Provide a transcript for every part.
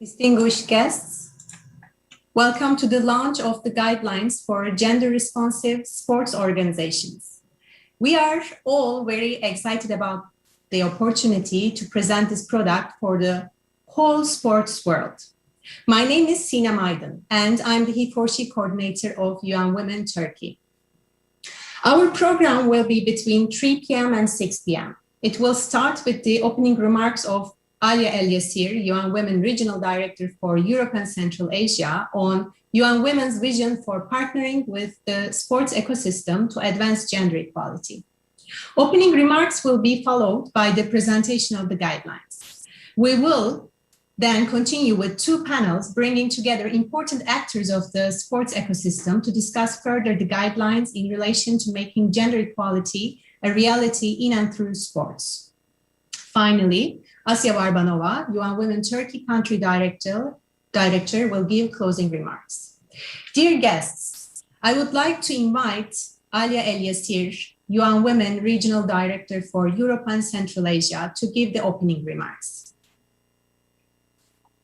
Distinguished guests, welcome to the launch of the guidelines for gender-responsive sports organizations. We are all very excited about the opportunity to present this product for the whole sports world. My name is Sinem Aydın, and I'm the HeForShe coordinator of UN Women Turkey. Our program will be between 3 p.m. and 6 p.m. It will start with the opening remarks of Alia El-Yassir, UN Women Regional Director for Europe and Central Asia, on UN Women's vision for partnering with the sports ecosystem to advance gender equality. Opening remarks will be followed by the presentation of the guidelines. We will then continue with two panels bringing together important actors of the sports ecosystem to discuss further the guidelines in relation to making gender equality a reality in and through sports. Finally, Asya Varbanova, UN Women Turkey Country Director will give closing remarks. Dear guests, I would like to invite Alia El-Yassir, UN Women Regional Director for Europe and Central Asia, to give the opening remarks.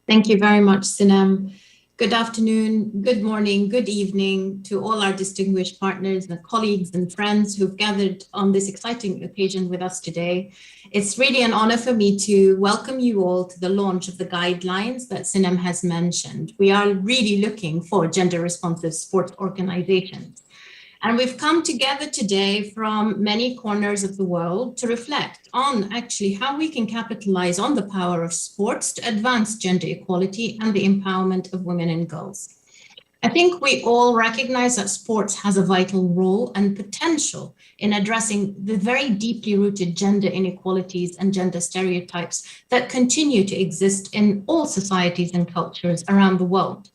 Thank you very much, Sinem. Good afternoon, good morning, good evening to all our distinguished partners and colleagues and friends who've gathered on this exciting occasion with us today. It's really an honor for me to welcome you all to the launch of the guidelines that Sinem has mentioned. We are really looking for gender-responsive sports organizations. And we've come together today from many corners of the world to reflect on actually how we can capitalize on the power of sports to advance gender equality and the empowerment of women and girls. I think we all recognize that sports has a vital role and potential in addressing the very deeply rooted gender inequalities and gender stereotypes that continue to exist in all societies and cultures around the world.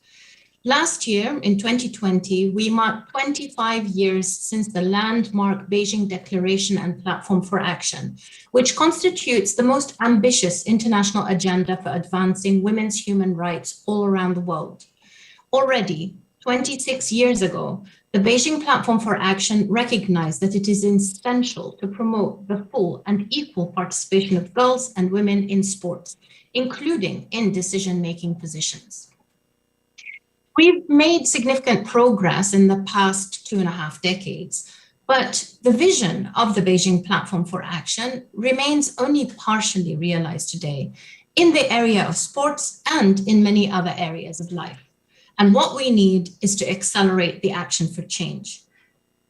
Last year, in 2020, we marked 25 years since the landmark Beijing Declaration and Platform for Action, which constitutes the most ambitious international agenda for advancing women's human rights all around the world. Already, 26 years ago, the Beijing Platform for Action recognized that it is essential to promote the full and equal participation of girls and women in sports, including in decision-making positions. We've made significant progress in the past 2.5 decades, but the vision of the Beijing Platform for Action remains only partially realized today in the area of sports and in many other areas of life. And what we need is to accelerate the action for change.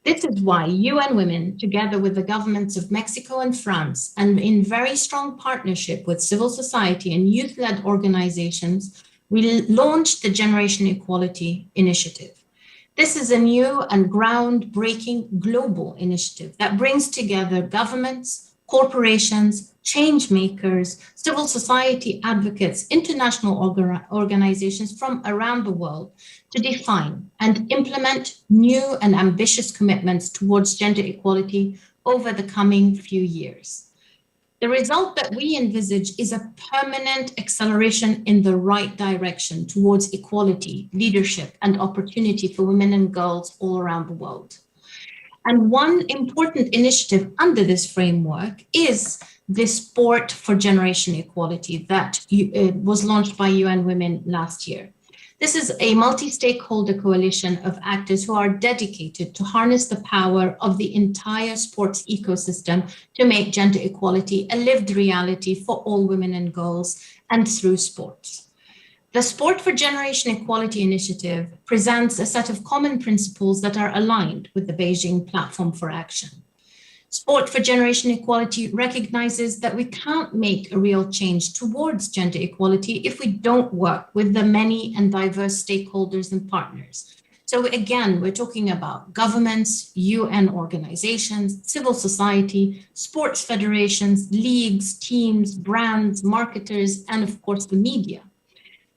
This is why UN Women, together with the governments of Mexico and France, and in very strong partnership with civil society and youth-led organizations, we launched the Generation Equality Initiative. This is a new and groundbreaking global initiative that brings together governments, corporations, change makers, civil society advocates, international organizations from around the world to define and implement new and ambitious commitments towards gender equality over the coming few years. The result that we envisage is a permanent acceleration in the right direction towards equality, leadership, and opportunity for women and girls all around the world. And one important initiative under this framework is the Sport for Generation Equality that was launched by UN Women last year. This is a multi-stakeholder coalition of actors who are dedicated to harness the power of the entire sports ecosystem to make gender equality a lived reality for all women and girls and through sports. The Sport for Generation Equality Initiative presents a set of common principles that are aligned with the Beijing Platform for Action. Sport for Generation Equality recognizes that we can't make a real change towards gender equality if we don't work with the many and diverse stakeholders and partners. So again, we're talking about governments, UN organizations, civil society, sports federations, leagues, teams, brands, marketers, and of course the media.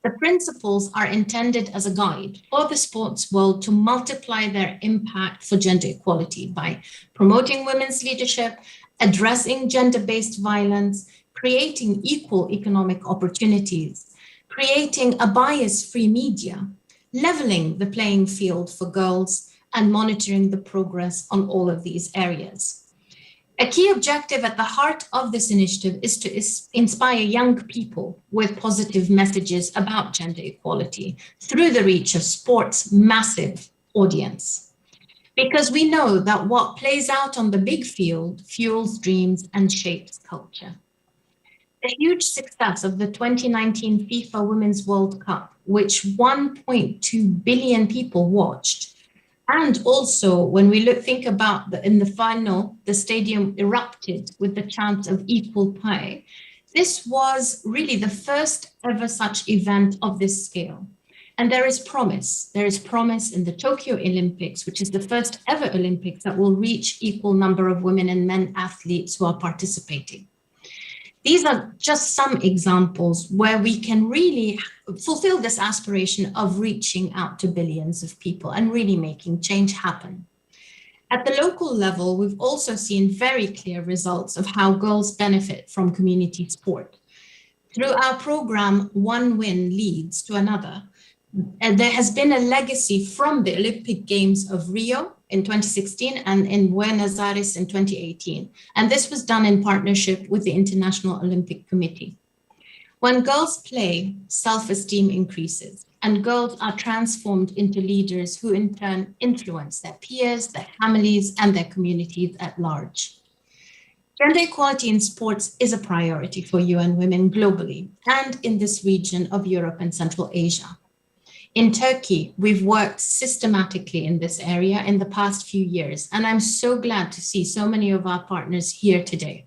The principles are intended as a guide for the sports world to multiply their impact for gender equality by promoting women's leadership, addressing gender-based violence, creating equal economic opportunities, creating a bias-free media, leveling the playing field for girls, and monitoring the progress on all of these areas. A key objective at the heart of this initiative is to inspire young people with positive messages about gender equality through the reach of sports' massive audience. Because we know that what plays out on the big field fuels dreams and shapes culture. The huge success of the 2019 FIFA Women's World Cup, which 1.2 billion people watched, and also, when we think about in the final, the stadium erupted with the chant of equal pay. This was really the first ever such event of this scale. And there is promise. There is promise in the Tokyo Olympics, which is the first ever Olympics that will reach equal number of women and men athletes who are participating. These are just some examples where we can really fulfill this aspiration of reaching out to billions of people and really making change happen. At the local level, we've also seen very clear results of how girls benefit from community sport. Through our program, One Win Leads to Another, there has been a legacy from the Olympic Games of Rio in 2016 and in Buenos Aires in 2018. And this was done in partnership with the International Olympic Committee. When girls play, self-esteem increases and girls are transformed into leaders who in turn influence their peers, their families, and their communities at large. Gender equality in sports is a priority for UN Women globally and in this region of Europe and Central Asia. In Turkey, we've worked systematically in this area in the past few years, and I'm so glad to see so many of our partners here today.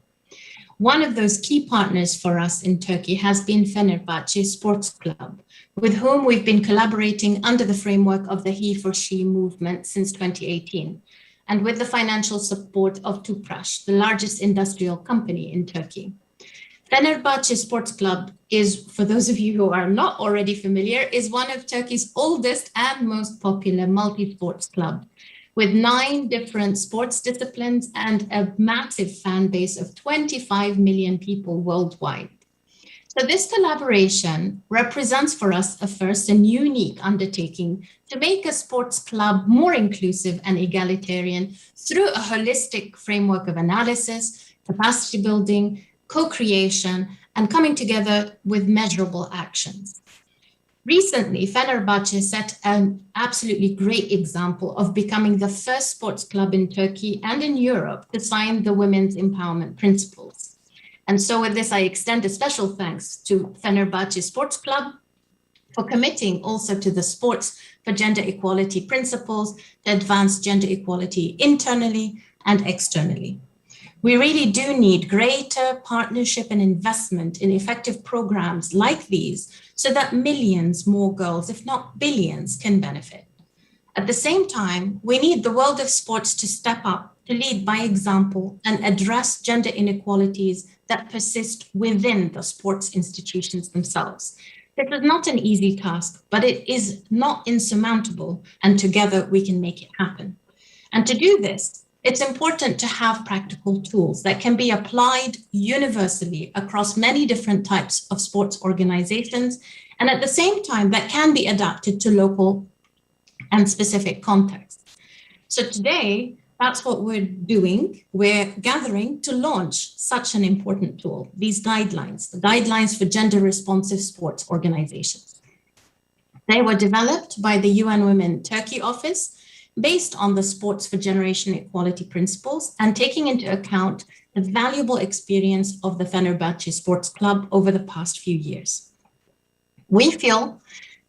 One of those key partners for us in Turkey has been Fenerbahce Sports Club, with whom we've been collaborating under the framework of the HeForShe movement since 2018, and with the financial support of Tüpraş, the largest industrial company in Turkey. Fenerbahce Sports Club is, for those of you who are not already familiar, is one of Turkey's oldest and most popular multi-sports club, with 9 different sports disciplines and a massive fan base of 25 million people worldwide. So this collaboration represents for us a first and unique undertaking to make a sports club more inclusive and egalitarian through a holistic framework of analysis, capacity building, co-creation, and coming together with measurable actions. Recently, Fenerbahce set an absolutely great example of becoming the first sports club in Turkey and in Europe to sign the Women's Empowerment Principles. And so with this, I extend a special thanks to Fenerbahce Sports Club for committing also to the Sports for Gender Equality Principles to advance gender equality internally and externally. We really do need greater partnership and investment in effective programs like these so that millions more girls, if not billions, can benefit. At the same time, we need the world of sports to step up, to lead by example and address gender inequalities that persist within the sports institutions themselves. This is not an easy task, but it is not insurmountable, and together we can make it happen. And to do this, it's important to have practical tools that can be applied universally across many different types of sports organizations, and at the same time that can be adapted to local and specific contexts. So today, that's what we're doing. We're gathering to launch such an important tool, these guidelines, the guidelines for gender responsive sports organizations. They were developed by the UN Women Turkey office based on the Sports for Generation Equality principles and taking into account the valuable experience of the Fenerbahce Sports Club over the past few years. We feel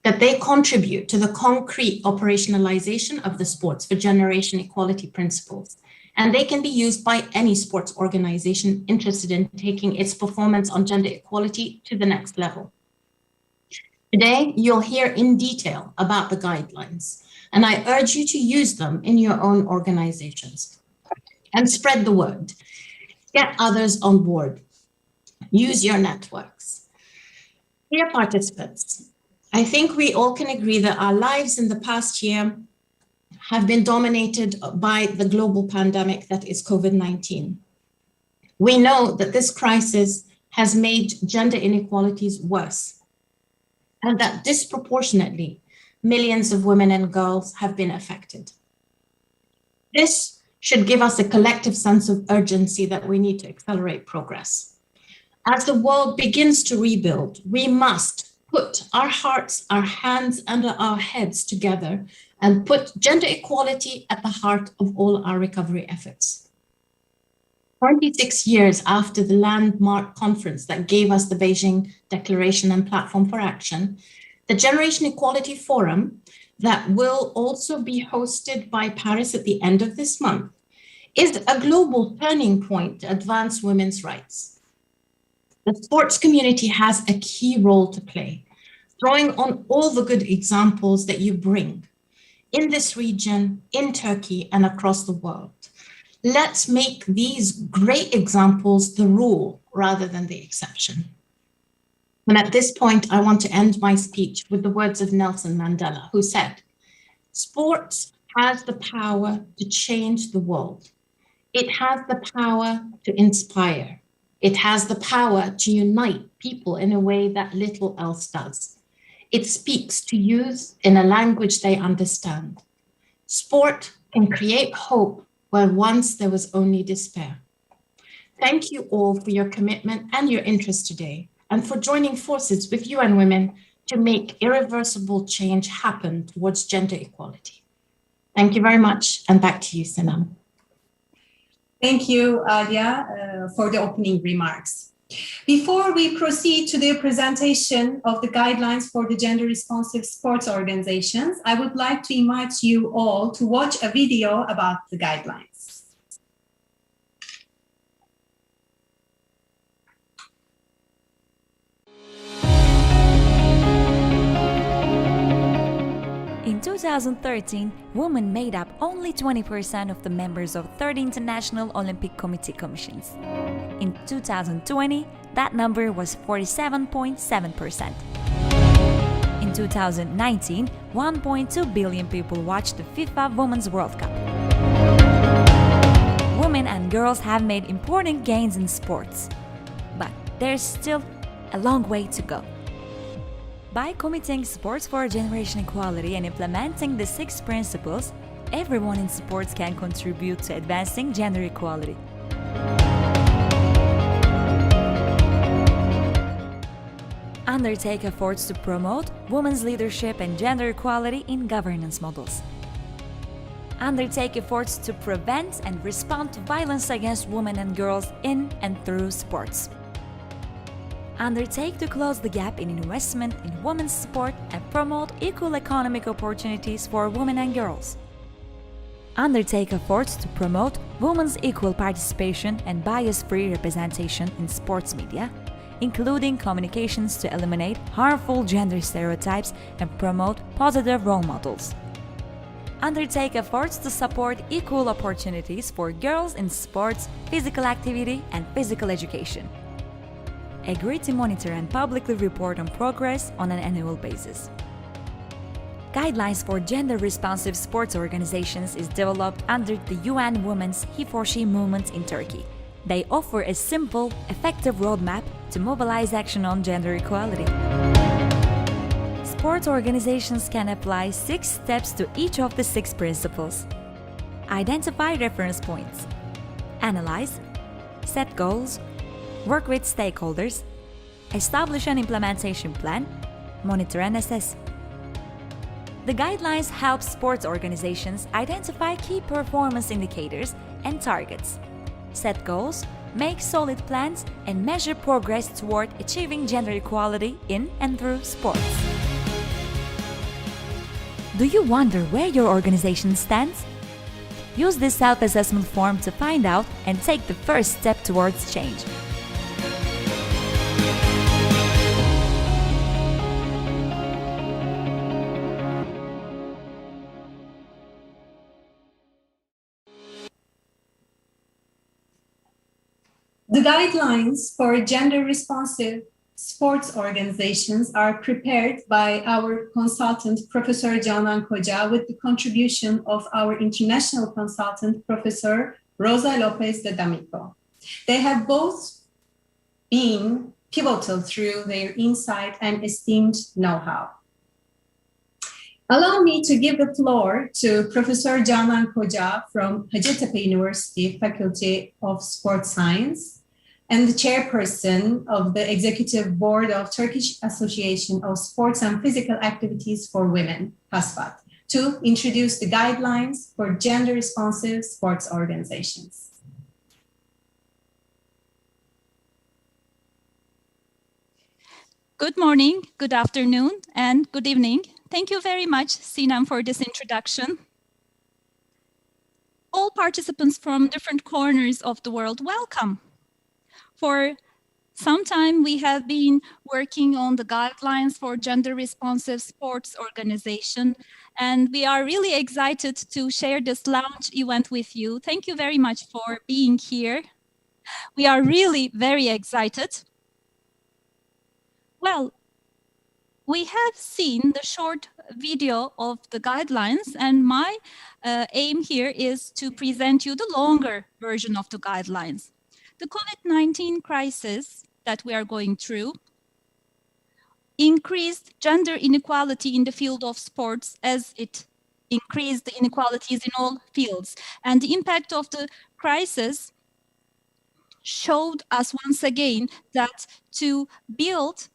that they contribute to the concrete operationalization of the Sports for Generation Equality principles, and they can be used by any sports organization interested in taking its performance on gender equality to the next level. Today, you'll hear in detail about the guidelines, and I urge you to use them in your own organizations and spread the word. Get others on board. Use your networks. Dear participants, I think we all can agree that our lives in the past year have been dominated by the global pandemic that is COVID-19. We know that this crisis has made gender inequalities worse, and that disproportionately millions of women and girls have been affected. This should give us a collective sense of urgency that we need to accelerate progress. As the world begins to rebuild, we must put our hearts, our hands, and our heads together and put gender equality at the heart of all our recovery efforts. 26 years after the landmark conference that gave us the Beijing Declaration and Platform for Action, the Generation Equality Forum, that will also be hosted by Paris at the end of this month, is a global turning point to advance women's rights. The sports community has a key role to play, drawing on all the good examples that you bring in this region, in Turkey, and across the world. Let's make these great examples the rule rather than the exception. And at this point, I want to end my speech with the words of Nelson Mandela, who said, "Sports has the power to change the world. It has the power to inspire. It has the power to unite people in a way that little else does. It speaks to youth in a language they understand. Sport can create hope where once there was only despair." Thank you all for your commitment and your interest today, and for joining forces with UN Women to make irreversible change happen towards gender equality. Thank you very much, and back to you, Sinem. Thank you, Alia, for the opening remarks. Before we proceed to the presentation of the guidelines for the gender-responsive sports organizations, I would like to invite you all to watch a video about the guidelines. In 2013, women made up only 20% of the members of 30 International Olympic Committee commissions. In 2020, that number was 47.7%. In 2019, 1.2 billion people watched the FIFA Women's World Cup. Women and girls have made important gains in sports, but there's still a long way to go. By committing sports for generation equality and implementing the 6 principles, everyone in sports can contribute to advancing gender equality. Undertake efforts to promote women's leadership and gender equality in governance models. Undertake efforts to prevent and respond to violence against women and girls in and through sports. Undertake to close the gap in investment in women's sport and promote equal economic opportunities for women and girls. Undertake efforts to promote women's equal participation and bias-free representation in sports media, including communications to eliminate harmful gender stereotypes and promote positive role models. Undertake efforts to support equal opportunities for girls in sports, physical activity, and physical education. Agree to monitor and publicly report on progress on an annual basis. Guidelines for gender-responsive sports organizations is developed under the UN Women's HeForShe movement in Turkey. They offer a simple, effective roadmap to mobilize action on gender equality. Sports organizations can apply 6 steps to each of the 6 principles. Identify reference points. Analyze. Set goals. Work with stakeholders, establish an implementation plan, monitor and assess. The guidelines help sports organizations identify key performance indicators and targets, set goals, make solid plans, and measure progress toward achieving gender equality in and through sports. Do you wonder where your organization stands? Use this self-assessment form to find out and take the first step towards change. The guidelines for gender-responsive sports organizations are prepared by our consultant, Professor Canan Koca, with the contribution of our international consultant, Professor Rosa Lopez de D'Amico. They have both been pivotal through their insight and esteemed know-how. Allow me to give the floor to Professor Canan Koca from Hacettepe University Faculty of Sports Science and the chairperson of the Executive Board of Turkish Association of Sports and Physical Activities for Women, HeForShe, to introduce the guidelines for gender-responsive sports organizations. Good morning, good afternoon, and good evening. Thank you very much, Sinem, for this introduction. All participants from different corners of the world, welcome. For some time, we have been working on the guidelines for gender-responsive sports organization, and we are really excited to share this launch event with you. Thank you very much for being here. We are really very excited. Well, we have seen the short video of the guidelines, and my aim here is to present you the longer version of the guidelines. The COVID-19 crisis that we are going through increased gender inequality in the field of sports as it increased the inequalities in all fields. And the impact of the crisis showed us once again that to build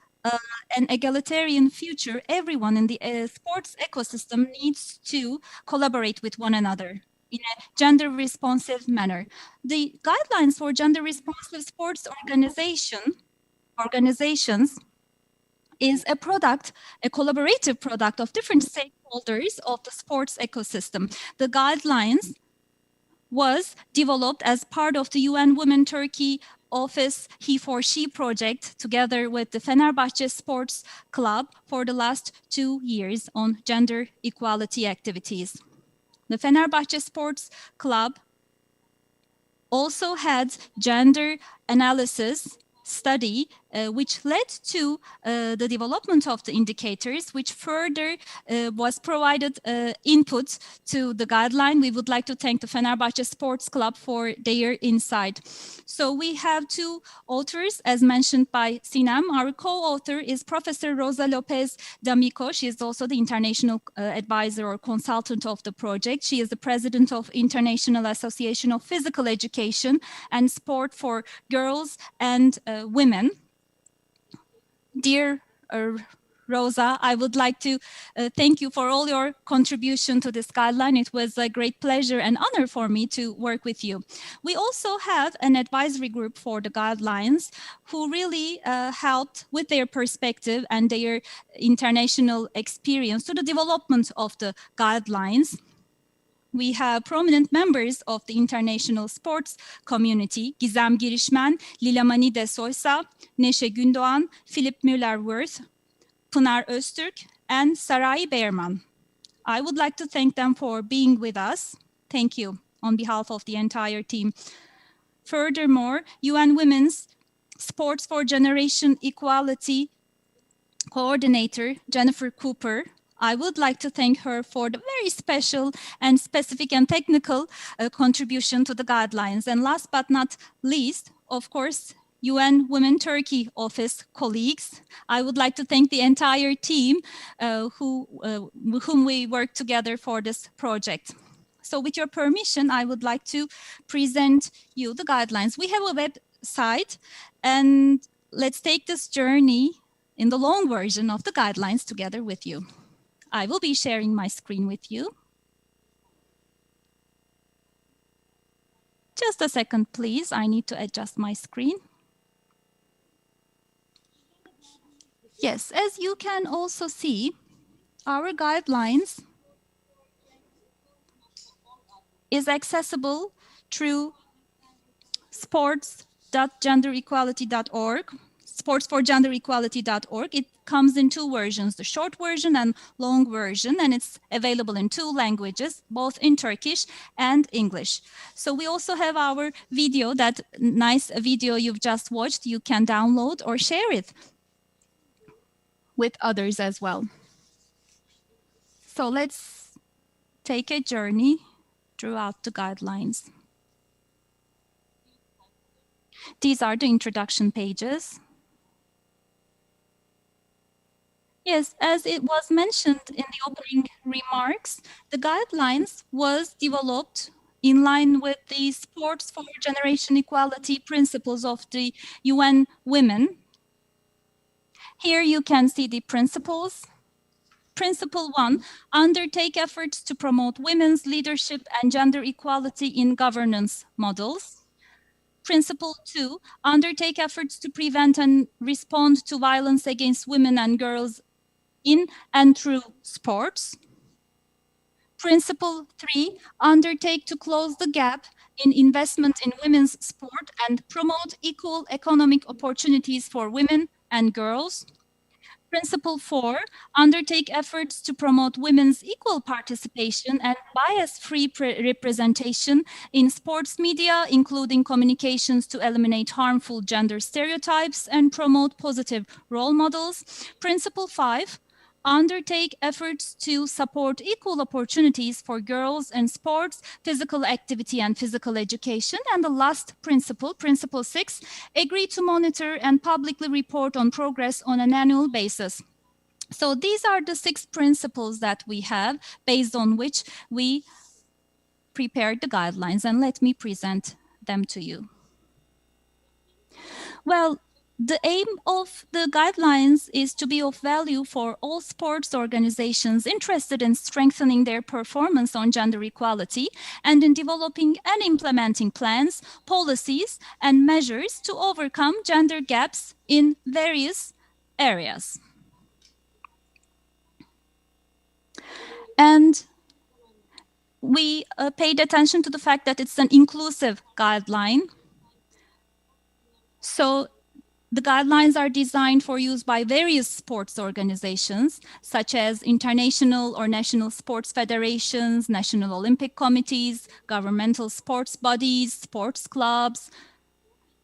an egalitarian future, everyone in the sports ecosystem needs to collaborate with one another in a gender-responsive manner. The guidelines for gender-responsive sports organizations is a product, a collaborative product of different stakeholders of the sports ecosystem. The guidelines was developed as part of the UN Women Turkey Office HeForShe project together with the Fenerbahçe Sports Club for the last 2 years on gender equality activities. The Fenerbahçe Sports Club also had gender analysis study, which led to the development of the indicators, which further was provided input to the guideline. We would like to thank the Fenerbahçe Sports Club for their insight. So we have 2 authors, as mentioned by Sinem. Our co-author is Professor Rosa Lopez D'Amico. She is also the international advisor or consultant of the project. She is the president of International Association of Physical Education and Sport for Girls and Women. Dear Rosa, I would like to thank you for all your contribution to this guideline. It was a great pleasure and honor for me to work with you. We also have an advisory group for the guidelines who really helped with their perspective and their international experience to the development of the guidelines. We have prominent members of the international sports community, Gizem Girişmen, Lilamani de Soysa, Neşe Gündoğan, Philip Müller-Wirth, Pınar Öztürk, and Sarai Behrman. I would like to thank them for being with us. Thank you on behalf of the entire team. Furthermore, UN Women's Sports for Generation Equality Coordinator, Jennifer Cooper, I would like to thank her for the very special and specific and technical contribution to the guidelines. And last but not least, of course, UN Women Turkey Office colleagues. I would like to thank the entire team whom we worked together for this project. So with your permission, I would like to present you the guidelines. We have a website, and let's take this journey in the long version of the guidelines together with you. I will be sharing my screen with you. Just a second, please. I need to adjust my screen. Yes, as you can also see, our guidelines is accessible through sports.genderequality.org, sportsforgenderequality.org. It comes in 2 versions, the short version and long version, and it's available in 2 languages, both in Turkish and English. So we also have our video, that nice video you've just watched. You can download or share it with others as well. So let's take a journey throughout the guidelines. These are the introduction pages. Yes, as it was mentioned in the opening remarks, the guidelines was developed in line with the Sports for Generation Equality principles of the UN Women. Here you can see the principles. Principle 1, undertake efforts to promote women's leadership and gender equality in governance models. Principle 2, undertake efforts to prevent and respond to violence against women and girls in and through sports. Principle 3, undertake to close the gap in investment in women's sport and promote equal economic opportunities for women and girls. Principle 4, undertake efforts to promote women's equal participation and bias-free representation in sports media, including communications to eliminate harmful gender stereotypes and promote positive role models. Principle 5, undertake efforts to support equal opportunities for girls in sports, physical activity, and physical education. And the last principle, Principle 6, agree to monitor and publicly report on progress on an annual basis. So these are the 6 principles that we have based on which we prepared the guidelines, and let me present them to you. Well, the aim of the guidelines is to be of value for all sports organizations interested in strengthening their performance on gender equality and in developing and implementing plans, policies, and measures to overcome gender gaps in various areas. And we paid attention to the fact that it's an inclusive guideline. So the guidelines are designed for use by various sports organizations, such as international or national sports federations, national Olympic committees, governmental sports bodies, sports clubs,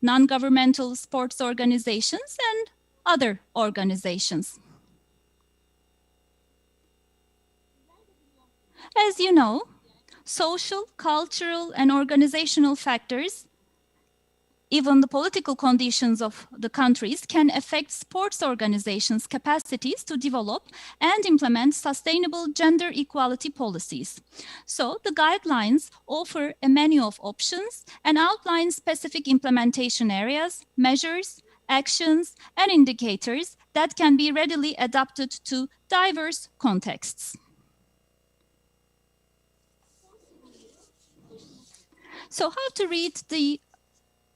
non-governmental sports organizations, and other organizations. As you know, social, cultural, and organizational factors, even the political conditions of the countries, can affect sports organizations' capacities to develop and implement sustainable gender equality policies. So the guidelines offer a menu of options and outline specific implementation areas, measures, actions, and indicators that can be readily adapted to diverse contexts. So how to read the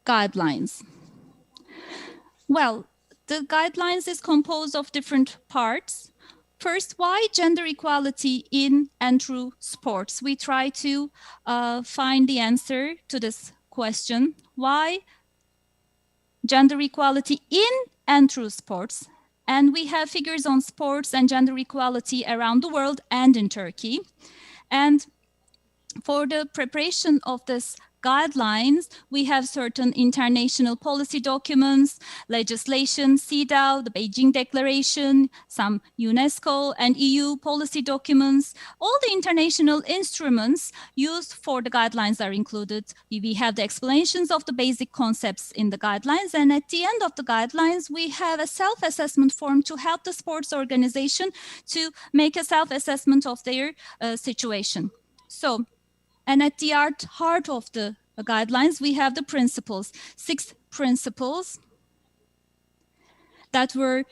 guidelines? Well, the guidelines is composed of different parts. First, why gender equality in and through sports? We try to find the answer to this question. Why gender equality in and through sports? And we have figures on sports and gender equality around the world and in Turkey. And for the preparation of this guidelines, we have certain international policy documents, legislation, CEDAW, the Beijing Declaration, some UNESCO and EU policy documents. All the international instruments used for the guidelines are included. We have the explanations of the basic concepts in the guidelines, and at the end of the guidelines, we have a self-assessment form to help the sports organization to make a self-assessment of their situation. So, and at the heart of the guidelines, we have the principles, 6 principles that were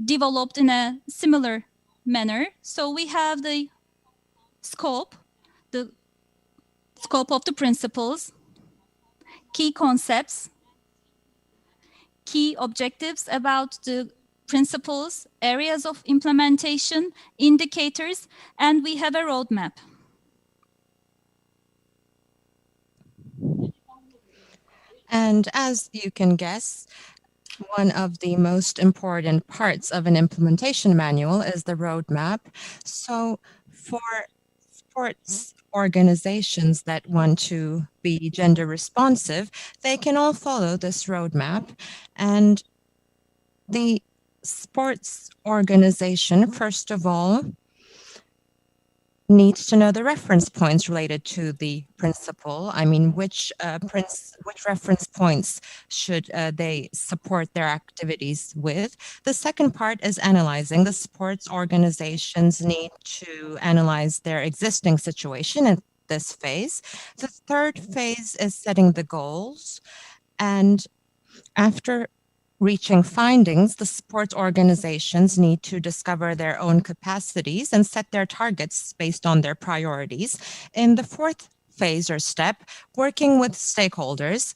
developed in a similar manner. So we have the scope of the principles, key concepts, key objectives about the principles, areas of implementation, indicators, and we have a roadmap. And as you can guess, one of the most important parts of an implementation manual is the roadmap. So for sports organizations that want to be gender responsive, they can all follow this roadmap. And the sports organization, first of all, needs to know the reference points related to the principle. I mean, which reference points should they support their activities with? The second part is analyzing. The sports organizations need to analyze their existing situation in this phase. The third phase is setting the goals. And after reaching findings, the sports organizations need to discover their own capacities and set their targets based on their priorities. In the fourth phase or step, working with stakeholders.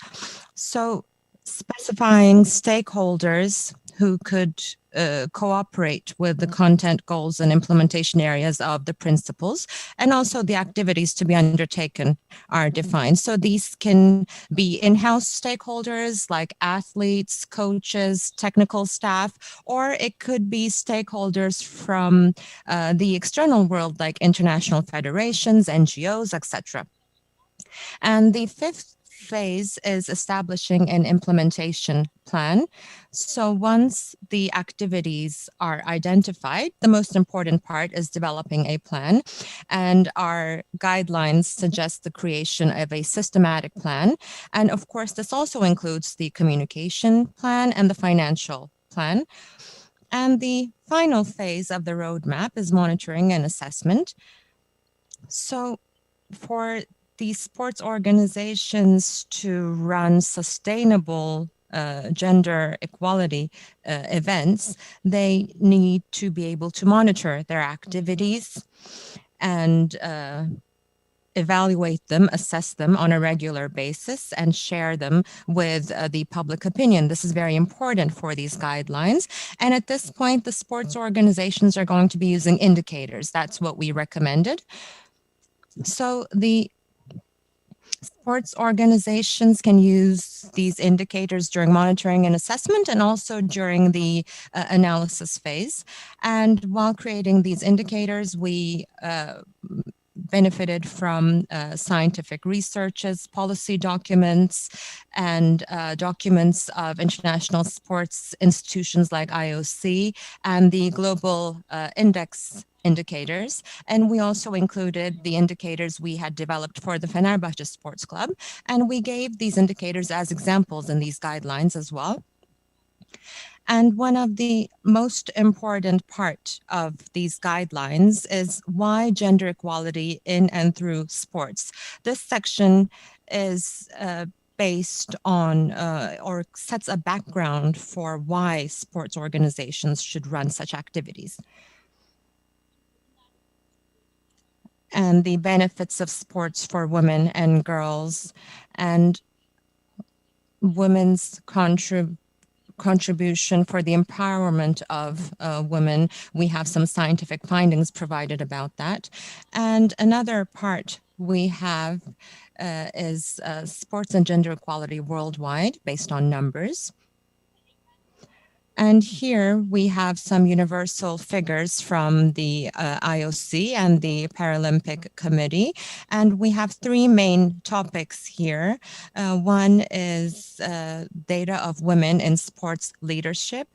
So specifying stakeholders who could cooperate with the content goals and implementation areas of the principles, and also the activities to be undertaken are defined. So these can be in-house stakeholders like athletes, coaches, technical staff, or it could be stakeholders from the external world like international federations, NGOs, etc. And the fifth phase is establishing an implementation plan. So once the activities are identified, the most important part is developing a plan. And our guidelines suggest the creation of a systematic plan. And of course, this also includes the communication plan and the financial plan. And the final phase of the roadmap is monitoring and assessment. So for these sports organizations to run sustainable gender equality events, they need to be able to monitor their activities and evaluate them, assess them on a regular basis, and share them with the public opinion. This is very important for these guidelines. And at this point, the sports organizations are going to be using indicators. That's what we recommended. So the sports organizations can use these indicators during monitoring and assessment and also during the analysis phase. And while creating these indicators, we benefited from scientific researches, policy documents, and documents of international sports institutions like IOC and the global index indicators. And we also included the indicators we had developed for the Fenerbahce Sports Club. And we gave these indicators as examples in these guidelines as well. And one of the most important part of these guidelines is why gender equality in and through sports. This section is based on or sets a background for why sports organizations should run such activities. And the benefits of sports for women and girls and women's contribution for the empowerment of women. We have some scientific findings provided about that. And another part we have is sports and gender equality worldwide based on numbers. And here we have some universal figures from the IOC and the Paralympic Committee. And we have three main topics here. One is data of women in sports leadership.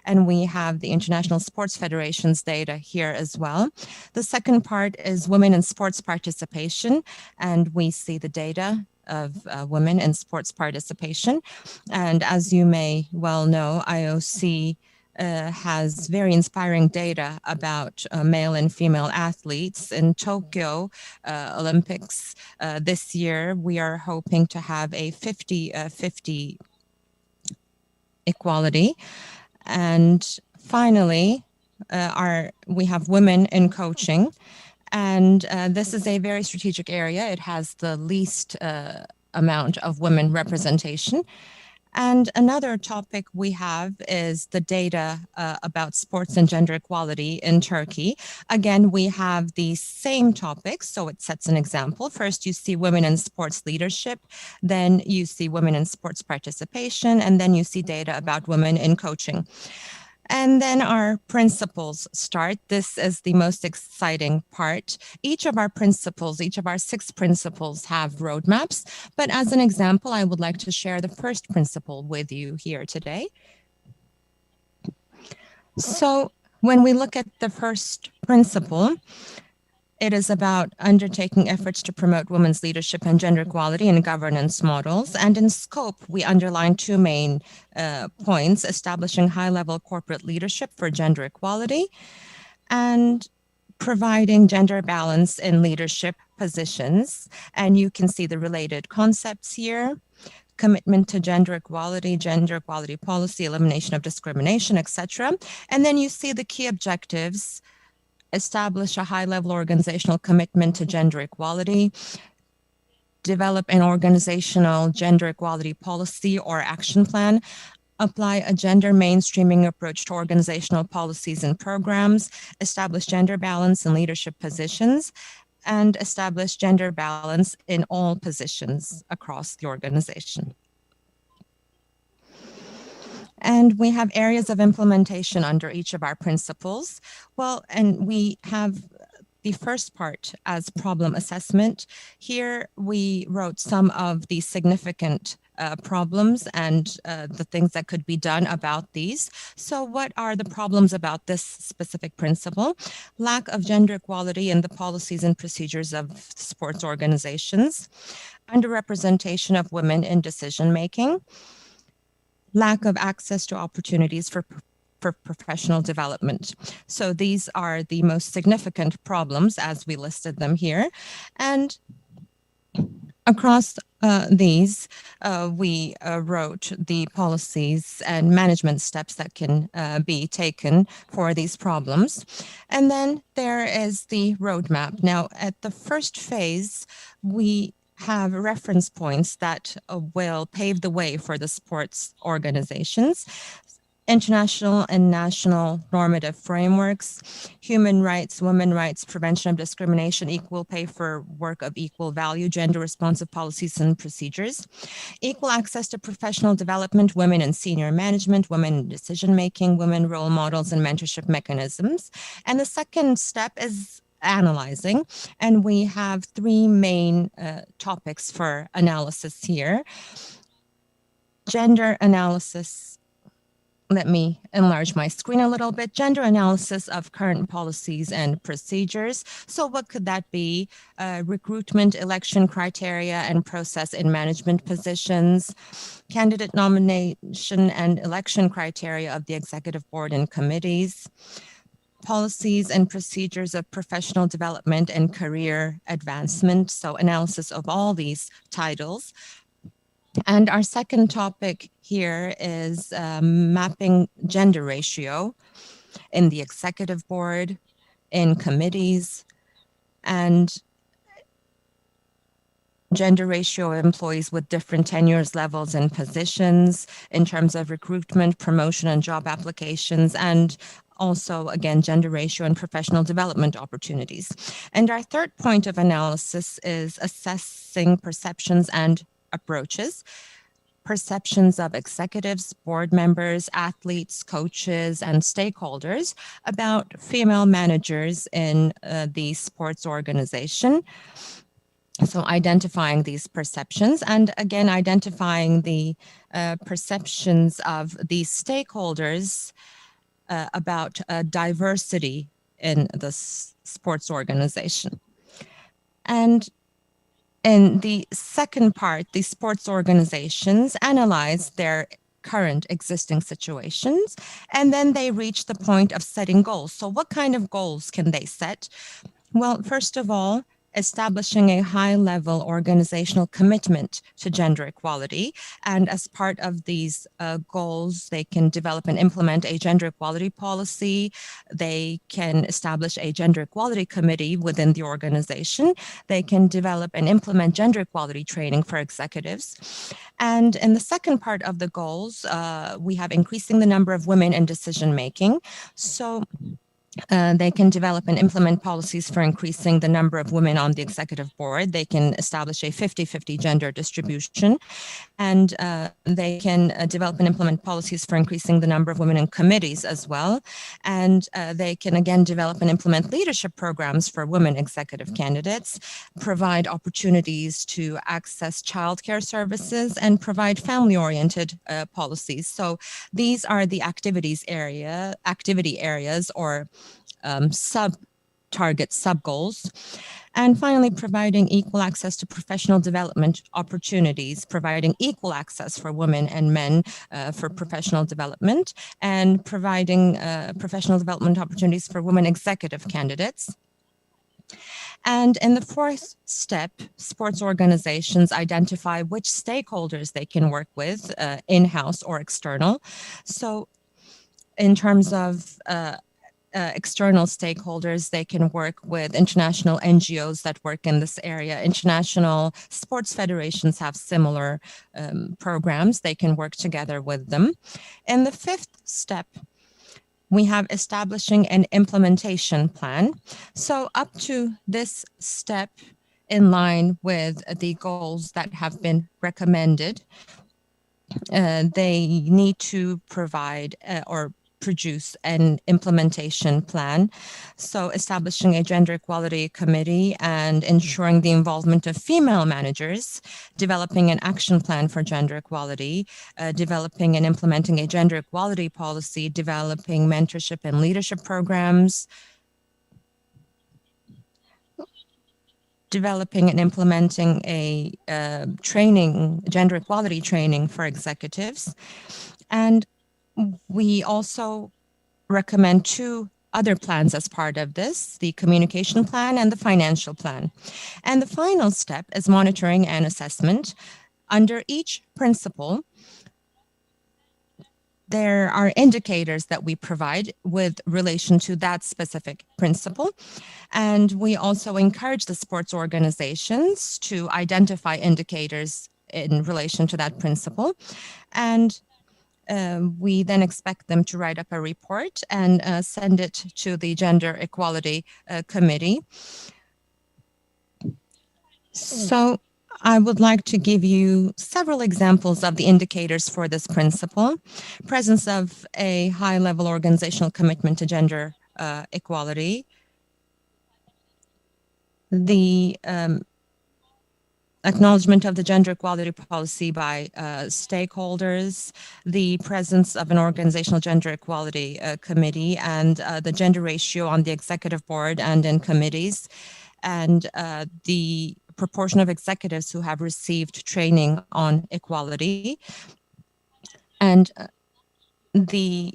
And we have the International Sports Federation's data here as well. The second part is women in sports participation. And we see the data of women in sports participation. And as you may well know, IOC has very inspiring data about male and female athletes. In Tokyo Olympics this year, we are hoping to have a 50-50 equality. And finally, we have women in coaching. And this is a very strategic area. It has the least amount of women representation. And another topic we have is the data about sports and gender equality in Turkey. Again, we have the same topics, so it sets an example. First, you see women in sports leadership, then you see women in sports participation, and then you see data about women in coaching. And then our principles start. This is the most exciting part. Each of our principles, each of our 6 principles have roadmaps. But as an example, I would like to share the first principle with you here today. So when we look at the first principle, It is about undertaking efforts to promote women's leadership and gender equality in governance models. And in scope, we underline two main points: establishing high-level corporate leadership for gender equality and providing gender balance in leadership positions. And you can see the related concepts here: commitment to gender equality policy, elimination of discrimination, etc. And then you see the key objectives: establish a high-level organizational commitment to gender equality, develop an organizational gender equality policy or action plan, apply a gender mainstreaming approach to organizational policies and programs, establish gender balance in leadership positions, and establish gender balance in all positions across the organization. And we have areas of implementation under each of our principles. Well, and we have the first part as problem assessment. Here we wrote some of the significant problems and the things that could be done about these. So what are the problems about this specific principle? Lack of gender equality in the policies and procedures of sports organizations, underrepresentation of women in decision-making, lack of access to opportunities for professional development. So these are the most significant problems as we listed them here. And across these, we wrote the policies and management steps that can be taken for these problems. And then there is the roadmap. Now, at the first phase, we have reference points that will pave the way for the sports organizations: international and national normative frameworks, human rights, women's rights, prevention of discrimination, equal pay for work of equal value, gender responsive policies and procedures, equal access to professional development, women in senior management, women in decision-making, women role models and mentorship mechanisms. And the second step is analyzing, and we have three main topics for analysis here. Gender analysis. Let me enlarge my screen a little bit. Gender analysis of current policies and procedures. So what could that be? Recruitment, election criteria and process in management positions, candidate nomination and election criteria of the executive board and committees, policies and procedures of professional development and career advancement. So analysis of all these titles. And our second topic here is mapping gender ratio in the executive board, in committees, and gender ratio of employees with different tenures, levels, and positions in terms of recruitment, promotion, and job applications, and also, again, gender ratio and professional development opportunities. And our third point of analysis is assessing perceptions and approaches. Perceptions of executives, board members, athletes, coaches, and stakeholders about female managers in the sports organization. So identifying these perceptions, and again, identifying the perceptions of these stakeholders about diversity in the sports organization. And in the second part, the sports organizations analyze their current existing situations, and then they reach the point of setting goals. So what kind of goals can they set? Well, first of all, establishing a high-level organizational commitment to gender equality. And as part of these goals, they can develop and implement a gender equality policy. They can establish a gender equality committee within the organization. They can develop and implement gender equality training for executives. And in the second part of the goals, we have increasing the number of women in decision-making. So they can develop and implement policies for increasing the number of women on the executive board. They can establish a 50-50 gender distribution, and they can develop and implement policies for increasing the number of women in committees as well. And they can again develop and implement leadership programs for women executive candidates, provide opportunities to access childcare services, and provide family-oriented policies. So these are the activity areas or sub target sub-goals. And finally, providing equal access to professional development opportunities, providing equal access for women and men for professional development, and providing professional development opportunities for women executive candidates. And in the fourth step, sports organizations identify which stakeholders they can work with, in-house or external. So in terms of external stakeholders, they can work with international NGOs that work in this area. International sports federations have similar programs. They can work together with them. In the fifth step, we have establishing an implementation plan. So up to this step, in line with the goals that have been recommended, they need to provide or produce an implementation plan. So establishing a gender equality committee and ensuring the involvement of female managers, developing an action plan for gender equality, developing and implementing a gender equality policy, developing mentorship and leadership programs, developing and implementing a gender equality training for executives. And we also recommend two other plans as part of this, the communication plan and the financial plan. And the final step is monitoring and assessment. Under each principle, there are indicators that we provide with relation to that specific principle. And we also encourage the sports organizations to identify indicators in relation to that principle. And we then expect them to write up a report and send it to the Gender Equality Committee. So I would like to give you several examples of the indicators for this principle. Presence of a high-level organizational commitment to gender equality, the acknowledgement of the gender equality policy by stakeholders, the presence of an organizational gender equality committee, and the gender ratio on the executive board and in committees, and the proportion of executives who have received training on equality, and the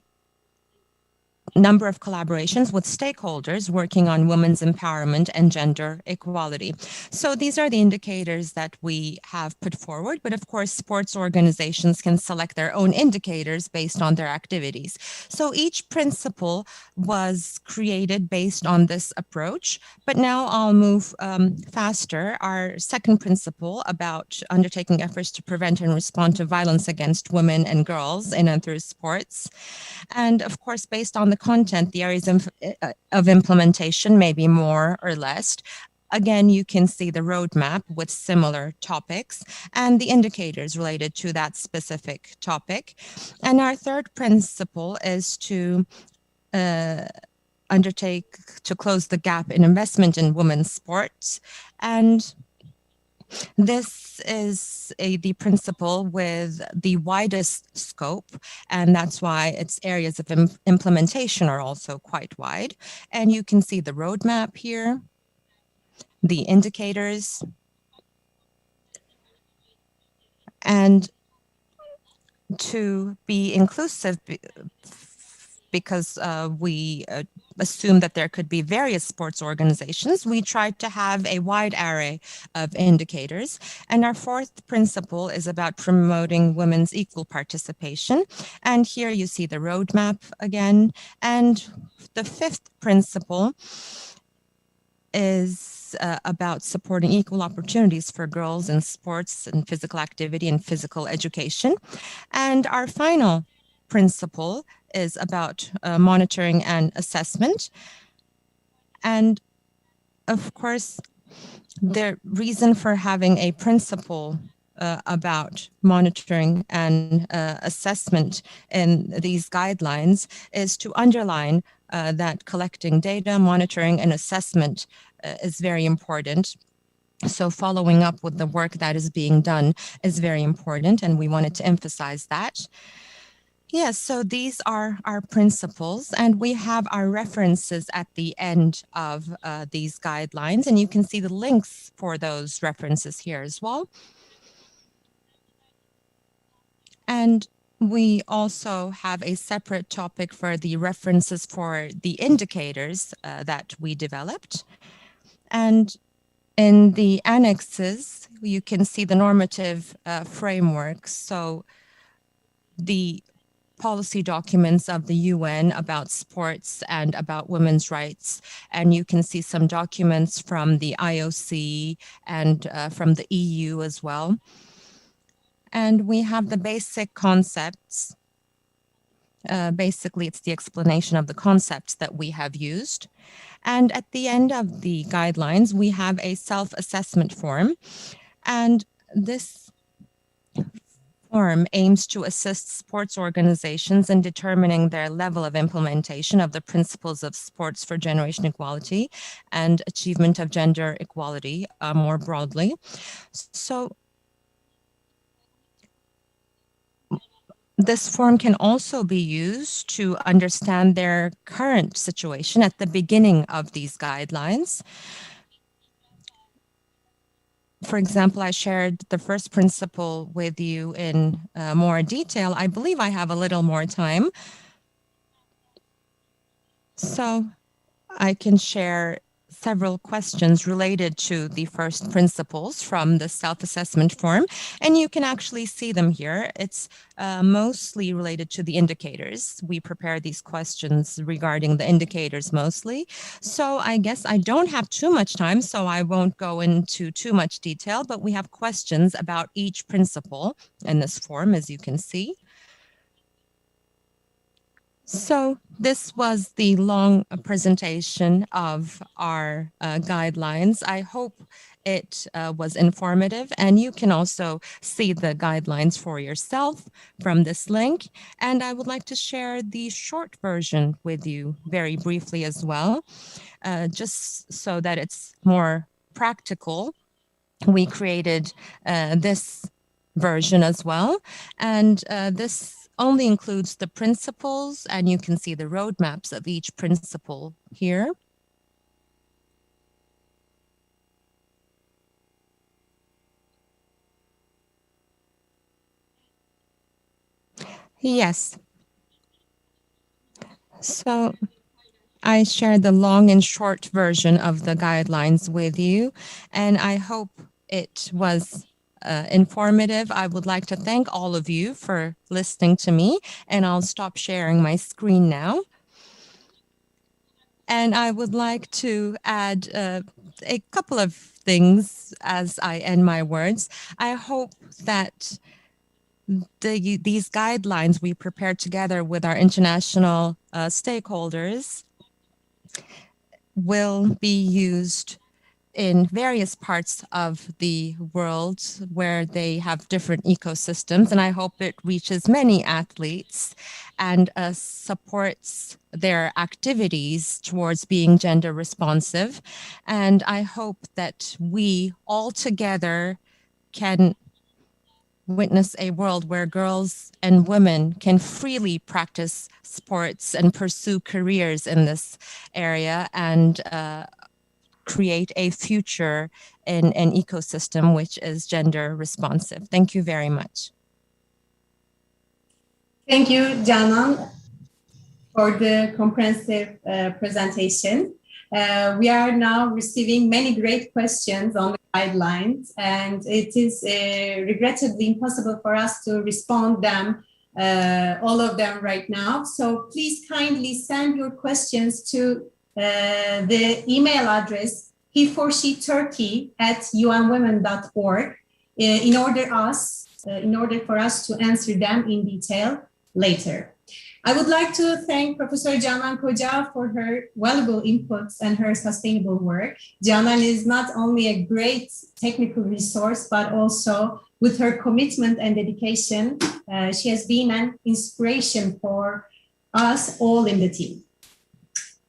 number of collaborations with stakeholders working on women's empowerment and gender equality. So these are the indicators that we have put forward, but of course, sports organizations can select their own indicators based on their activities. So each principle was created based on this approach, but now I'll move faster. Our second principle about undertaking efforts to prevent and respond to violence against women and girls in and through sports. And of course, based on the content, the areas of implementation may be more or less. Again, you can see the roadmap with similar topics and the indicators related to that specific topic. And our third principle is to undertake to close the gap in investment in women's sports. And this is the principle with the widest scope, and that's why its areas of implementation are also quite wide. And you can see the roadmap here, the indicators, and to be inclusive, because we assume that there could be various sports organizations, we tried to have a wide array of indicators. And our fourth principle is about promoting women's equal participation. And here you see the roadmap again. And the fifth principle is about supporting equal opportunities for girls in sports and physical activity and physical education. And our final principle is about monitoring and assessment. And of course, the reason for having a principle about monitoring and assessment in these guidelines is to underline that collecting data, monitoring, and assessment is very important. So following up with the work that is being done is very important, and we wanted to emphasize that. Yes, so these are our principles, and we have our references at the end of these guidelines, and you can see the links for those references here as well. And we also have a separate topic for the references for the indicators that we developed. And in the annexes, you can see the normative framework. So the policy documents of the UN about sports and about women's rights. And you can see some documents from the IOC and from the EU as well. And we have the basic concepts. Basically, it's the explanation of the concepts that we have used. And at the end of the guidelines, we have a self-assessment form. And this form aims to assist sports organizations in determining their level of implementation of the principles of sports for generation equality and achievement of gender equality more broadly. So this form can also be used to understand their current situation at the beginning of these guidelines. For example, I shared the first principle with you in more detail. I believe I have a little more time, so I can share several questions related to the first principles from the self-assessment form, and you can actually see them here. It's mostly related to the indicators. We prepare these questions regarding the indicators mostly. So I guess I don't have too much time, so I won't go into too much detail, but we have questions about each principle in this form, as you can see. So this was the long presentation of our guidelines. I hope it was informative, and you can also see the guidelines for yourself from this link. And I would like to share the short version with you very briefly as well, just so that it's more practical. We created this version as well, and this only includes the principles, and you can see the roadmaps of each principle here. Yes. So I shared the long and short version of the guidelines with you, and I hope it was informative. I would like to thank all of you for listening to me, and I'll stop sharing my screen now. And I would like to add a couple of things as I end my words. I hope that these guidelines we prepared together with our international stakeholders will be used in various parts of the world where they have different ecosystems. And I hope it reaches many athletes and supports their activities towards being gender responsive. And I hope that we all together can witness a world where girls and women can freely practice sports and pursue careers in this area, and create a future in an ecosystem which is gender responsive. Thank you very much. Thank you, Canan, for the comprehensive presentation. We are now receiving many great questions on the guidelines, and it is regrettably impossible for us to respond them, all of them right now. So please kindly send your questions to the email address HeForShe Turkey @unwomen.org in order for us to answer them in detail later. I would like to thank Professor Canan Koca for her valuable inputs and her sustainable work. Canan is not only a great technical resource, but also with her commitment and dedication, she has been an inspiration for us all in the team.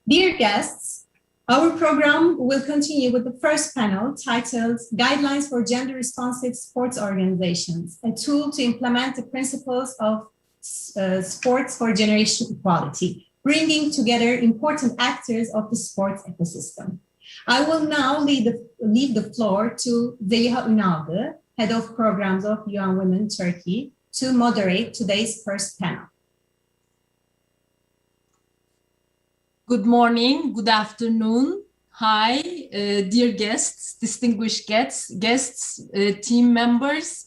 Dear guests, our program will continue with the first panel titled Guidelines for Gender Responsive Sports Organizations, a tool to implement the principles of Sports for Generation Equality, bringing together important actors of the sports ecosystem. I will now leave the floor to Zeliha Ünaldı, Head of Programs of UN Women Turkey, to moderate today's first panel. Good morning, good afternoon. Hi, dear guests, distinguished guests, team members.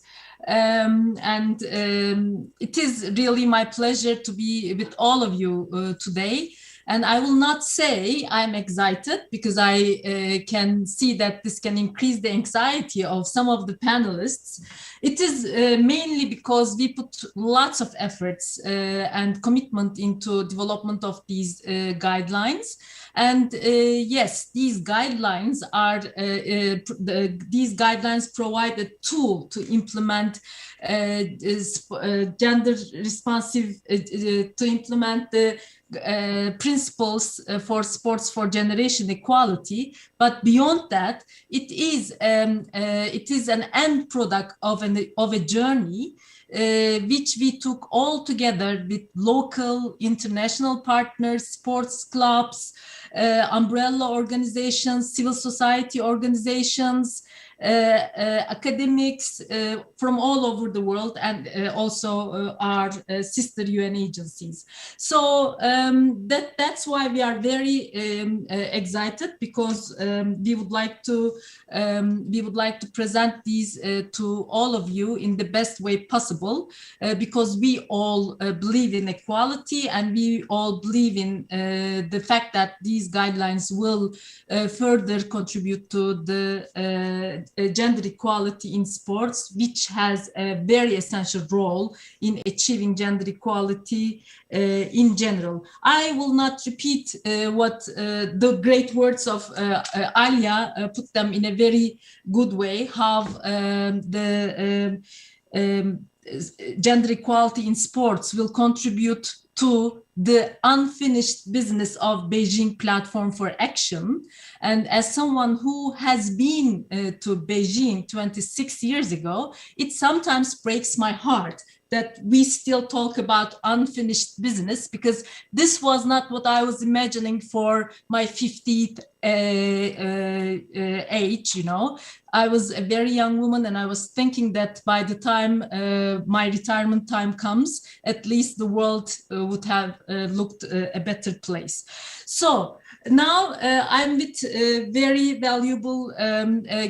It is really my pleasure to be with all of you today. And I will not say I'm excited because I can see that this can increase the anxiety of some of the panelists. It is mainly because we put lots of efforts and commitment into development of these guidelines. And yes, these guidelines provide a tool to implement gender responsive, to implement the principles for sports for generation equality. But beyond that, it is an end product of a journey which we took all together with local, international partners, sports clubs, umbrella organizations, civil society organizations, academics from all over the world, and also our sister UN agencies. So that's why we are very excited, because we would like to present these to all of you in the best way possible, because we all believe in equality, and we all believe in the fact that these guidelines will further contribute to the gender equality in sports, which has a very essential role in achieving gender equality in general. I will not repeat what the great words of Alia put them in a very good way, how the gender equality in sports will contribute to the unfinished business of Beijing Platform for Action. And as someone who has been to Beijing 26 years ago, it sometimes breaks my heart that we still talk about unfinished business, because this was not what I was imagining for my 50th age, you know. I was a very young woman, and I was thinking that by the time my retirement time comes, at least the world would have looked a better place. So now I'm with very valuable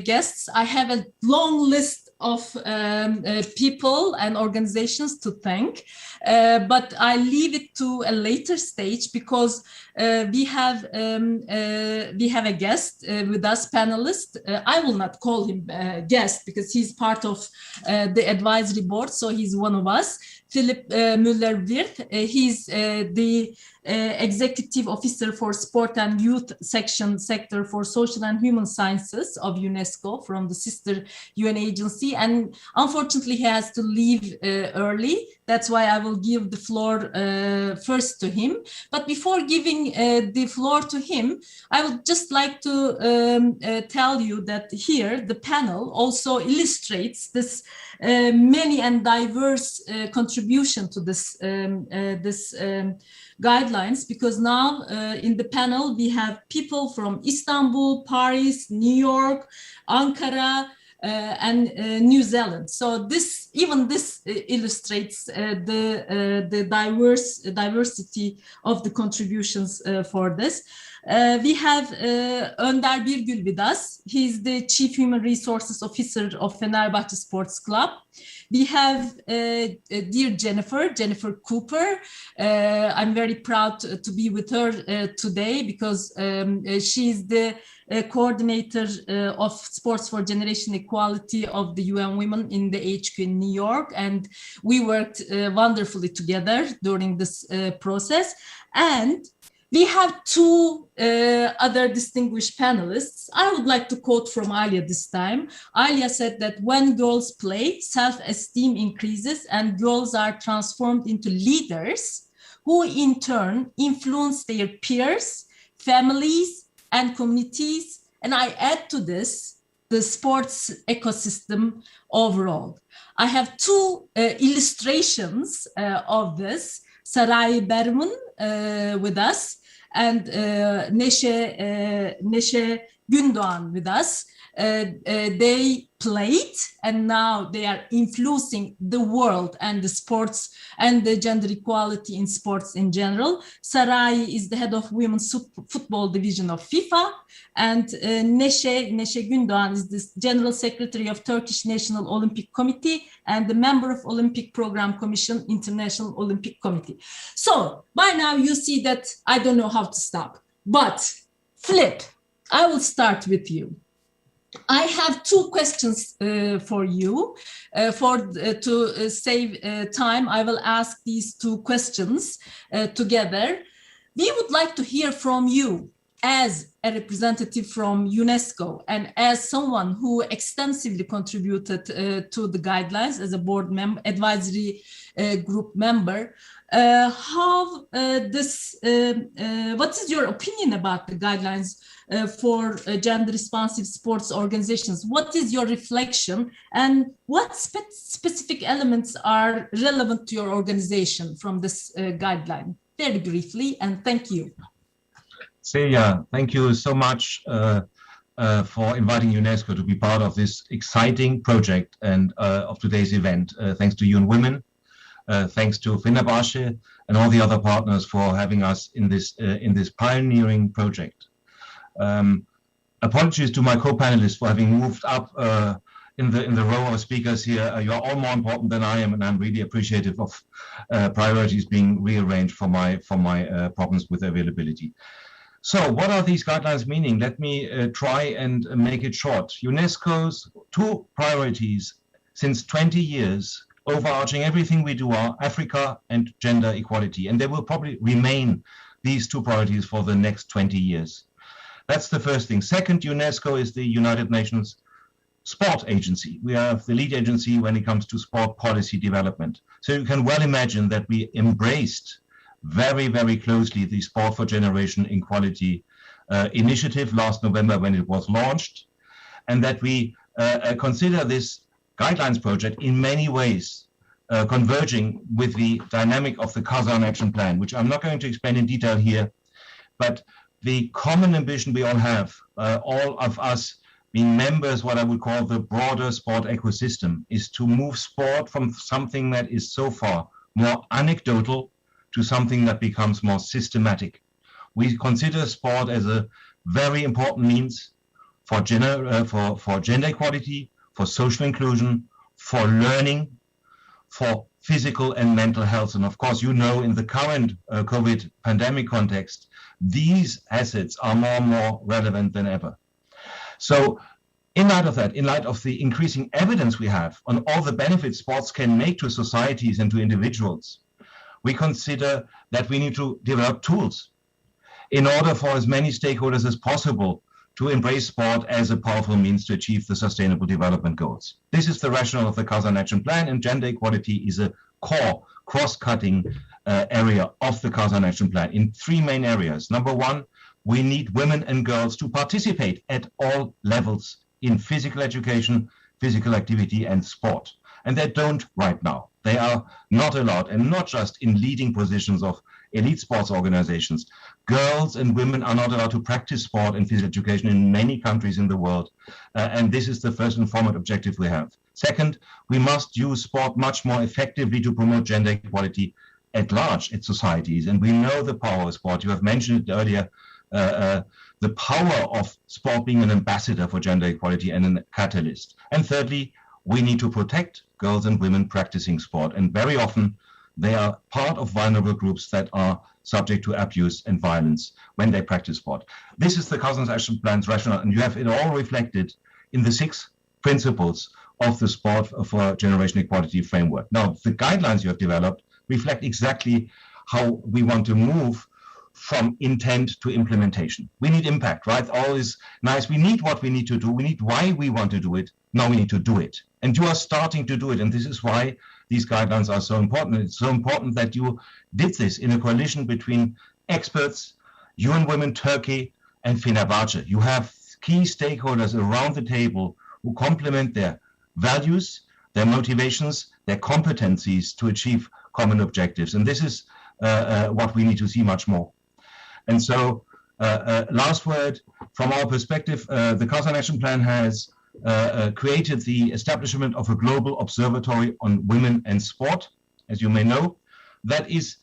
guests. I have a long list of people and organizations to thank, but I leave it to a later stage, because we have a guest with us, panelist. I will not call him guest because he's part of the advisory board, so he's one of us. Philip Müller-Wirth, he's the Executive Officer for Sport and Youth Sector for Social and Human Sciences of UNESCO, from the sister UN agency. And unfortunately, he has to leave early. That's why I will give the floor first to him. But before giving the floor to him, I would just like to tell you that here the panel also illustrates this many and diverse contribution to this guidelines, because now in the panel we have people from Istanbul, Paris, New York, Ankara, and New Zealand. So this illustrates the diversity of the contributions for this. We have Önder Birgül with us. He's the Chief Human Resources Officer of Fenerbahçe Sports Club. We have dear Jennifer Cooper. I'm very proud to be with her today, because she's the coordinator of Sports for Generation Equality of the UN Women in the HQ in New York. And we worked wonderfully together during this process. And we have two other distinguished panelists. I would like to quote from Alia this time. Alia said that when girls play, self-esteem increases and girls are transformed into leaders who in turn influence their peers, families, and communities. And I add to this, the sports ecosystem overall. I have two illustrations of this. Saray Berman with us and Neşe Gündoğan with us. They played and now they are influencing the world and the sports and the gender equality in sports in general. Saray is the head of women's football division of FIFA, and Neşe Gündoğan is the general secretary of Turkish National Olympic Committee and the member of Olympic Program Commission, International Olympic Committee. So by now you see that I don't know how to stop, but Flip, I will start with you. I have two questions for you. To save time, I will ask these two questions together. We would like to hear from you as a representative from UNESCO and as someone who extensively contributed to the guidelines as a board member, advisory group member. What is your opinion about the guidelines for gender responsive sports organizations? What is your reflection and what specific elements are relevant to your organization from this guideline? Very briefly, and thank you. Celia, thank you so much for inviting UNESCO to be part of this exciting project and of today's event. Thanks to you and Women. Thanks to HeForShe and all the other partners for having us in this pioneering project. Apologies to my co-panelists for having moved up in the row of speakers here. You are all more important than I am, and I'm really appreciative of priorities being rearranged for my problems with availability. So what are these guidelines meaning? Let me try and make it short. UNESCO's two priorities since 20 years, overarching everything we do, are Africa and gender equality. And they will probably remain these two priorities for the next 20 years. That's the first thing. Second, UNESCO is the United Nations Sport Agency. We are the lead agency when it comes to sport policy development. So you can well imagine that we embraced very, very closely the Sport for Generation Equality initiative last November when it was launched, and that we consider this guidelines project in many ways converging with the dynamic of the Kazan Action Plan, which I'm not going to explain in detail here, but the common ambition we all have, all of us being members, what I would call the broader sport ecosystem, is to move sport from something that is so far more anecdotal to something that becomes more systematic. We consider sport as a very important means for gender equality, for social inclusion, for learning, for physical and mental health. And of course, you know, in the current COVID pandemic context, these assets are more and more relevant than ever. So in light of that, in light of the increasing evidence we have on all the benefits sports can make to societies and to individuals, we consider that we need to develop tools in order for as many stakeholders as possible to embrace sport as a powerful means to achieve the Sustainable Development Goals. This is the rationale of the Kazan Action Plan, and gender equality is a core cross-cutting area of the Kazan Action Plan in three main areas. Number one, we need women and girls to participate at all levels in physical education, physical activity, and sport. And they don't right now. They are not allowed, and not just in leading positions of elite sports organizations. Girls and women are not allowed to practice sport and physical education in many countries in the world. And this is the first and foremost objective we have. Second, we must use sport much more effectively to promote gender equality at large in societies. And we know the power of sport. You have mentioned it earlier, the power of sport being an ambassador for gender equality and a catalyst. And thirdly, we need to protect girls and women practicing sport. And very often they are part of vulnerable groups that are subject to abuse and violence when they practice sport. This is the Kazan Action Plan's rationale, and you have it all reflected in the 6 principles of the Sport for Generation Equality framework. Now, the guidelines you have developed reflect exactly how we want to move from intent to implementation. We need impact, right? All is nice. We need what we need to do. We need why we want to do it. Now we need to do it. And you are starting to do it. And this is why these guidelines are so important. It's so important that you did this in a coalition between experts, UN Women Turkey, and HeForShe. You have key stakeholders around the table who complement their values, their motivations, their competencies to achieve common objectives. And this is what we need to see much more. And so, last word, from our perspective, the Kazan Action Plan has created the establishment of a global observatory on women and sport, as you may know, that is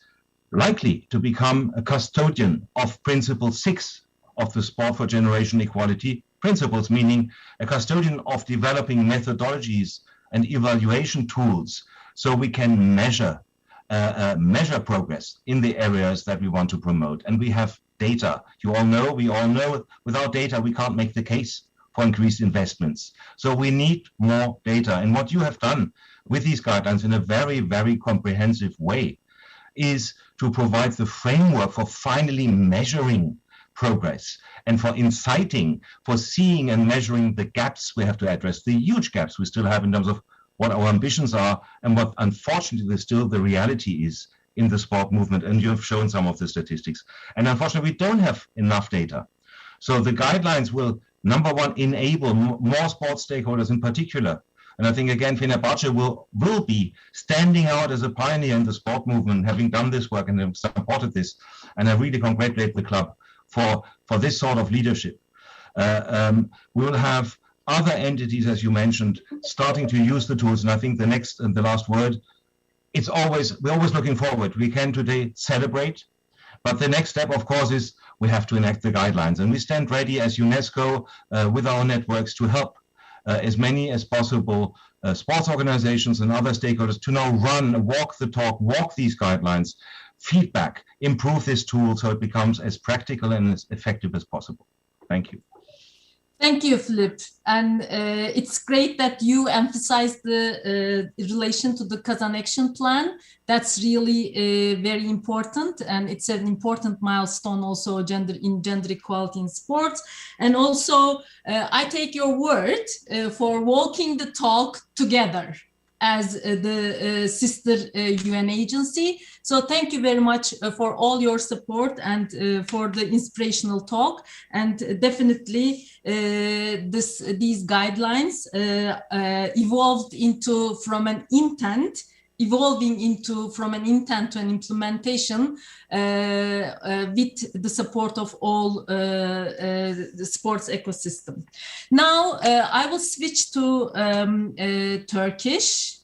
likely to become a custodian of Principle 6 of the Sport for Generation Equality principles, meaning a custodian of developing methodologies and evaluation tools so we can measure progress in the areas that we want to promote. And we have data. We all know without data we can't make the case for increased investments. So we need more data. And what you have done with these guidelines in a very, very comprehensive way is to provide the framework for finally measuring progress and for inciting, for seeing and measuring the gaps we have to address, the huge gaps we still have in terms of what our ambitions are and what unfortunately still the reality is in the sport movement. And you have shown some of the statistics. And unfortunately, we don't have enough data. So the guidelines will, number one, enable more sports stakeholders in particular. And I think, again, Fenerbahce will be standing out as a pioneer in the sport movement, having done this work and have supported this. And I really congratulate the club for this sort of leadership. We will have other entities, as you mentioned, starting to use the tools. And I think the next and the last word, we're always looking forward. We can today celebrate, but the next step, of course, is we have to enact the guidelines. And we stand ready as UNESCO with our networks to help as many as possible sports organizations and other stakeholders to now walk the talk, walk these guidelines, feedback, improve this tool so it becomes as practical and as effective as possible. Thank you. Thank you, Philip. And it's great that you emphasize the relation to the Kazan Action Plan. That's really very important. And it's an important milestone also in gender equality in sports. And also, I take your word for walking the talk together as the sister UN agency. So thank you very much for all your support and for the inspirational talk. And definitely these guidelines evolving from an intent to an implementation with the support of all the sports ecosystem. Now I will switch to Turkish.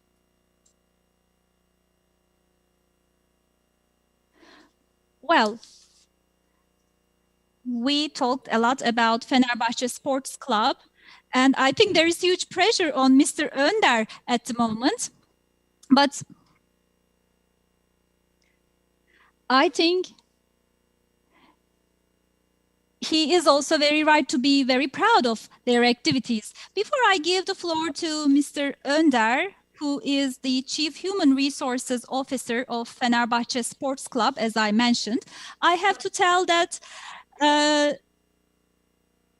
Well, we talked a lot about Fenerbahce Sports Club, and I think there is huge pressure on Mr. Önder at the moment. But I think he is also very right to be very proud of their activities. Before I give the floor to Mr. Önder, who is the Chief Human Resources Officer of Fenerbahce Sports Club, as I mentioned, I have to tell that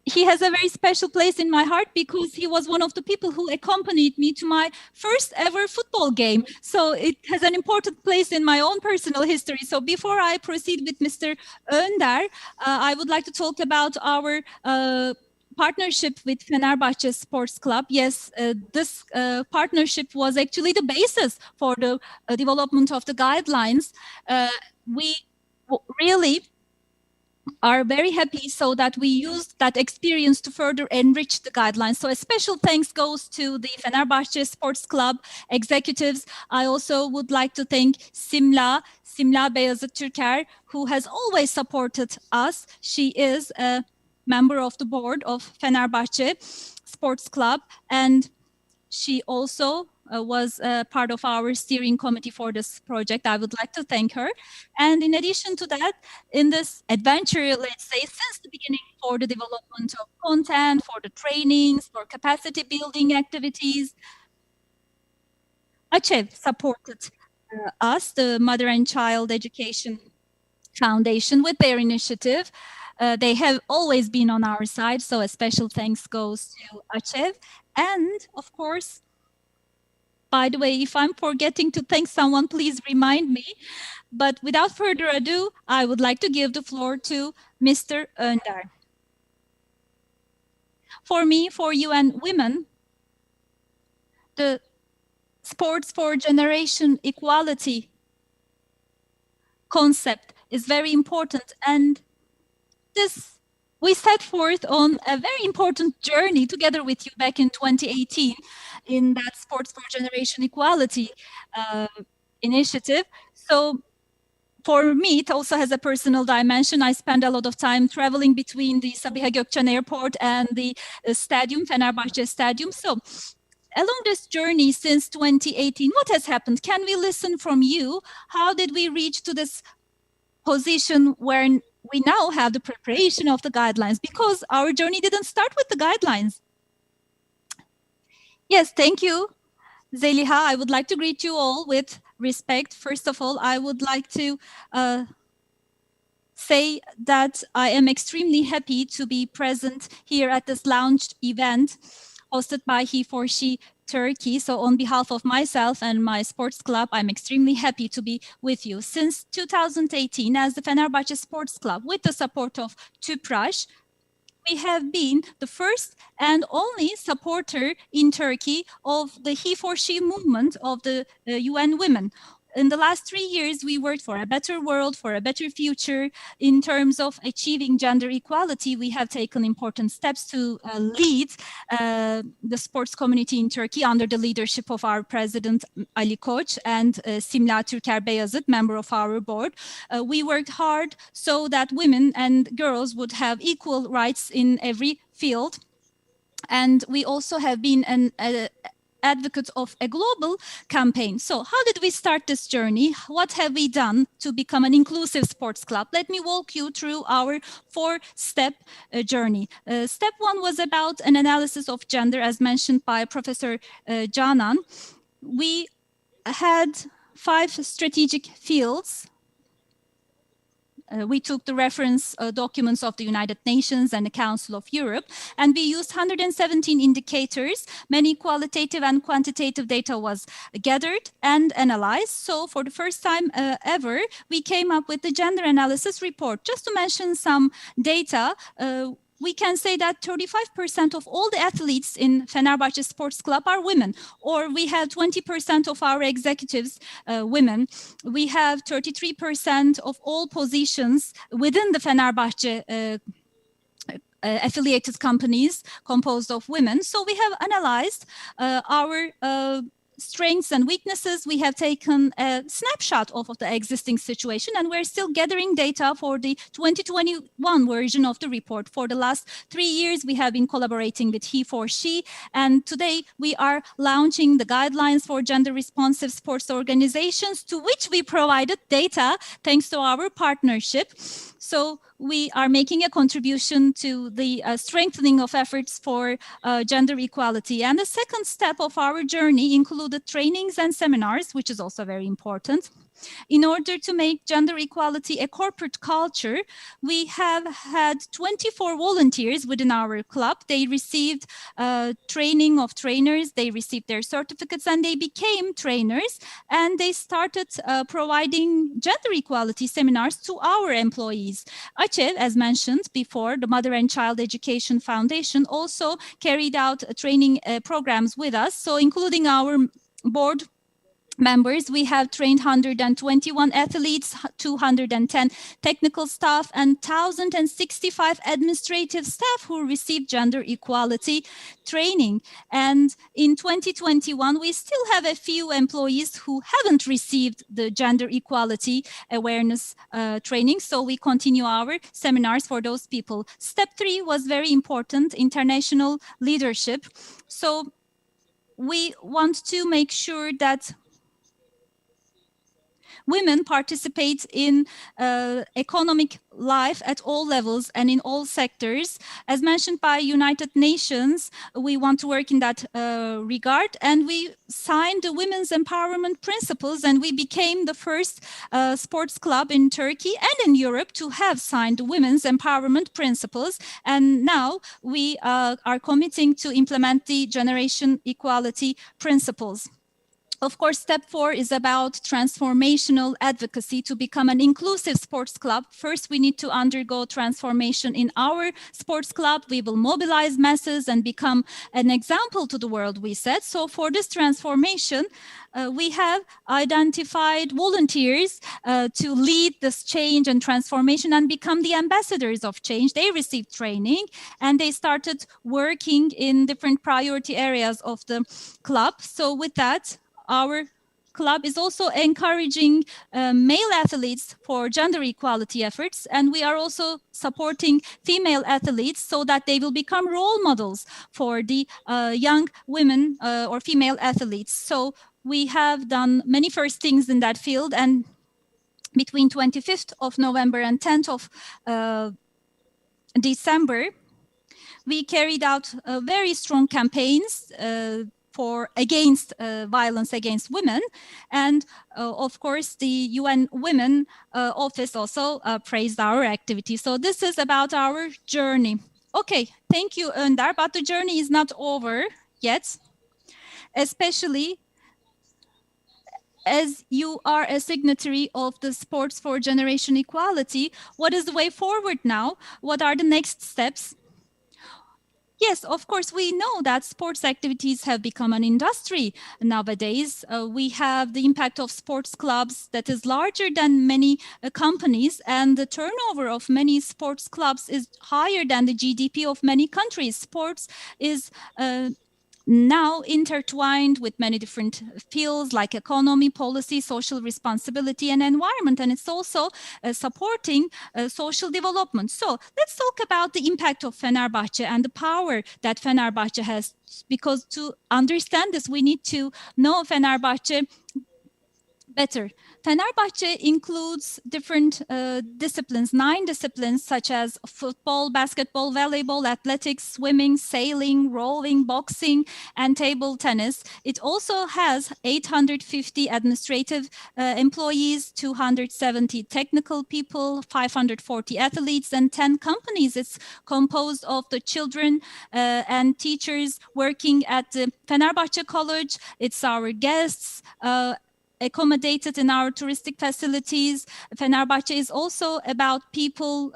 he has a very special place in my heart because he was one of the people who accompanied me to my first ever football game. So it has an important place in my own personal history. So before I proceed with Mr. Önder, I would like to talk about our partnership with Fenerbahce Sports Club. Yes, this partnership was actually the basis for the development of the guidelines. We really are very happy so that we used that experience to further enrich the guidelines. So a special thanks goes to the Fenerbahce Sports Club executives. I also would like to thank Simla Beyazıt Türker, who has always supported us. She is a member of the board of Fenerbahce Sports Club, and she also was part of our steering committee for this project. I would like to thank her. And in addition to that, in this adventure, let's say, since the beginning for the development of content, for the trainings, for capacity building activities, HeForShe supported us, the Mother and Child Education Foundation, with their initiative. They have always been on our side, so a special thanks goes to HeForShe. And of course, by the way, if I'm forgetting to thank someone, please remind me. But without further ado, I would like to give the floor to Mr. Önder. For me, for you and women, the sports for generation equality concept is very important. And this, we set forth on a very important journey together with you back in 2018 in that Sports for Generation Equality initiative. So for me, it also has a personal dimension. I spend a lot of time traveling between the Sabiha Gökçen Airport and the stadium, Fenerbahçe Stadium. So along this journey since 2018, what has happened? Can we listen from you? How did we reach to this position where we now have the preparation of the guidelines? Because our journey didn't start with the guidelines. Yes, thank you, Zeliha. I would like to greet you all with respect. First of all, I would like to say that I am extremely happy to be present here at this launch event hosted by HeForShe Turkey. So on behalf of myself and my sports club, I'm extremely happy to be with you. Since 2018, as the Fenerbahçe Sports Club, with the support of Tüpraş, we have been the first and only supporter in Turkey of the HeForShe movement of the UN Women. In the last 3 years, we worked for a better world, for a better future. In terms of achieving gender equality, we have taken important steps to lead the sports community in Turkey under the leadership of our president, Ali Koç, and Simla Türker Beyazıt, member of our board. We worked hard so that women and girls would have equal rights in every field. And we also have been an advocate of a global campaign. So how did we start this journey? What have we done to become an inclusive sports club? Let me walk you through our 4-step journey. Step 1 was about an analysis of gender, as mentioned by Professor Canan. We had 5 strategic fields. We took the reference documents of the United Nations and the Council of Europe, and we used 117 indicators. Many qualitative and quantitative data was gathered and analyzed. So for the first time ever, we came up with the gender analysis report. Just to mention some data, we can say that 35% of all the athletes in Fenerbahçe Sports Club are women, or we have 20% of our executives women. We have 33% of all positions within the Fenerbahçe affiliated companies composed of women. So we have analyzed our strengths and weaknesses. We have taken a snapshot of the existing situation, and we're still gathering data for the 2021 version of the report. For the last 3 years, we have been collaborating with HeForShe, and today we are launching the guidelines for gender responsive sports organizations, to which we provided data thanks to our partnership. So we are making a contribution to the strengthening of efforts for gender equality. And the second step of our journey included trainings and seminars, which is also very important. In order to make gender equality a corporate culture, we have had 24 volunteers within our club. They received training of trainers, they received their certificates, and they became trainers, and they started providing gender equality seminars to our employees. AÇEV, as mentioned before, the Mother and Child Education Foundation, also carried out training programs with us. So including our board members, we have trained 121 athletes, 210 technical staff, and 1,065 administrative staff who received gender equality training. And in 2021, we still have a few employees who haven't received the gender equality awareness training. So we continue our seminars for those people. Step 3 was very important, international leadership. So we want to make sure that women participate in economic life at all levels and in all sectors. As mentioned by United Nations, we want to work in that regard, and we signed the Women's Empowerment Principles, and we became the first sports club in Turkey and in Europe to have signed the Women's Empowerment Principles. And now we are committing to implement the Generation Equality Principles. Of course, step 4 is about transformational advocacy to become an inclusive sports club. First, we need to undergo transformation in our sports club. We will mobilize masses and become an example to the world, we said. So for this transformation, we have identified volunteers to lead this change and transformation and become the ambassadors of change. They received training and they started working in different priority areas of the club. So with that, our club is also encouraging male athletes for gender equality efforts, and we are also supporting female athletes so that they will become role models for the young women or female athletes. So we have done many first things in that field, and between 25th of November and 10th of December, we carried out very strong campaigns against violence against women, and of course the UN Women Office also praised our activity. So this is about our journey. Okay, thank you, Önder, but the journey is not over yet, especially as you are a signatory of the Sports for Generation Equality. What is the way forward now? What are the next steps? Yes, of course, we know that sports activities have become an industry nowadays. We have the impact of sports clubs that is larger than many companies, and the turnover of many sports clubs is higher than the GDP of many countries. Sports is now intertwined with many different fields like economy, policy, social responsibility, and environment. And it's also supporting social development. So let's talk about the impact of Fenerbahçe and the power that Fenerbahçe has, because to understand this, we need to know Fenerbahçe better. Fenerbahçe includes different disciplines, 9 disciplines such as football, basketball, volleyball, athletics, swimming, sailing, rowing, boxing, and table tennis. It also has 850 administrative employees, 270 technical people, 540 athletes, and 10 companies. It's composed of the children and teachers working at the Fenerbahçe College. It's our guests, accommodated in our touristic facilities. Fenerbahçe is also about people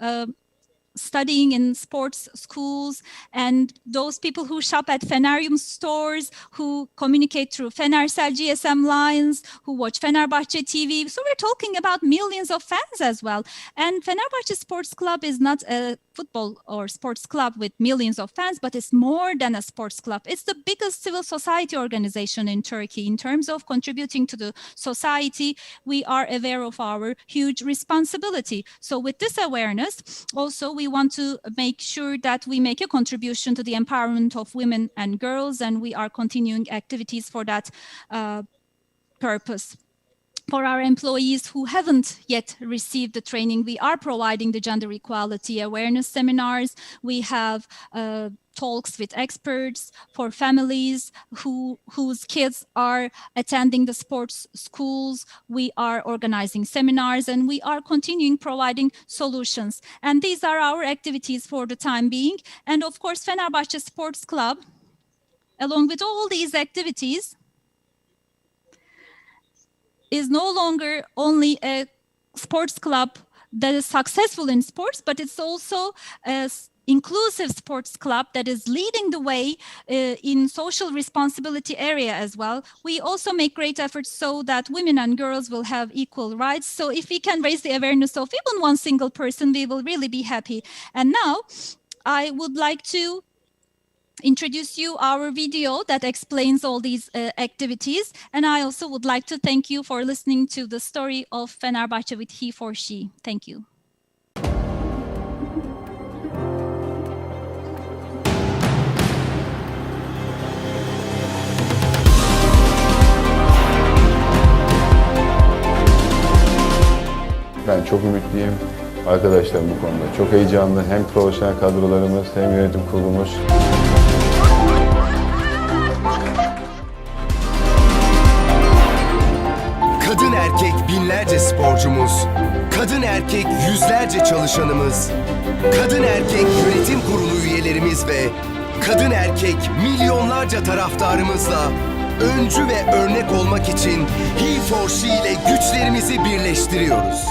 studying in sports schools and those people who shop at Feneryum stores, who communicate through Fenersel GSM lines, who watch Fenerbahçe TV. So we're talking about millions of fans as well. And Fenerbahçe Sports Club is not a football or sports club with millions of fans, but it's more than a sports club. It's the biggest civil society organization in Turkey. In terms of contributing to the society, we are aware of our huge responsibility. So with this awareness, also we want to make sure that we make a contribution to the empowerment of women and girls, and we are continuing activities for that purpose. For our employees who haven't yet received the training, we are providing the gender equality awareness seminars. We have talks with experts. For families whose kids are attending the sports schools, we are organizing seminars, and we are continuing providing solutions. And these are our activities for the time being. And of course, Fenerbahçe Sports Club, along with all these activities, is no longer only a sports club that is successful in sports, but it's also an inclusive sports club that is leading the way in social responsibility area as well. We also make great efforts so that women and girls will have equal rights. So if we can raise the awareness of even one single person, we will really be happy. And now I would like to introduce you our video that explains all these activities. And I also would like to thank you for listening to the story of Fenerbahçe with HeForShe. Thank you. Ben çok ümitliyim. Arkadaşlar bu konuda çok heyecanlı. Hem profesyonel kadrolarımız hem yönetim kurulumuz. Kadın erkek binlerce sporcumuz, kadın erkek yüzlerce çalışanımız, kadın erkek yönetim kurulu üyelerimiz ve kadın erkek milyonlarca taraftarımızla öncü ve örnek olmak için HeForShe ile güçlerimizi birleştiriyoruz.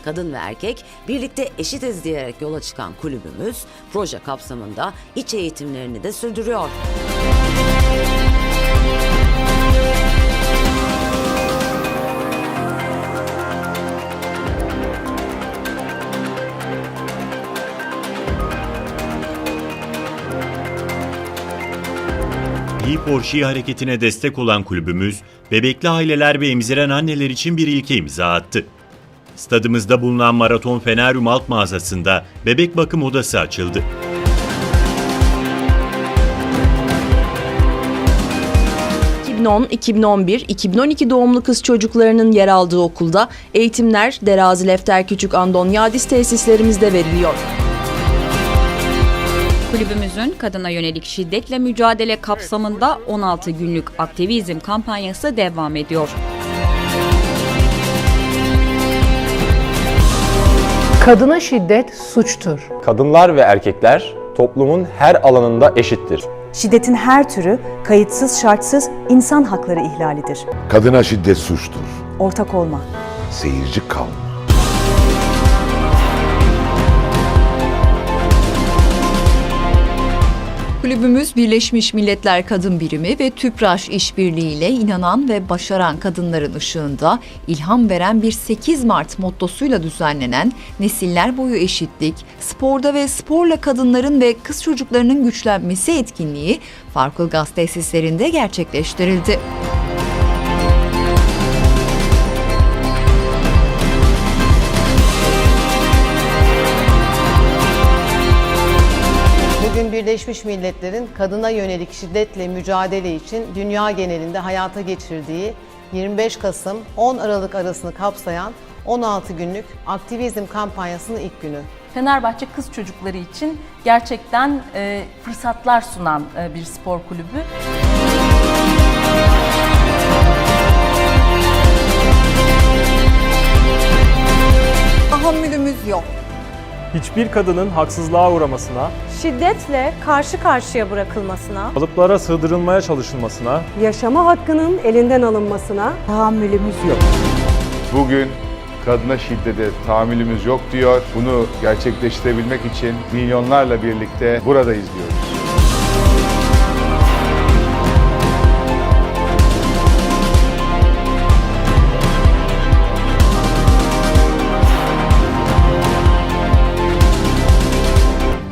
Kadın ve erkek birlikte eşitiz diyerek yola çıkan kulübümüz proje kapsamında iç eğitimlerini de sürdürüyor. HeForShe hareketine destek olan kulübümüz, bebekli aileler ve emziren anneler için bir ilke imza attı. Stadımızda bulunan Maraton Feneryum Alt Mağazası'nda bebek bakım odası açıldı. ...2010, 2011, 2012 doğumlu kız çocuklarının yer aldığı okulda eğitimler Derazi Lefter Küçük Andonyadis tesislerimizde veriliyor. Kulübümüzün kadına yönelik şiddetle mücadele kapsamında 16 günlük aktivizm kampanyası devam ediyor. Kadına şiddet suçtur. Kadınlar ve erkekler toplumun her alanında eşittir. Şiddetin her türü kayıtsız şartsız insan hakları ihlalidir. Kadına şiddet suçtur. Ortak olma. Seyirci kalma. Kulübümüz Birleşmiş Milletler Kadın Birimi ve TÜPRAŞ işbirliğiyle inanan ve başaran kadınların ışığında ilham veren bir 8 Mart mottosuyla düzenlenen Nesiller Boyu Eşitlik, sporda ve sporla kadınların ve kız çocuklarının güçlenmesi etkinliği Farklı Gaz tesislerinde gerçekleştirildi. Bugün Birleşmiş Milletler'in kadına yönelik şiddetle mücadele için dünya genelinde hayata geçirdiği 25 Kasım 10 Aralık arasını kapsayan 16 günlük aktivizm kampanyasının ilk günü. Fenerbahçe kız çocukları için gerçekten fırsatlar sunan bir spor kulübü. Tahammülümüz yok. Hiçbir kadının haksızlığa uğramasına, şiddetle karşı karşıya bırakılmasına, kalıplara sığdırılmaya çalışılmasına, yaşama hakkının elinden alınmasına tahammülümüz yok. Bugün kadına şiddete tahammülümüz yok diyor. Bunu gerçekleştirebilmek için milyonlarla birlikte buradayız diyoruz.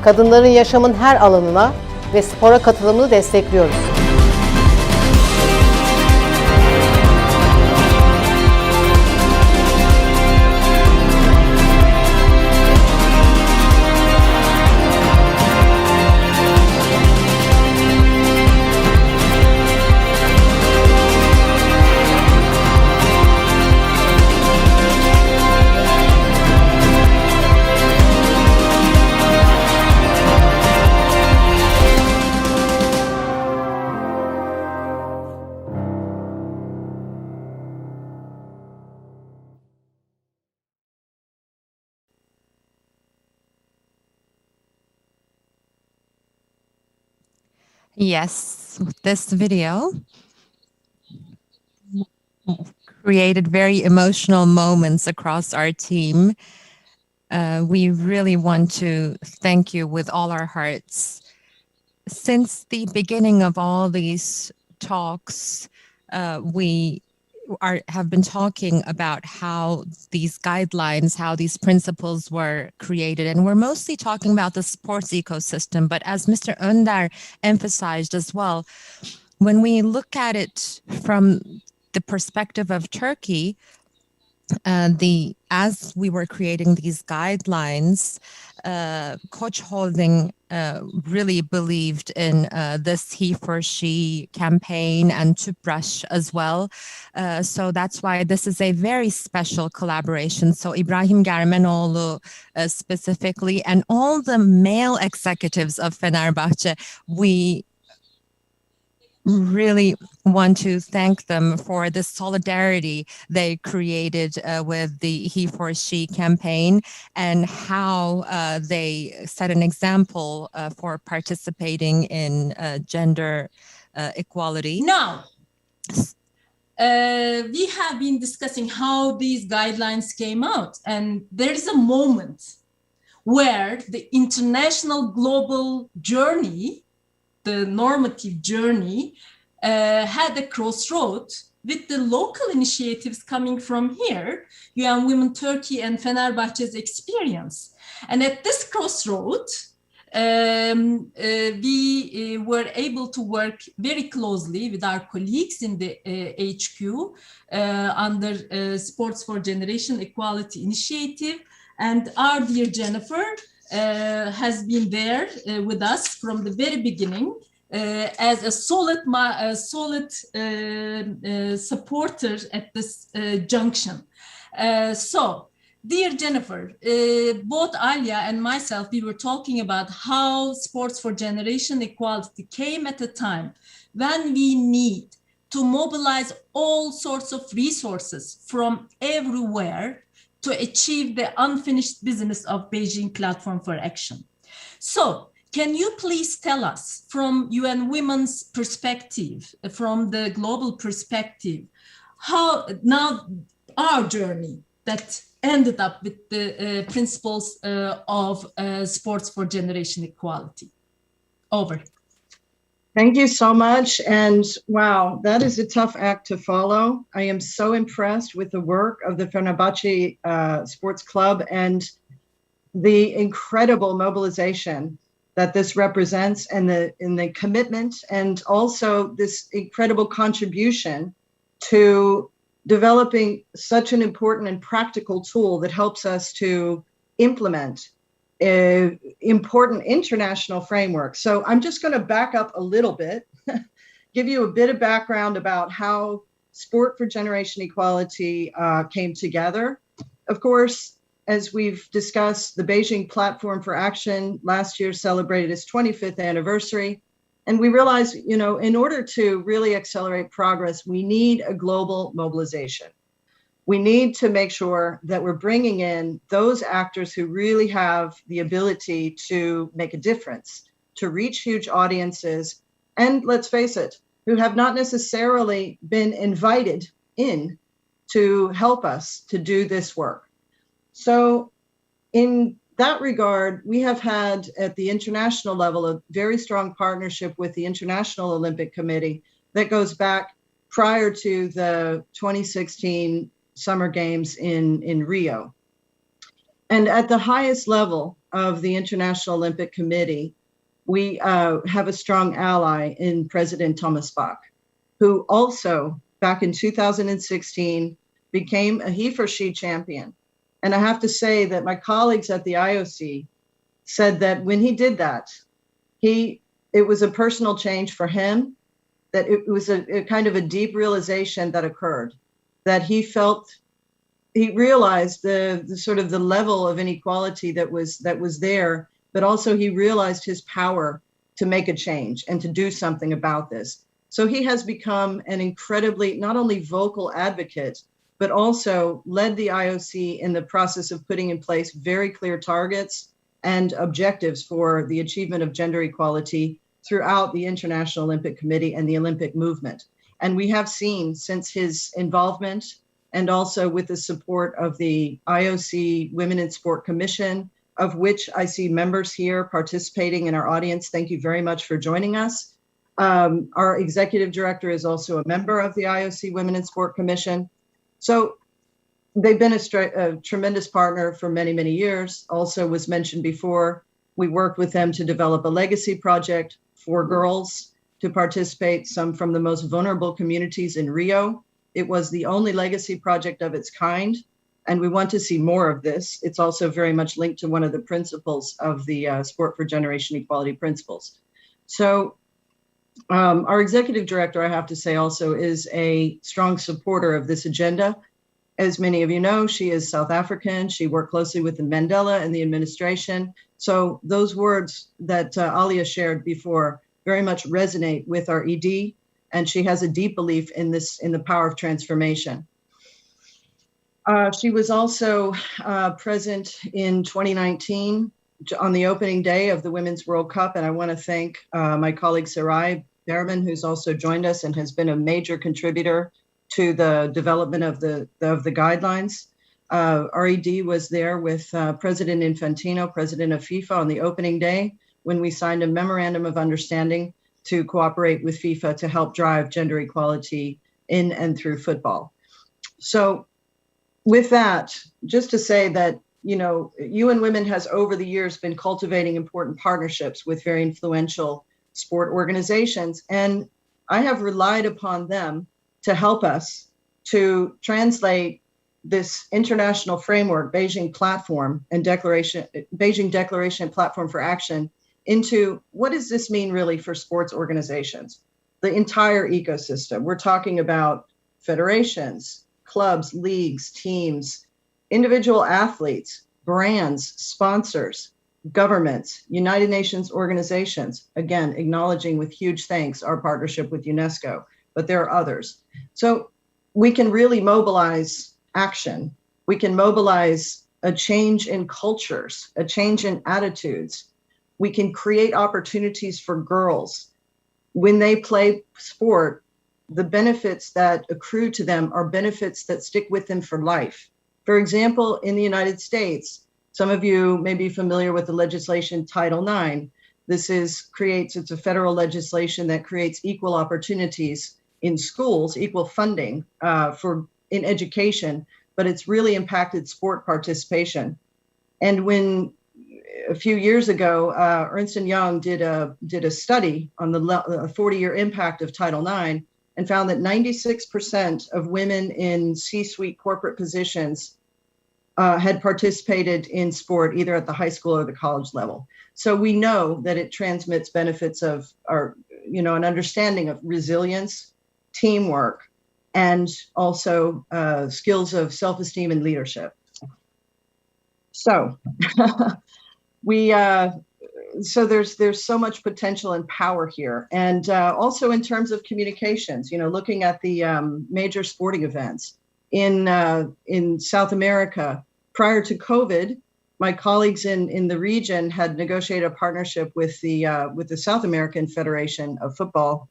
Kadınların yaşamın her alanına ve spora katılımını destekliyoruz. Yes, this video created very emotional moments across our team. We really want to thank you with all our hearts. Since the beginning of all these talks, we have been talking about how these guidelines, how these principles were created. And we're mostly talking about the sports ecosystem. But as Mr. Önder emphasized as well, when we look at it from the perspective of Turkey, as we were creating these guidelines, Koç Holding really believed in this HeForShe campaign and Tüpraş as well. So that's why this is a very special collaboration. So İbrahim Germenoğlu specifically, and all the male executives of Fenerbahçe, we really want to thank them for the solidarity they created with the HeForShe campaign, and how they set an example for participating in gender equality. Now, we have been discussing how these guidelines came out, and there is a moment where the international global journey, the normative journey, had a crossroad with the local initiatives coming from here, UN Women Turkey and Fenerbahçe's experience. And at this crossroad, we were able to work very closely with our colleagues in the HQ under Sports for Generation Equality Initiative. And our dear Jennifer has been there with us from the very beginning as a solid supporter at this junction. So, dear Jennifer, both Alia and myself, we were talking about how Sports for Generation Equality came at a time when we need to mobilize all sorts of resources from everywhere to achieve the unfinished business of Beijing Platform for Action. So, can you please tell us from UN Women's perspective, from the global perspective, how now our journey that ended up with the principles of Sports for Generation Equality? Over. Thank you so much. And wow, that is a tough act to follow. I am so impressed with the work of the Fenerbahçe Sports Club and the incredible mobilization that this represents, and the commitment, and also this incredible contribution to developing such an important and practical tool that helps us to implement important international framework. So I'm just going to back up a little bit, give you a bit of background about how Sport for Generation Equality came together. Of course, as we've discussed, the Beijing Platform for Action last year celebrated its 25th anniversary. And we realized, you know, in order to really accelerate progress, we need a global mobilization. We need to make sure that we're bringing in those actors who really have the ability to make a difference, to reach huge audiences, and let's face it, who have not necessarily been invited in to help us to do this work. So in that regard, we have had at the international level a very strong partnership with the International Olympic Committee that goes back prior to the 2016 Summer Games in Rio. And at the highest level of the International Olympic Committee, we have a strong ally in President Thomas Bach, who also back in 2016 became a HeForShe champion. And I have to say that my colleagues at the IOC said that when he did that, it was a personal change for him, that it was a kind of a deep realization that occurred, that he realized the sort of the level of inequality that was there, but also he realized his power to make a change and to do something about this. So he has become an incredibly, not only vocal advocate, but also led the IOC in the process of putting in place very clear targets and objectives for the achievement of gender equality throughout the International Olympic Committee and the Olympic movement. And we have seen since his involvement, and also with the support of the IOC Women in Sport Commission, of which I see members here participating in our audience. Thank you very much for joining us. Our executive director is also a member of the IOC Women in Sport Commission. So they've been a tremendous partner for many, many years. Also was mentioned before, we worked with them to develop a legacy project for girls to participate, some from the most vulnerable communities in Rio. It was the only legacy project of its kind And we want to see more of this. It's also very much linked to one of the principles of the Sport for Generation Equality principles. So our executive director, I have to say also, is a strong supporter of this agenda. As many of you know, she is South African. She worked closely with the Mandela and the administration. So those words that Alia shared before very much resonate with our ED, and she has a deep belief in the power of transformation. She was also present in 2019 on the opening day of the Women's World Cup, and I want to thank my colleague Sarai Behrman, who's also joined us and has been a major contributor to the development of the guidelines. RED was there with President Infantino, President of FIFA, on the opening day when we signed a memorandum of understanding to cooperate with FIFA to help drive gender equality in and through football. So with that, just to say that, you know, UN Women has over the years been cultivating important partnerships with very influential sport organizations, and I have relied upon them to help us to translate this international framework, Beijing Platform and Beijing Declaration and Platform for Action, into what does this mean really for sports organizations, the entire ecosystem. We're talking about federations, clubs, leagues, teams, individual athletes, brands, sponsors, governments, United Nations organizations, again, acknowledging with huge thanks our partnership with UNESCO, but there are others. So we can really mobilize action. We can mobilize a change in cultures, a change in attitudes. We can create opportunities for girls. When they play sport, the benefits that accrue to them are benefits that stick with them for life. For example, in the United States, some of you may be familiar with the legislation Title IX. It's a federal legislation that creates equal opportunities in schools, equal funding in education, but it's really impacted sport participation. And when a few years ago, Ernst & Young did a study on the 40-year impact of Title IX and found that 96% of women in C-suite corporate positions had participated in sport, either at the high school or the college level. So we know that it transmits benefits of an understanding of resilience, teamwork, and also skills of self-esteem and leadership. So so there's so much potential and power here. And also in terms of communications, looking at the major sporting events in South America, prior to COVID, my colleagues in the region had negotiated a partnership with the South American Federation of Football,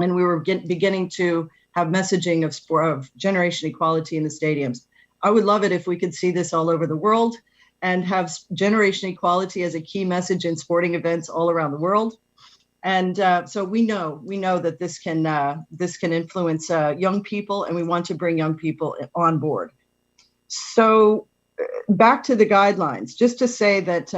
and we were beginning to have messaging of generation equality in the stadiums. I would love it if we could see this all over the world and have generation equality as a key message in sporting events all around the world. And so we know that this can influence young people, and we want to bring young people on board. So back to the guidelines, just to say that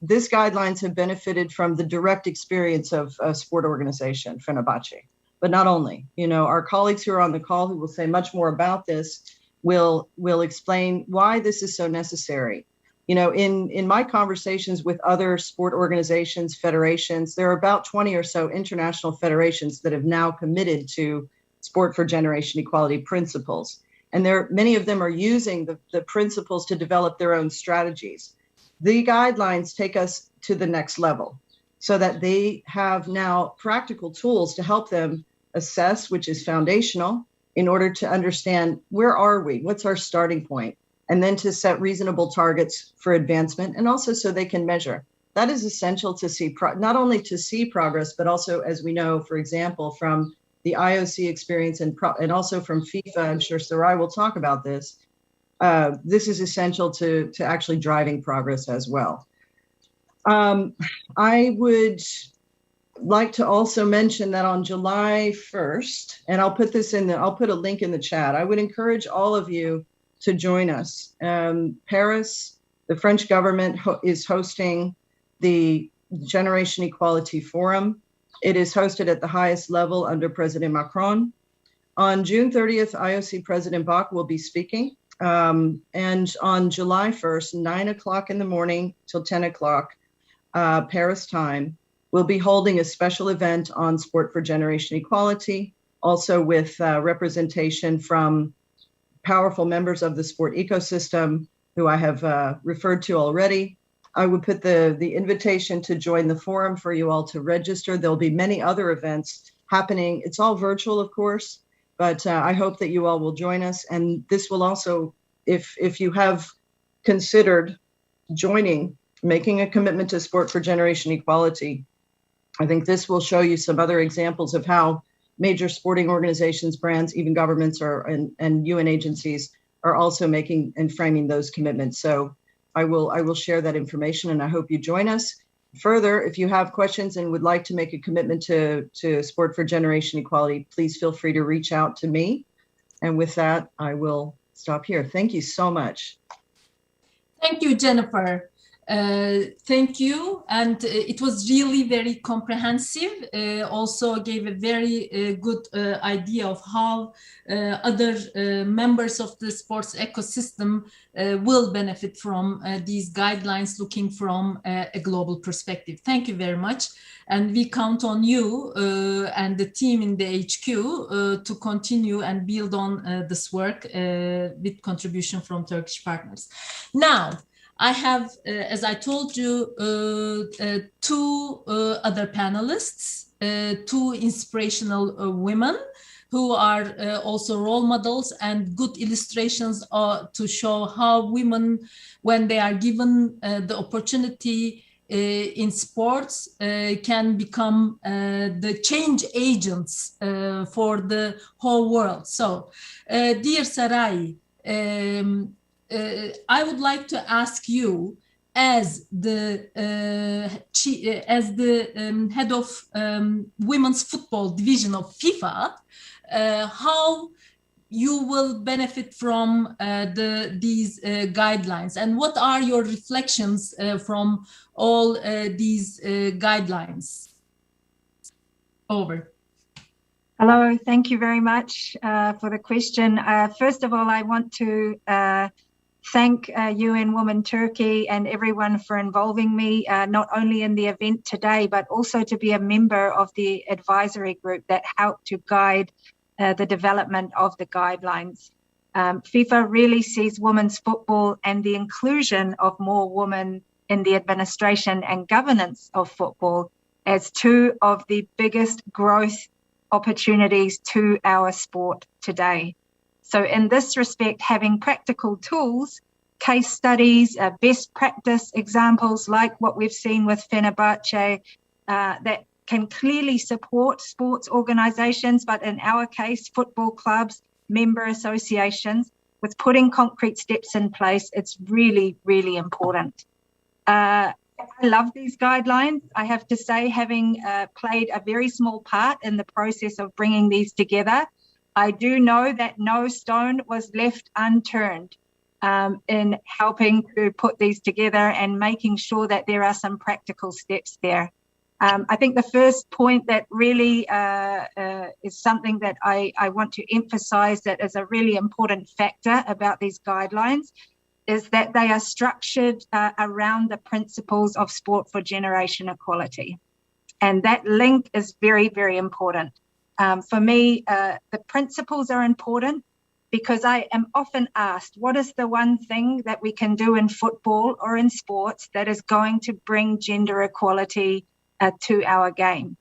these guidelines have benefited from the direct experience of a sport organization, Fenerbahce. But not only, our colleagues who are on the call, who will say much more about this, will explain why this is so necessary. In my conversations with other sport organizations, federations, there are about 20 or so international federations that have now committed to Sport for Generation Equality principles. And many of them are using the principles to develop their own strategies. The guidelines take us to the next level so that they have now practical tools to help them assess, which is foundational, in order to understand where are we, what's our starting point, and then to set reasonable targets for advancement, and also so they can measure. That is essential to see, not only to see progress, but also, as we know, for example, from the IOC experience and also from FIFA, I'm sure Sarai will talk about this, this is essential to actually driving progress as well. I would like to also mention that on July 1st, and I'll put a link in the chat, I would encourage all of you to join us. Paris, the French government is hosting the Generation Equality Forum. It is hosted at the highest level under President Macron. On June 30th, IOC President Bach will be speaking, And on July 1st, 9 o'clock in the morning till 10 o'clock, Paris time, we'll be holding a special event on Sport for Generation Equality, also with representation from powerful members of the sport ecosystem who I have referred to already. I would put the invitation to join the forum for you all to register. There'll be many other events happening. It's all virtual, of course, but I hope that you all will join us. And this will also, if you have considered joining, making a commitment to Sport for Generation Equality, I think this will show you some other examples of how major sporting organizations, brands, even governments and UN agencies are also making and framing those commitments. So I will share that information, and I hope you join us. Further, if you have questions and would like to make a commitment to Sport for Generation Equality, please feel free to reach out to me. And with that, I will stop here. Thank you so much. Thank you, Jennifer. Thank you. And it was really very comprehensive. Also gave a very good idea of how other members of the sports ecosystem will benefit from these guidelines looking from a global perspective. Thank you very much. And we count on you and the team in the HQ to continue and build on this work with contribution from Turkish partners. Now, I have, as I told you, two other panelists, two inspirational women who are also role models and good illustrations to show how women, when they are given the opportunity in sports, can become the change agents for the whole world. So, dear Sarai, I would like to ask you, as the head of women's football division of FIFA, how you will benefit from these guidelines, and what are your reflections from all these guidelines? Over. Hello, thank you very much for the question. First of all, I want to thank UN Women Turkey and everyone for involving me, not only in the event today, but also to be a member of the advisory group that helped to guide the development of the guidelines. FIFA really sees women's football and the inclusion of more women in the administration and governance of football as two of the biggest growth opportunities to our sport today. So in this respect, having practical tools, case studies, best practice examples like what we've seen with Fenerbahce that can clearly support sports organizations, but in our case, football clubs, member associations, with putting concrete steps in place, it's really, really important. I love these guidelines. I have to say, having played a very small part in the process of bringing these together, I do know that no stone was left unturned in helping to put these together and making sure that there are some practical steps there. I think the first point that really is something that I want to emphasize that is a really important factor about these guidelines is that they are structured around the principles of Sport for Generation Equality. And that link is very, very important. For me, the principles are important because I am often asked, what is the one thing that we can do in football or in sports that is going to bring gender equality to our game?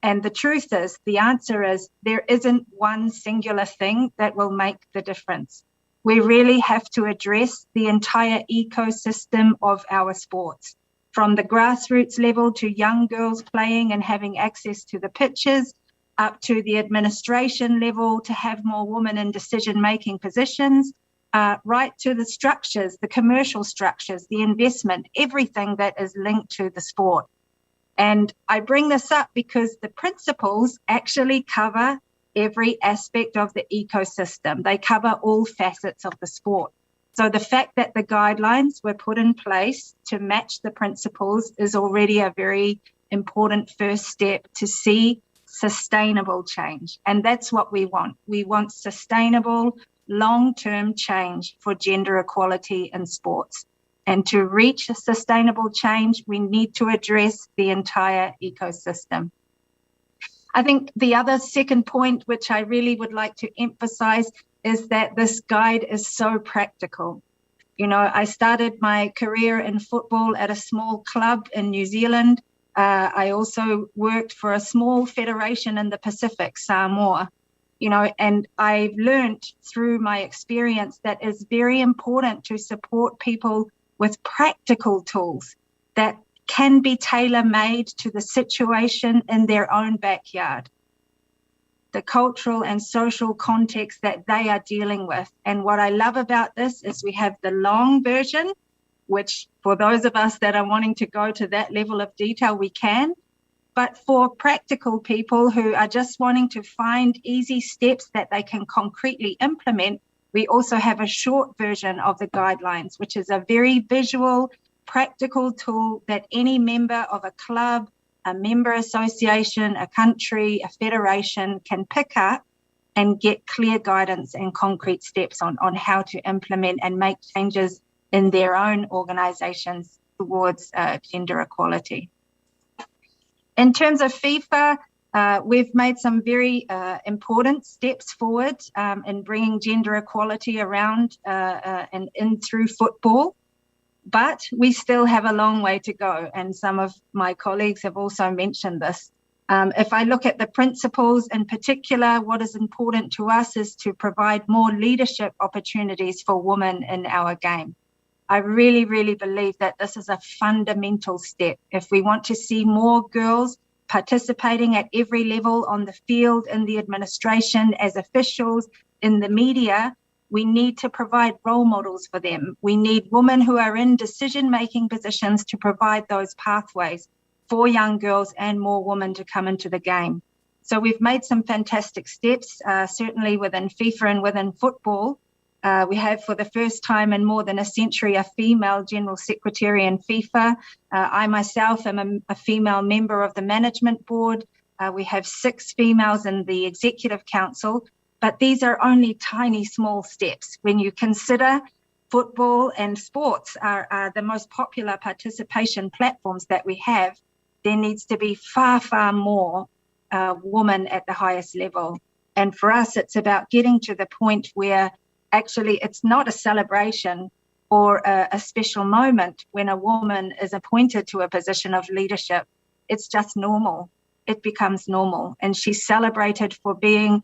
And the truth is, the answer is there isn't one singular thing that will make the difference. We really have to address the entire ecosystem of our sports, from the grassroots level to young girls playing and having access to the pitches, up to the administration level to have more women in decision-making positions, right to the structures, the commercial structures, the investment, everything that is linked to the sport. And I bring this up because the principles actually cover every aspect of the ecosystem. They cover all facets of the sport. So the fact that the guidelines were put in place to match the principles is already a very important first step to see sustainable change. And that's what we want. We want sustainable, long-term change for gender equality in sports. And to reach a sustainable change, we need to address the entire ecosystem. I think the other second point, which I really would like to emphasize, is that this guide is so practical. You know, I started my career in football at a small club in New Zealand. I also worked for a small federation in the Pacific, Samoa. You know, and I've learned through my experience that it's very important to support people with practical tools that can be tailor-made to the situation in their own backyard, the cultural and social context that they are dealing with. And what I love about this is we have the long version, which for those of us that are wanting to go to that level of detail, we can. But for practical people who are just wanting to find easy steps that they can concretely implement, we also have a short version of the guidelines, which is a very visual, practical tool that any member of a club, a member association, a country, a federation can pick up and get clear guidance and concrete steps on how to implement and make changes in their own organizations towards gender equality. In terms of FIFA, we've made some very important steps forward in bringing gender equality around and in through football, but we still have a long way to go. And some of my colleagues have also mentioned this. If I look at the principles in particular, what is important to us is to provide more leadership opportunities for women in our game. I really, really believe that this is a fundamental step. If we want to see more girls participating at every level on the field, in the administration, as officials, in the media, we need to provide role models for them. We need women who are in decision-making positions to provide those pathways for young girls and more women to come into the game. So we've made some fantastic steps, certainly within FIFA and within football. We have, for the first time in more than a century, a female general secretary in FIFA. I myself am a female member of the management board. We have 6 females in the executive council, but these are only tiny, small steps. When you consider football and sports are the most popular participation platforms that we have, there needs to be far, far more women at the highest level. And for us, it's about getting to the point where actually it's not a celebration or a special moment when a woman is appointed to a position of leadership. It's just normal. It becomes normal. And she's celebrated for being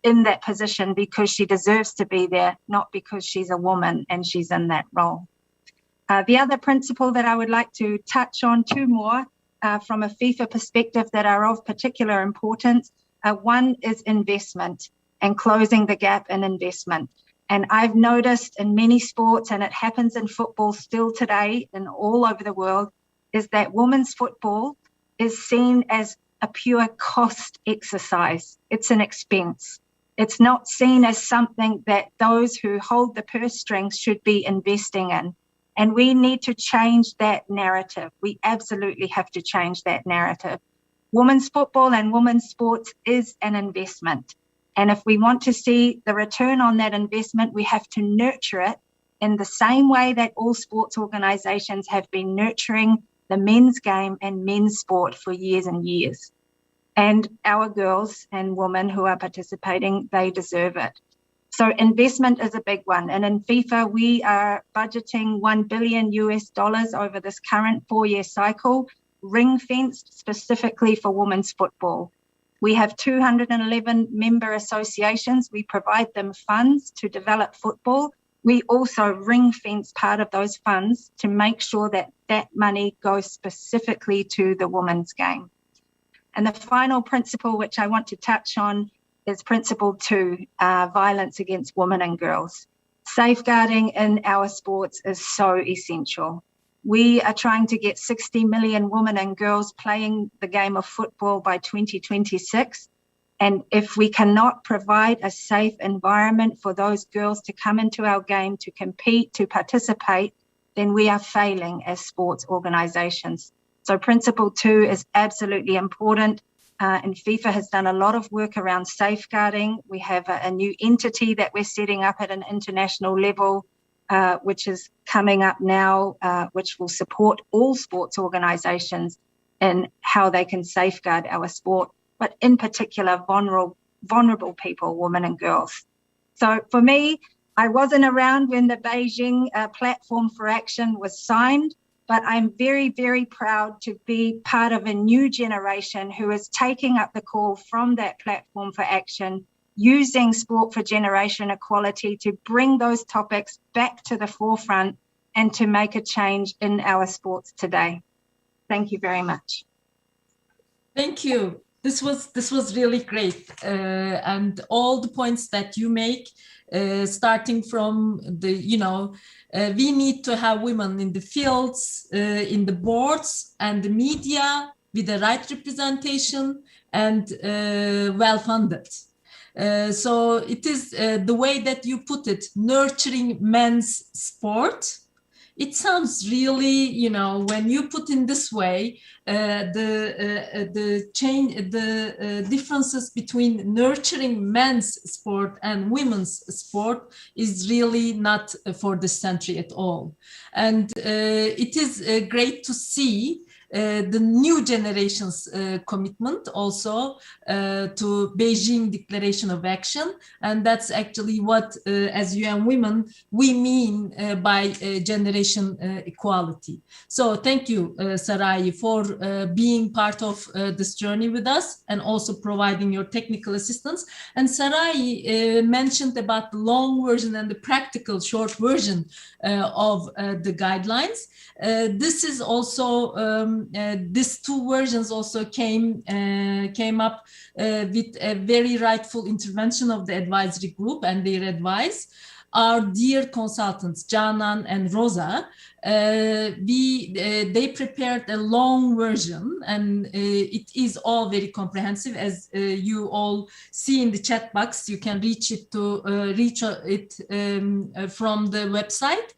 in that position because she deserves to be there, not because she's a woman and she's in that role. The other principle that I would like to touch on, 2 more from a FIFA perspective that are of particular importance. One is investment and closing the gap in investment. And I've noticed in many sports, and it happens in football still today and all over the world, is that women's football is seen as a pure cost exercise. It's an expense. It's not seen as something that those who hold the purse strings should be investing in. And we need to change that narrative. We absolutely have to change that narrative. Women's football and women's sports is an investment. And if we want to see the return on that investment, we have to nurture it in the same way that all sports organizations have been nurturing the men's game and men's sport for years and years. And our girls and women who are participating, they deserve it. So investment is a big one. And in FIFA, we are budgeting $1 billion over this current 4-year cycle, ring-fenced specifically for women's football. We have 211 member associations. We provide them funds to develop football. We also ring-fence part of those funds to make sure that that money goes specifically to the women's game. And the final principle, which I want to touch on, is principle 2, violence against women and girls. Safeguarding in our sports is so essential. We are trying to get 60 million women and girls playing the game of football by 2026. And if we cannot provide a safe environment for those girls to come into our game, to compete, to participate, then we are failing as sports organizations. So principle 2 is absolutely important. and FIFA has done a lot of work around safeguarding. We have a new entity that we're setting up at an international level, which is coming up now, which will support all sports organisations in how they can safeguard our sport, but in particular vulnerable people, women and girls. So for me, I wasn't around when the Beijing Platform for Action was signed, but I'm very, very proud to be part of a new generation who is taking up the call from that Platform for Action, using Sport for Generation Equality to bring those topics back to the forefront and to make a change in our sports today. Thank you very much. Thank you. This was really great, and all the points that you make, starting from the, we need to have women in the fields, in the boards and the media with the right representation and well funded. So it is the way that you put it, nurturing men's sport. It sounds really, when you put in this way, the differences between nurturing men's sport and women's sport is really not for this century at all. And it is great to see the new generation's commitment also to Beijing Declaration of Action. And that's actually what, as UN Women, we mean by generation equality. So thank you, Sarai, for being part of this journey with us and also providing your technical assistance. And Sarai mentioned about the long version and the practical short version of the guidelines. This is also these two versions also came up with a very rightful intervention of the advisory group and their advice. Our dear consultants, Canan and Rosa, they prepared a long version, and it is all very comprehensive. As you all see in the chat box, you can reach it from the website.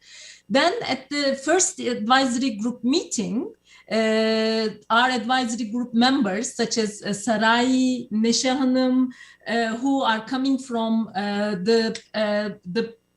Then at the first advisory group meeting, our advisory group members, such as Sarai, Neşe Hanım, who are coming from the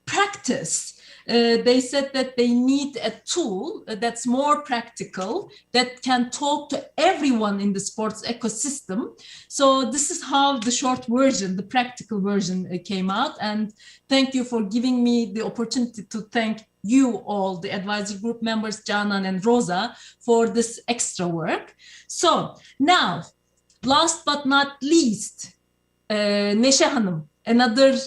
practice, they said that they need a tool that's more practical, that can talk to everyone in the sports ecosystem. So this is how the short version, the practical version came out. And thank you for giving me the opportunity to thank you all, the advisory group members, Canan and Rosa, for this extra work. So now, last but not least, Neşe Hanım, another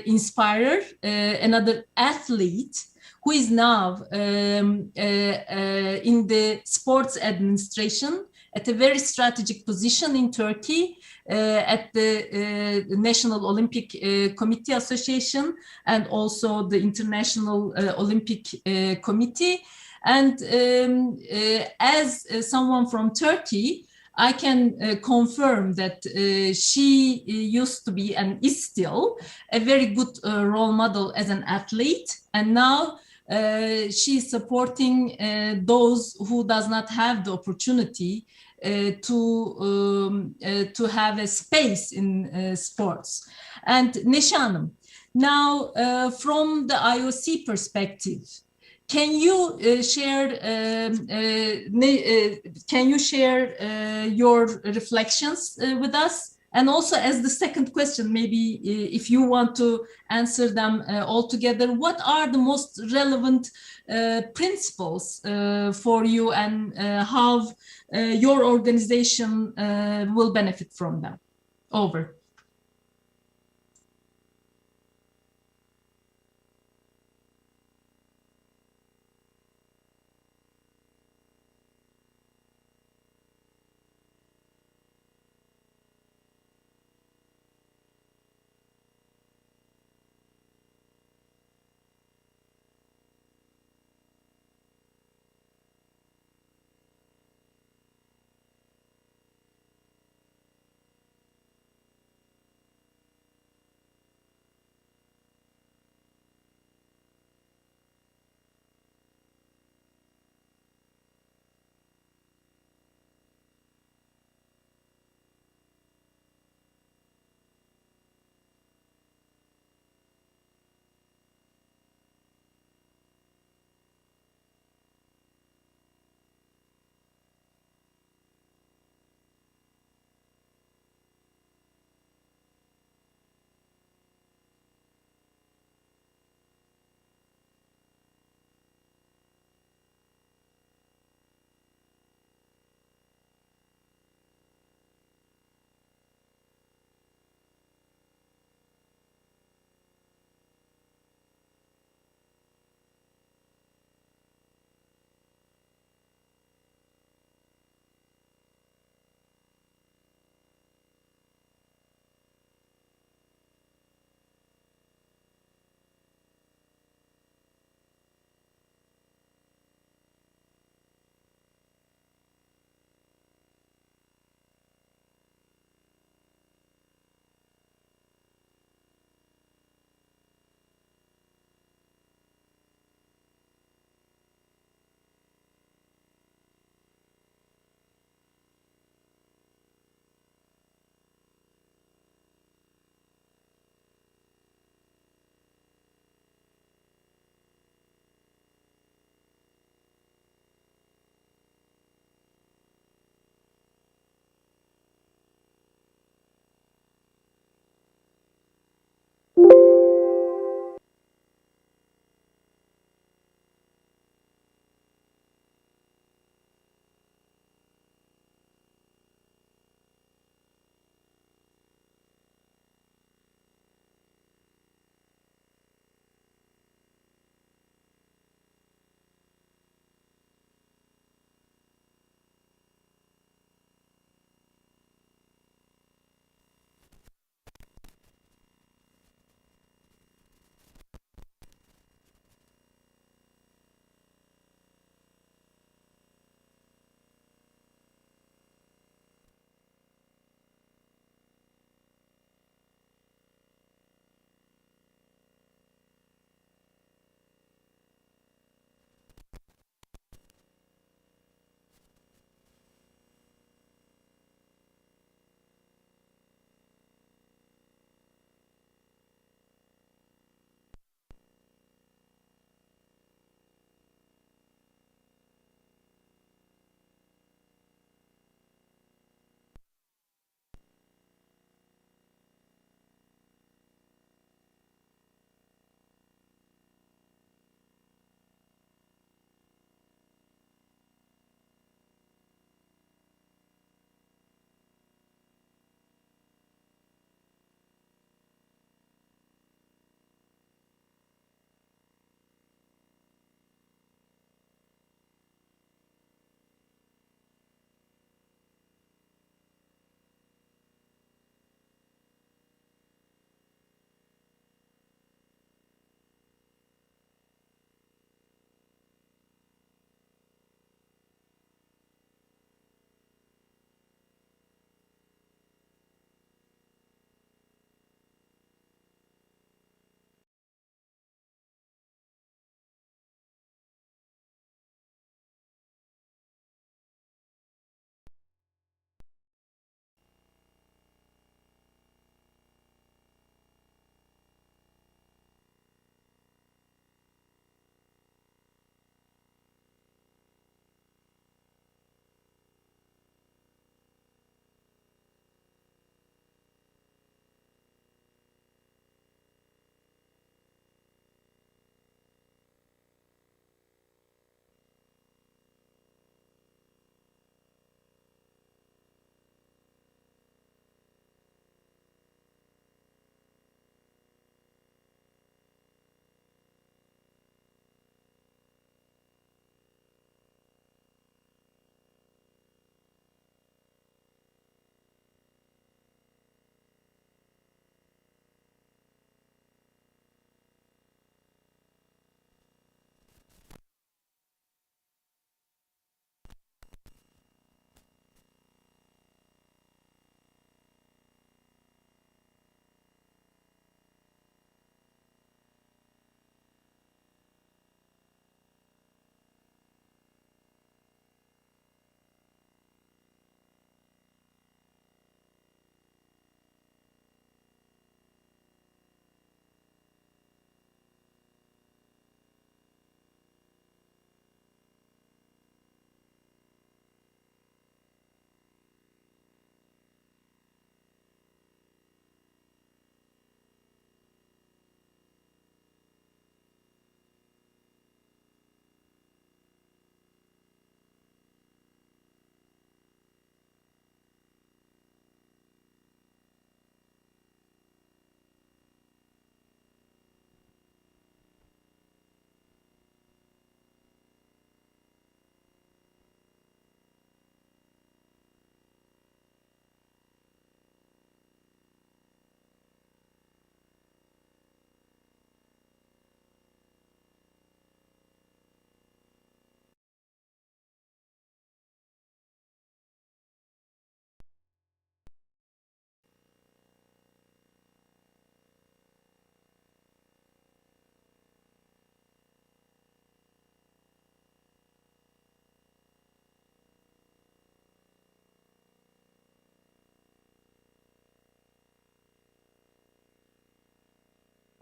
inspirer, another athlete who is now in the sports administration at a very strategic position in Turkey, at the National Olympic Committee Association and also the International Olympic Committee. And as someone from Turkey, I can confirm that she used to be and is still a very good role model as an athlete. And now she is supporting those who does not have the opportunity to have a space in sports. And Neşe Hanım, now from the IOC perspective, can you share your reflections with us? And also, as the second question, maybe if you want to answer them all together, what are the most relevant principles for you, and how your organization will benefit from them? Over.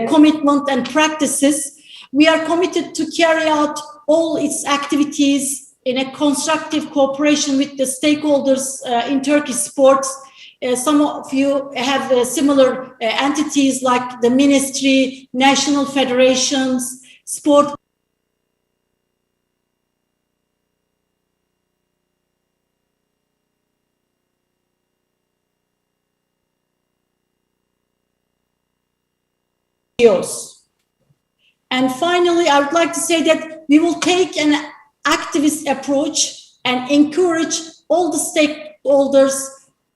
commitment and practices. We are committed to carry out all its activities in a constructive cooperation with the stakeholders in Turkish sports. Some of you have similar entities like the ministry, national federations, sport. And finally, I would like to say that we will take an activist approach and encourage all the stakeholders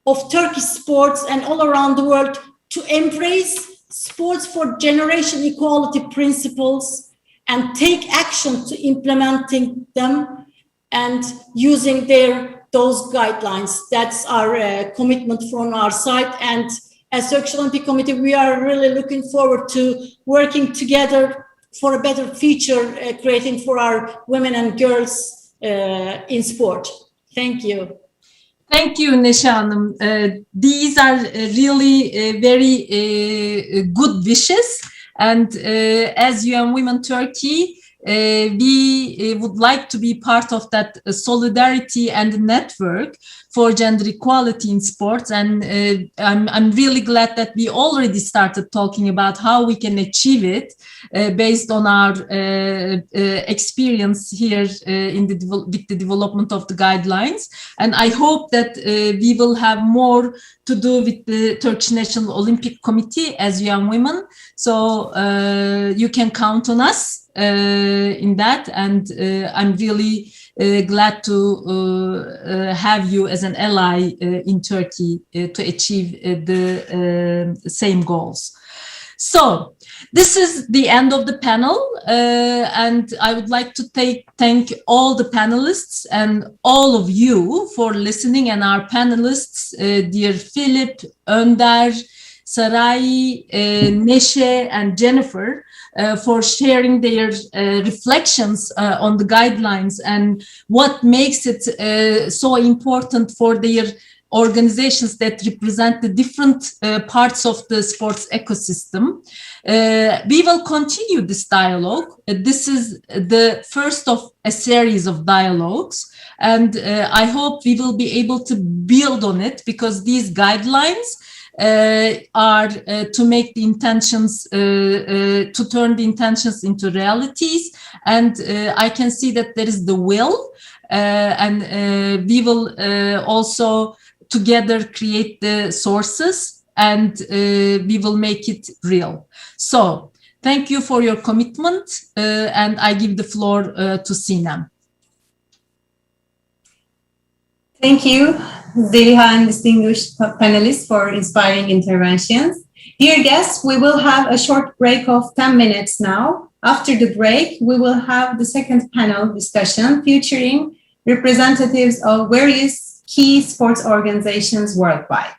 of Turkish sports and all around the world to embrace sports for generation equality principles and take action to implementing them and using those guidelines. That's our commitment from our side. And as Turkish Olympic Committee, we are really looking forward to working together for a better future, creating for our women and girls in sport. Thank you. Thank you, Neşe Hanım. These are really very good wishes. And as UN Women Turkey, we would like to be part of that solidarity and network for gender equality in sports. And I'm really glad that we already started talking about how we can achieve it based on our experience here with the development of the guidelines. And I hope that we will have more to do with the Turkish National Olympic Committee as young women. So you can count on us in that, and I'm really glad to have you as an ally in Turkey to achieve the same goals. So this is the end of the panel, and I would like to thank all the panelists and all of you for listening, and our panelists, dear Philip, Önder, Sarai, Neşe, and Jennifer, for sharing their reflections on the guidelines and what makes it so important for their organizations that represent the different parts of the sports ecosystem. We will continue this dialogue. This is the first of a series of dialogues, and I hope we will be able to build on it, because these guidelines are to make the intentions, to turn the intentions into realities. And I can see that there is the will, and we will also together create the sources, and we will make it real. So thank you for your commitment, and I give the floor to Sinem. Thank you, Zeliha and distinguished panelists, for inspiring interventions. Dear guests, we will have a short break of 10 minutes now. After the break, we will have the second panel discussion featuring representatives of various key sports organizations worldwide.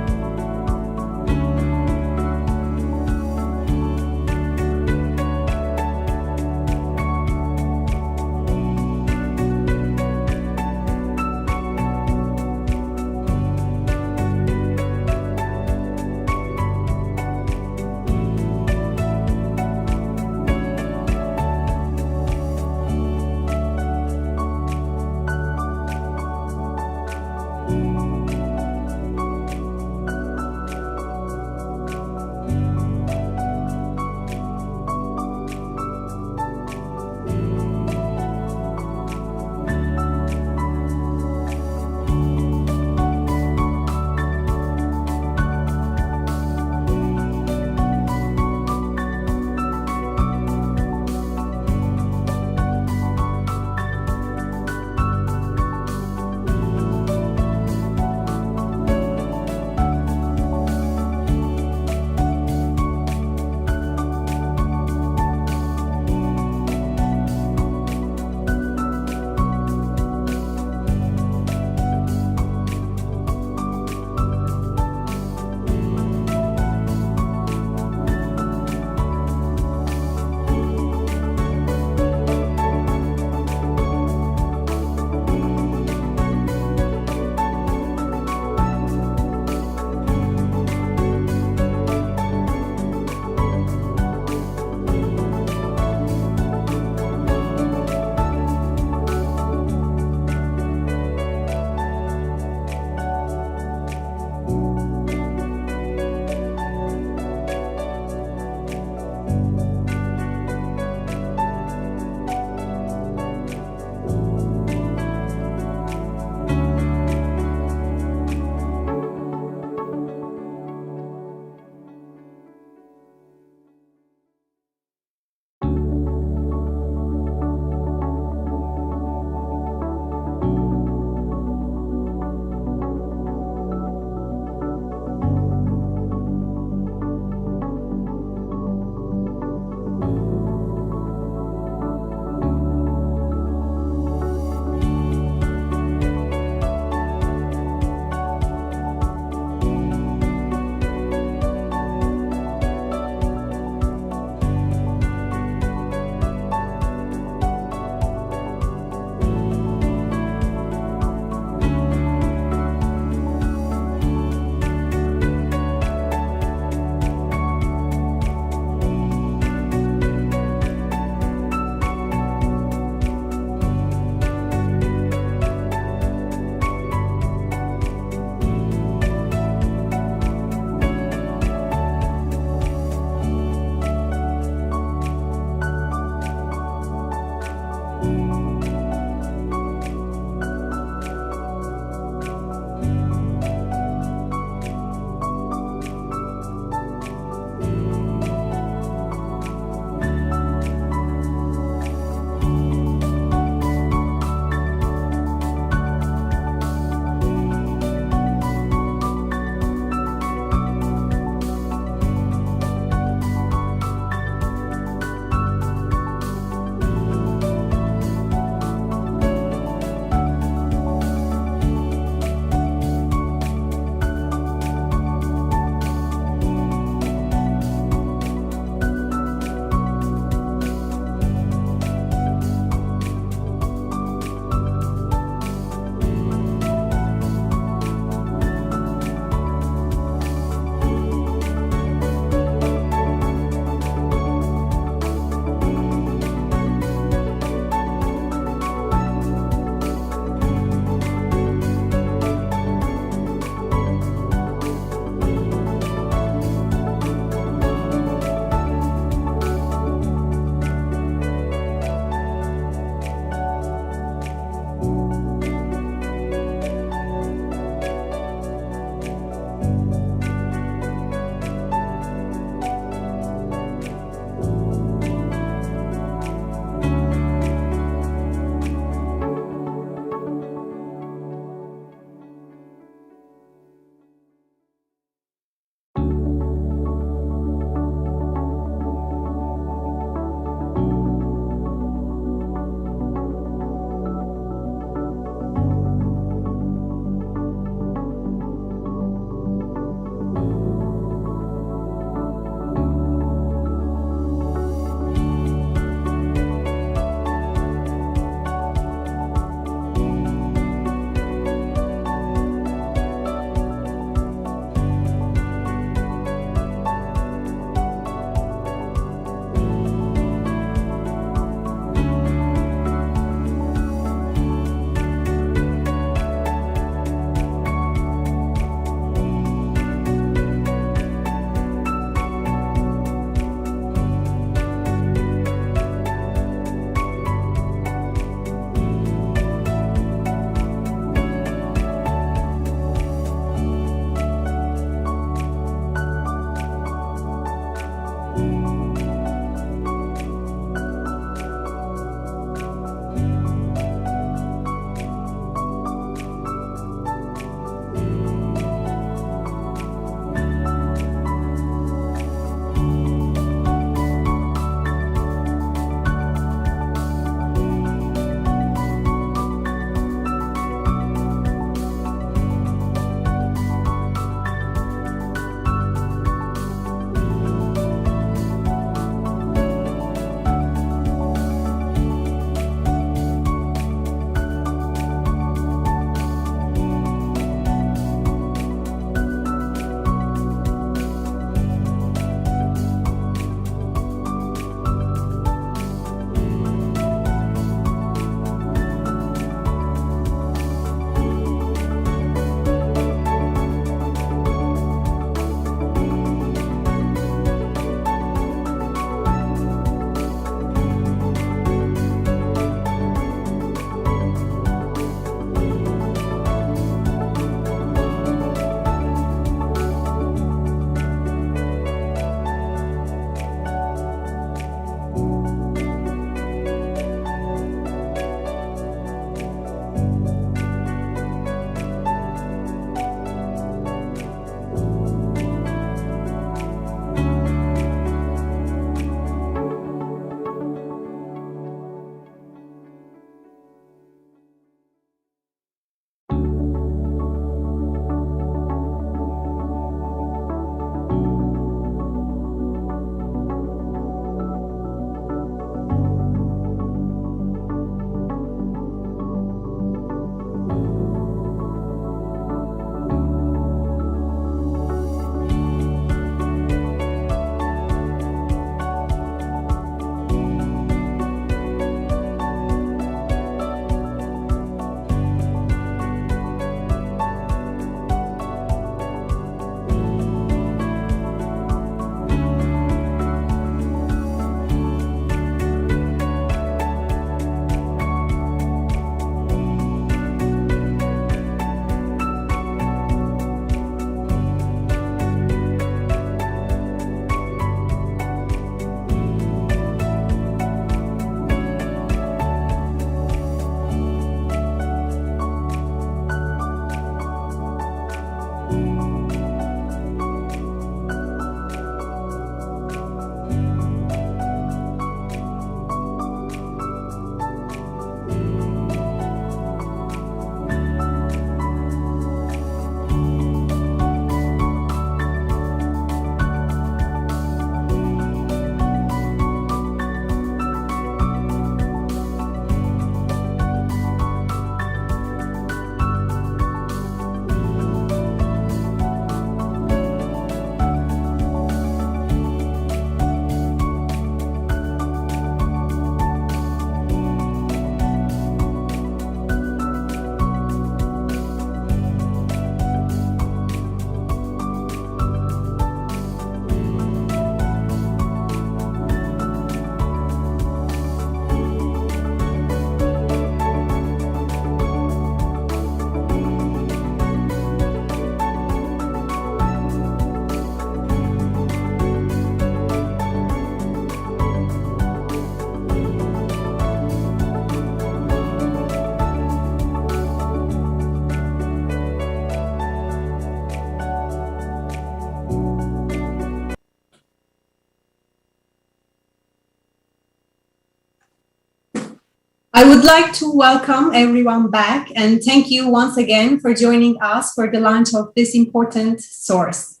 I would like to welcome everyone back and thank you once again for joining us for the launch of this important source.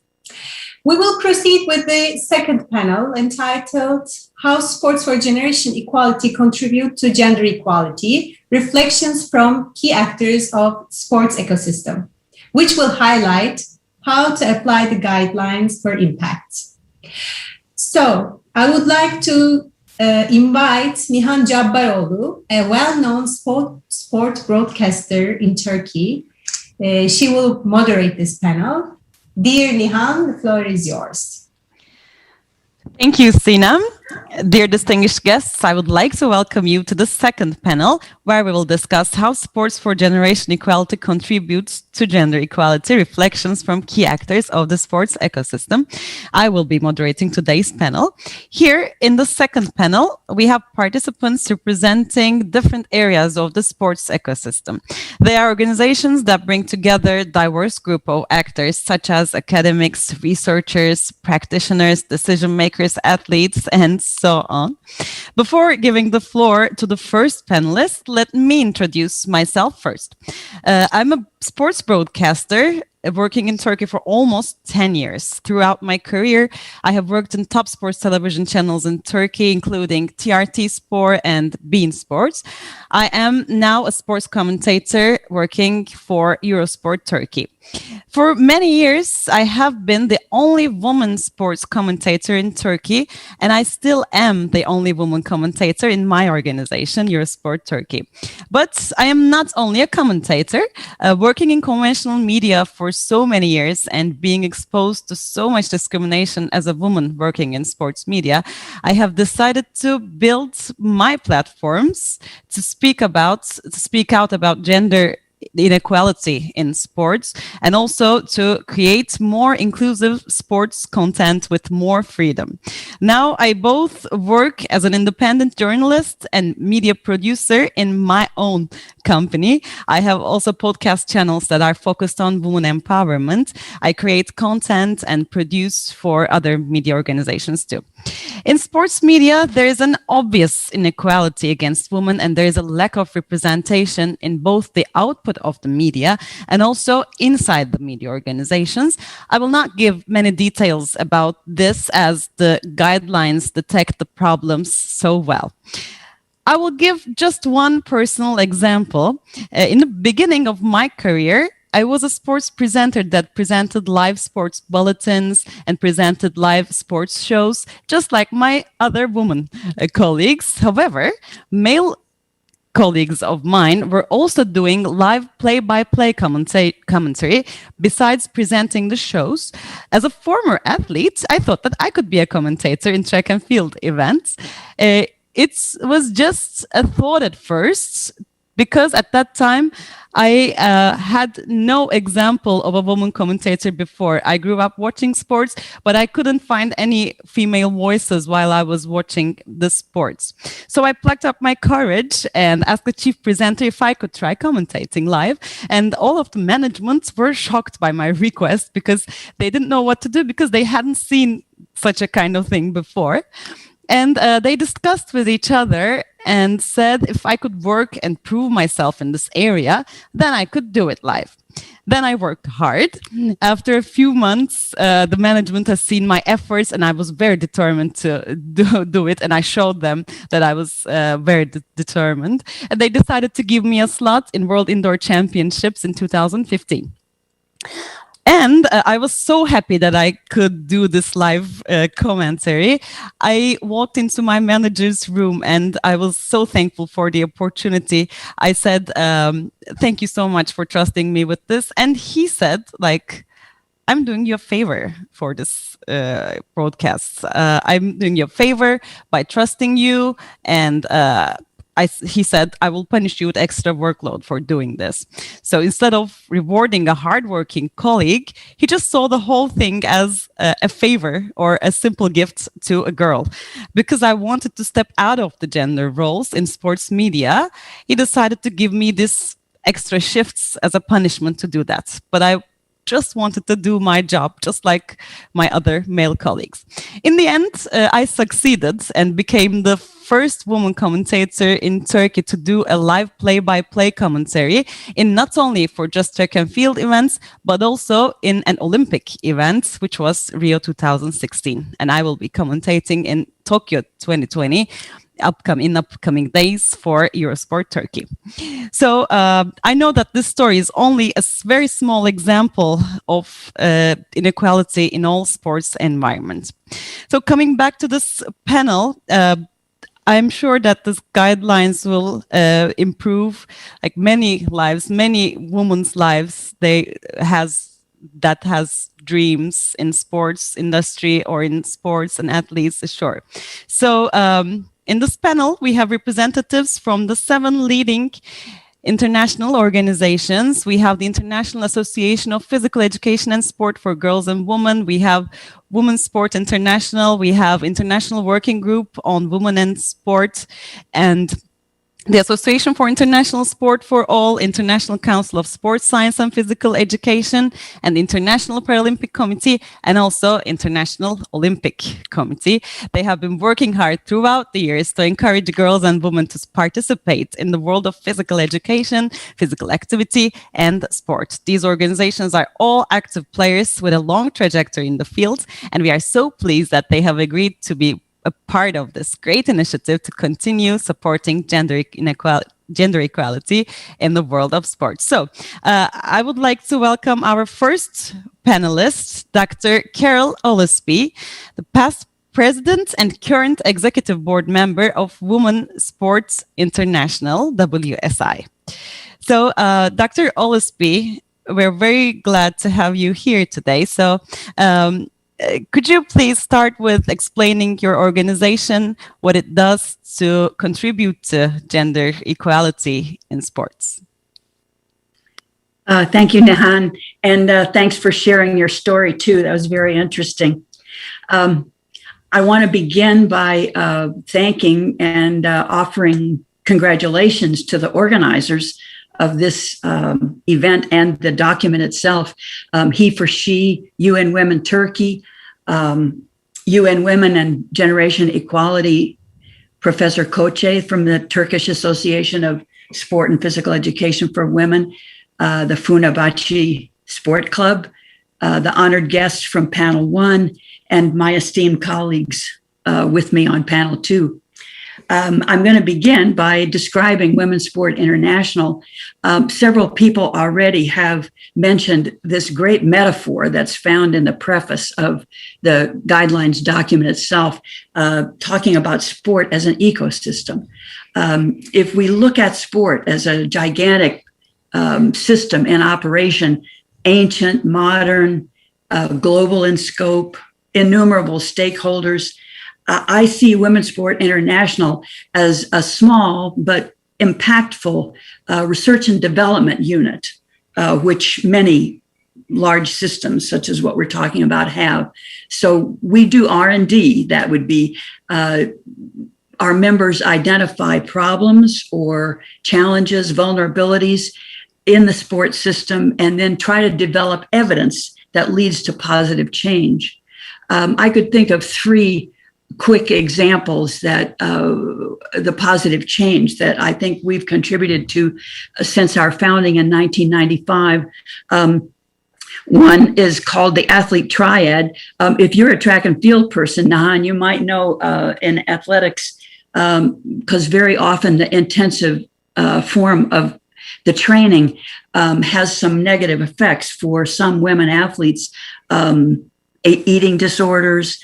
We will proceed with the second panel entitled How Sports for Generation Equality Contribute to Gender Equality, Reflections from Key Actors of Sports Ecosystem, which will highlight how to apply the guidelines for impact. So I would like to invite Nihan Cabbaroğlu, a well-known sport broadcaster in Turkey. She will moderate this panel. Dear Nihan, the floor is yours. Thank you, Sinem. Dear distinguished guests, I would like to welcome you to the second panel, where we will discuss how sports for generation equality contributes to gender equality, reflections from key actors of the sports ecosystem. I will be moderating today's panel. Here in the second panel, we have participants representing different areas of the sports ecosystem. They are organizations that bring together a diverse group of actors, such as academics, researchers, practitioners, decision makers, athletes, and so on. Before giving the floor to the first panelist, let me introduce myself first. I'm a sports broadcaster working in Turkey for almost 10 years. Throughout my career, I have worked in top sports television channels in Turkey, including TRT Sport and Bein Sports. I am now a sports commentator working for Eurosport Turkey. For many years, I have been the only woman sports commentator in Turkey, and I still am the only woman commentator in my organization, Eurosport Turkey. But I am not only a commentator, working in conventional media for so many years and being exposed to so much discrimination as a woman working in sports media, I have decided to build my platforms to speak out about gender inequality in sports, and also to create more inclusive sports content with more freedom. Now, I both work as an independent journalist and media producer in my own company. I have also podcast channels that are focused on women empowerment. I create content and produce for other media organizations too. In sports media, there is an obvious inequality against women, and there is a lack of representation in both the output of the media and also inside the media organizations. I will not give many details about this, as the guidelines detect the problems so well. I will give just one personal example. In the beginning of my career, I was a sports presenter that presented live sports bulletins and presented live sports shows, just like my other women colleagues. However, male colleagues of mine were also doing live play-by-play commentary besides presenting the shows. As a former athlete, I thought that I could be a commentator in track and field events. It was just a thought at first, because at that time I had no example of a woman commentator before. I grew up watching sports, but I couldn't find any female voices while I was watching the sports. So I plucked up my courage and asked the chief presenter if I could try commentating live. And all of the management were shocked by my request, because they didn't know what to do, because they hadn't seen such a kind of thing before. And they discussed with each other and said if I could work and prove myself in this area, then I could do it live. Then I worked hard. After a few months, the management has seen my efforts, and I was very determined to do it. And I showed them that I was very determined. And they decided to give me a slot in World Indoor Championships in 2015. And I was so happy that I could do this live commentary. I walked into my manager's room and I was so thankful for the opportunity. I said, thank you so much for trusting me with this. And he said, like, I'm doing you a favor for this broadcast. I'm doing you a favor by trusting you, and he said, I will punish you with extra workload for doing this. So instead of rewarding a hardworking colleague, he just saw the whole thing as a favor or a simple gift to a girl. Because I wanted to step out of the gender roles in sports media, he decided to give me this extra shifts as a punishment to do that. But I just wanted to do my job, just like my other male colleagues. In the end, I succeeded and became the first woman commentator in Turkey to do a live play-by-play commentary in not only for just track and field events, but also in an Olympic event, which was Rio 2016. And I will be commentating in Tokyo 2020 upcoming days for HeForShe Turkey. So I know that this story is only a very small example of inequality in all sports environments. So coming back to this panel, I'm sure that these guidelines will improve like many lives, many women's lives that has dreams in sports industry or in sports and athletes, sure. So in this panel, we have representatives from the 7 leading international organizations. We have the International Association of Physical Education and Sport for Girls and Women. We have Women's Sport International. We have International Working Group on Women and Sport, and the Association for International Sport for All, International Council of Sports Science and Physical Education, and the International Paralympic Committee, and also International Olympic Committee. They have been working hard throughout the years to encourage girls and women to participate in the world of physical education, physical activity, and sport. These organizations are all active players with a long trajectory in the field, and we are so pleased that they have agreed to be a part of this great initiative to continue supporting gender equality in the world of sports. So I would like to welcome our first panelist, Dr. Carol Ollesby, the past president and current executive board member of Women Sports International, WSI. So Dr. Ollesby, we're very glad to have you here today. So could you please start with explaining your organization, what it does to contribute to gender equality in sports? Thank you, Nihan, and thanks for sharing your story too. That was very interesting. I want to begin by thanking and offering congratulations to the organizers of this event and the document itself. HeForShe, UN Women Turkey, UN Women and Generation Equality, Professor Koçe from the Turkish Association of Sport and Physical Education for Women, the Fenerbahçe Sport Club, the honored guests from panel 1, and my esteemed colleagues with me on panel 2. I'm going to begin by describing Women's Sport International. Several people already have mentioned this great metaphor that's found in the preface of the guidelines document itself, talking about sport as an ecosystem. If we look at sport as a gigantic system in operation, ancient, modern, global in scope, innumerable stakeholders, I see Women's Sport International as a small but impactful research and development unit, which many large systems, such as what we're talking about, have. So we do R&D. That would be our members identify problems or challenges, vulnerabilities in the sports system, and then try to develop evidence that leads to positive change. I could think of 3 quick examples that the positive change that I think we've contributed to since our founding in 1995. One is called the athlete triad. If you're a track and field person, Nahan, you might know in athletics, because very often the intensive form of the training has some negative effects for some women athletes, eating disorders,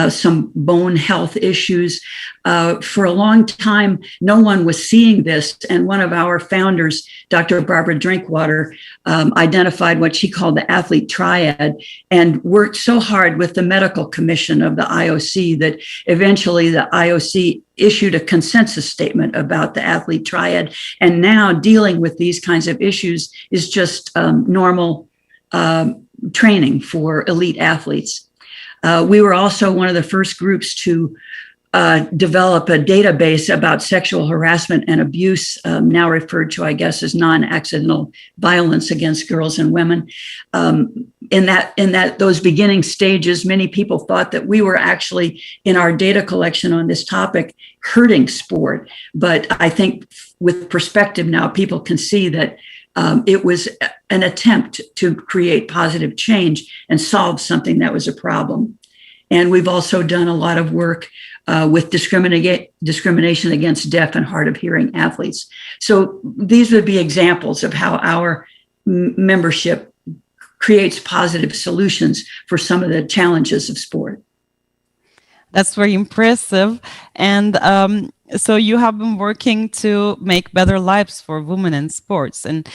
some bone health issues. For a long time, no one was seeing this. And one of our founders, Dr. Barbara Drinkwater, identified what she called the athlete triad and worked so hard with the medical commission of the IOC that eventually the IOC issued a consensus statement about the athlete triad. And now dealing with these kinds of issues is just normal training for elite athletes. We were also one of the first groups to develop a database about sexual harassment and abuse, now referred to, I guess, as non-accidental violence against girls and women. In those beginning stages, many people thought that we were actually, in our data collection on this topic, hurting sport. But I think with perspective now, people can see that it was an attempt to create positive change and solve something that was a problem. And we've also done a lot of work with discrimination against deaf and hard of hearing athletes. So these would be examples of how our membership creates positive solutions for some of the challenges of sport. That's very impressive. And so you have been working to make better lives for women in sports. And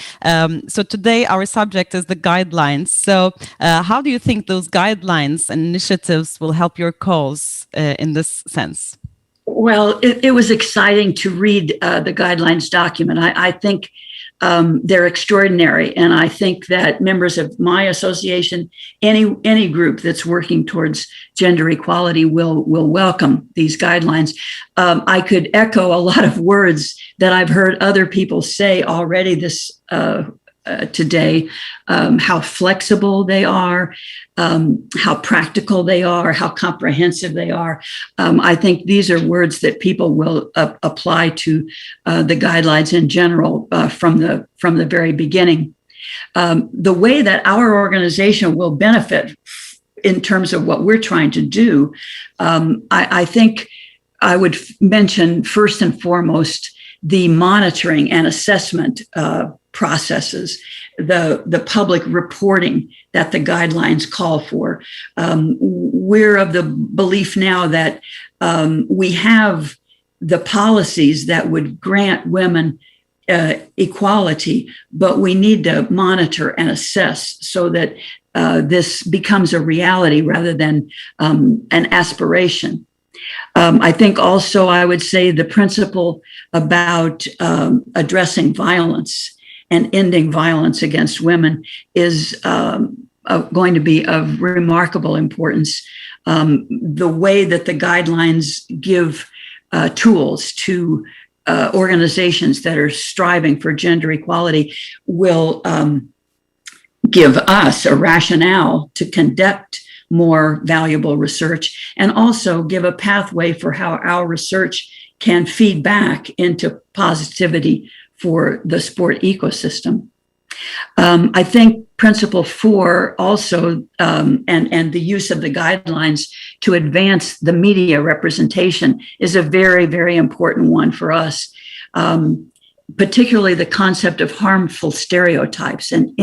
so today our subject is the guidelines. So how do you think those guidelines and initiatives will help your cause in this sense? Well, it was exciting to read the guidelines document. I think they're extraordinary. And I think that members of my association, any group that's working towards gender equality will welcome these guidelines. I could echo a lot of words that I've heard other people say already this today, how flexible they are, how practical they are, how comprehensive they are. I think these are words that people will apply to the guidelines in general from the very beginning. The way that our organization will benefit in terms of what we're trying to do, I think I would mention first and foremost the monitoring and assessment processes, the public reporting that the guidelines call for. We're of the belief now that we have the policies that would grant women equality, but we need to monitor and assess so that this becomes a reality rather than an aspiration. I think also I would say the principle about addressing violence and ending violence against women is going to be of remarkable importance. The way that the guidelines give tools to organizations that are striving for gender equality will give us a rationale to conduct more valuable research and also give a pathway for how our research can feed back into positivity for the sport ecosystem. I think Principle 4 also, and the use of the guidelines to advance the media representation is a very, very important one for us, particularly the concept of harmful stereotypes and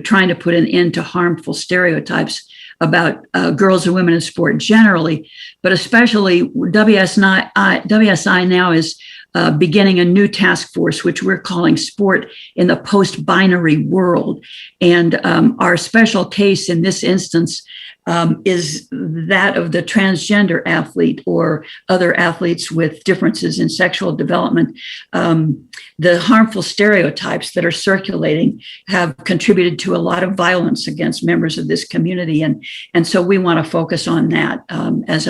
trying to put an end to harmful stereotypes about girls and women in sport generally, but especially WSI now is beginning a new task force, which we're calling Sport in the Post-Binary World. And our special case in this instance is that of the transgender athlete or other athletes with differences in sexual development. The harmful stereotypes that are circulating have contributed to a lot of violence against members of this community. And so we want to focus on that as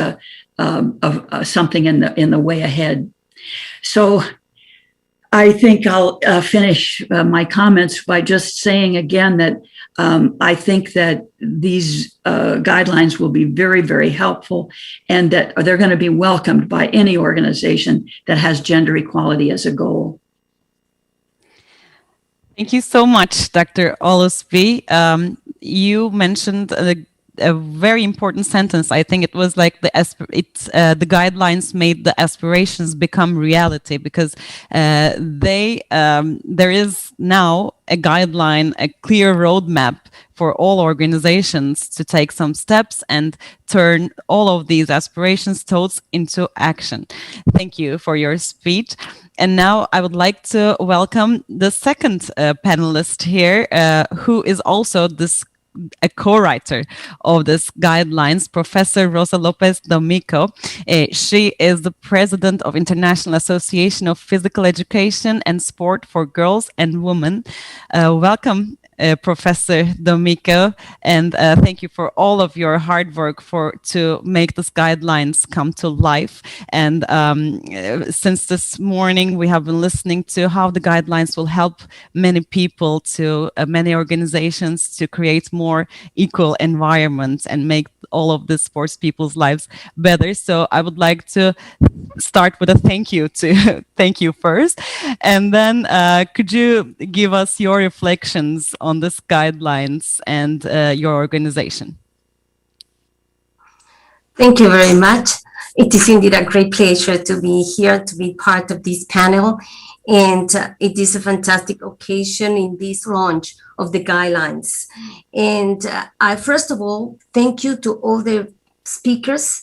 something in the way ahead. So I think I'll finish my comments by just saying again that I think that these guidelines will be very, very helpful and that they're going to be welcomed by any organization that has gender equality as a goal. Thank you so much, Dr. Olusby. You mentioned a very important sentence. I think it was like the guidelines made the aspirations become reality because there is now a guideline, a clear roadmap for all organizations to take some steps and turn all of these aspirations thoughts into action. Thank you for your speech. And now I would like to welcome the second panelist here, who is also a co-writer of this guidelines, Professor Rosa Lopez D'Amico. She is the president of International Association of Physical Education and Sport for Girls and Women. Welcome, Professor Domiko, and thank you for all of your hard work to make these guidelines come to life. And since this morning, we have been listening to how the guidelines will help many people, to many organizations, to create more equal environments and make all of the sports people's lives better. So I would like to start with a thank you first, and then could you give us your reflections on this guidelines and your organization? Thank you very much. It is indeed a great pleasure to be here, to be part of this panel, and it is a fantastic occasion in this launch of the guidelines. And I first of all thank you to all the speakers,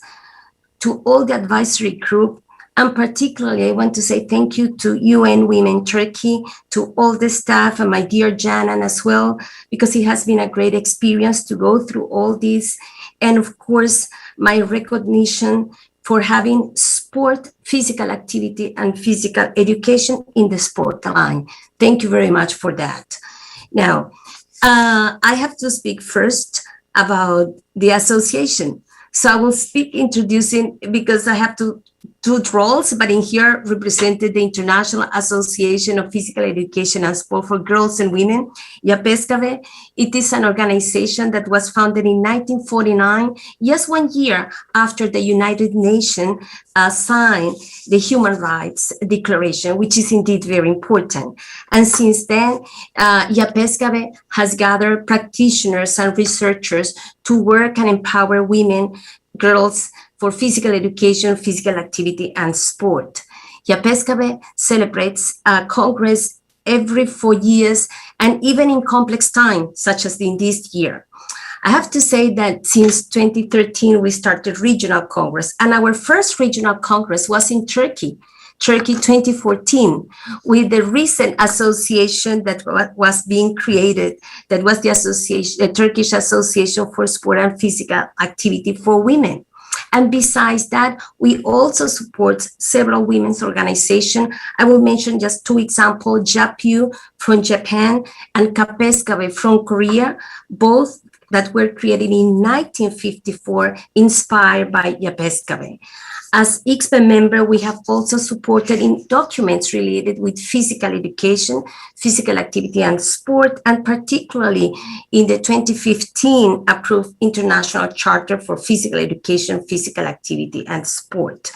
to all the advisory group, and particularly I want to say thank you to UN Women Turkey, to all the staff, and my dear Janan as well, because it has been a great experience to go through all this. And of course, my recognition for having sport, physical activity, and physical education in the sport line. Thank you very much for that. Now, I have to speak first about the association. So I will speak introducing, because I have two roles, but in here represented the International Association of Physical Education and Sport for Girls and Women, HeForShe. It is an organization that was founded in 1949, just 1 year after the United Nations signed the Human Rights Declaration, which is indeed very important. And since then, HeForShe has gathered practitioners and researchers to work and empower women, girls, for physical education, physical activity, and sport. HeForShe celebrates a Congress every 4 years, and even in complex times, such as in this year. I have to say that since 2013, we started regional Congress, and our first regional Congress was in Turkey 2014, with the recent association that was being created, that was the Turkish Association for Sport and Physical Activity for Women. And besides that, we also support several women's organizations. I will mention just two examples, JAPU from Japan and HeForShe from Korea, both that were created in 1954, inspired by HeForShe. As ICSPE member, we have also supported in documents related with physical education, physical activity and sport, and particularly in the 2015 approved International Charter for Physical Education, Physical Activity and Sport.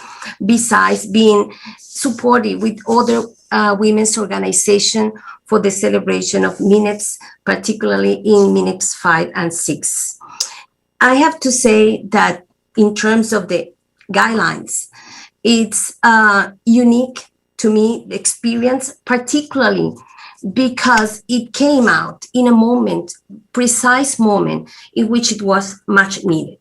Besides being supported with other women's organizations for the celebration of MINEPS, particularly in MINEPS 5 and 6. I have to say that in terms of the guidelines, it's unique to me, the experience, particularly because it came out in a moment, precise moment, in which it was much needed.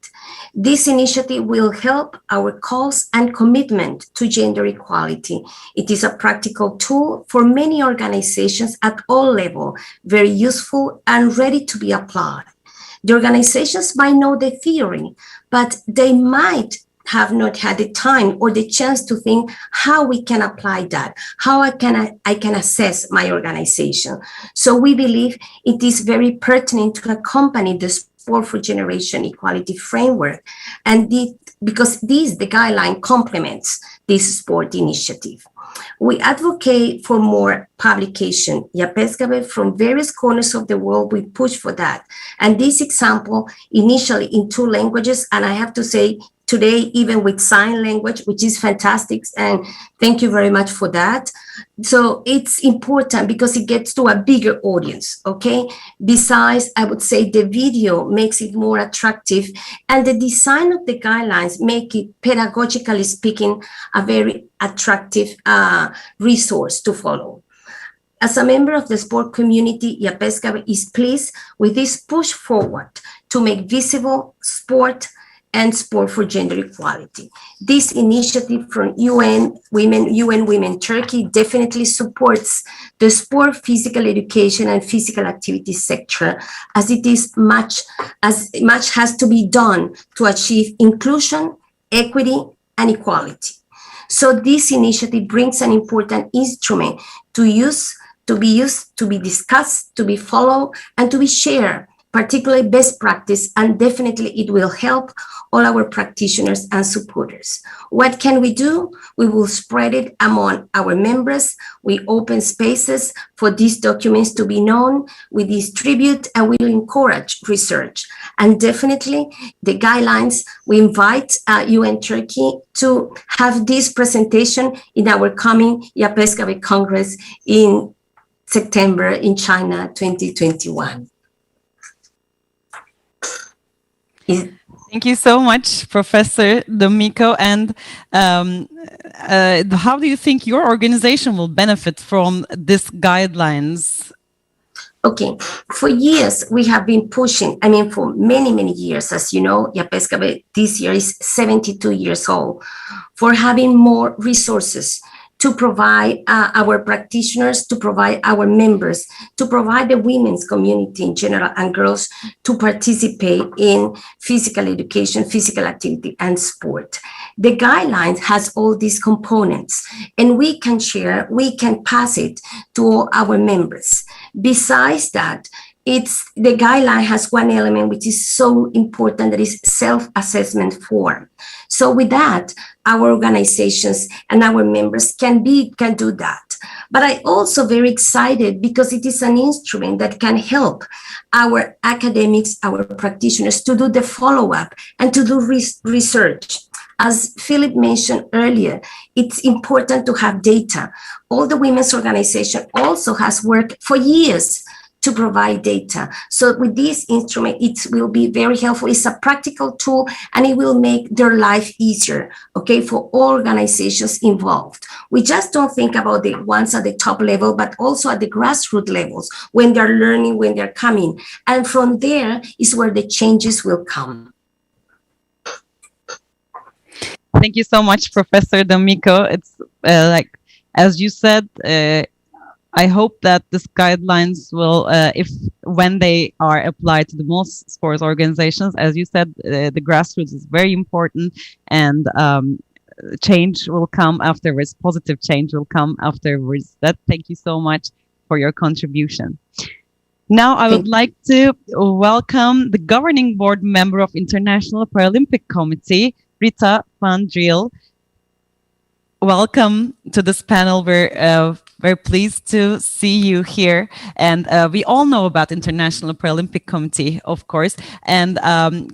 This initiative will help our cause and commitment to gender equality. It is a practical tool for many organizations at all levels, very useful and ready to be applied. The organizations might know the theory, but they might have not had the time or the chance to think how we can apply that, how I can assess my organization. So we believe it is very pertinent to accompany the Sport for Generation Equality framework, and because the guideline complements this sport initiative. We advocate for more publication. HeForShe from various corners of the world, we push for that. And this example, initially in 2 languages, and I have to say, today, even with sign language, which is fantastic, and thank you very much for that. So it's important because it gets to a bigger audience, okay? Besides, I would say the video makes it more attractive, and the design of the guidelines make it, pedagogically speaking, a very attractive resource to follow. As a member of the sport community, HeForShe is pleased with this push forward to make visible sport and sport for gender equality. This initiative from UN Women Turkey definitely supports the sport, physical education, and physical activity sector, as it is much has to be done to achieve inclusion, equity, and equality. So this initiative brings an important instrument to use to be used, to be discussed, to be followed, and to be shared, particularly best practice, and definitely it will help all our practitioners and supporters. What can we do? We will spread it among our members. We open spaces for these documents to be known. We distribute and we will encourage research. And definitely the guidelines, we invite UN Turkey to have this presentation in our coming HeForShe Congress in September in China 2021. Thank you so much, Professor D'Amico. And how do you think your organization will benefit from these guidelines? Okay, for years we have been pushing, I mean, for many, many years, as you know, HeForShe this year is 72 years old, for having more resources to provide our practitioners, to provide our members, to provide the women's community in general and girls to participate in physical education, physical activity, and sport. The guidelines has all these components, and we can share, we can pass it to all our members. Besides that, the guideline has one element which is so important, that is self-assessment form. So with that, our organizations and our members can do that. But I also very excited because it is an instrument that can help our academics, our practitioners to do the follow-up and to do research. As Philip mentioned earlier, it's important to have data. All the women's organization also has worked for years to provide data. So with this instrument, it will be very helpful. It's a practical tool and it will make their life easier, okay, for all organizations involved. We just don't think about the ones at the top level, but also at the grassroots levels, when they're learning, when they're coming. And from there is where the changes will come. Thank you so much, Professor D'Amico. It's like, as you said, I hope that these guidelines will, when they are applied to the most sports organizations, as you said, the grassroots is very important, and change will come afterwards. Positive change will come afterwards. Thank you so much for your contribution. Now, I would like to welcome the governing board member of International Paralympic Committee, Rita van Driel. Welcome to this panel. We're very pleased to see you here. And we all know about International Paralympic Committee, of course. And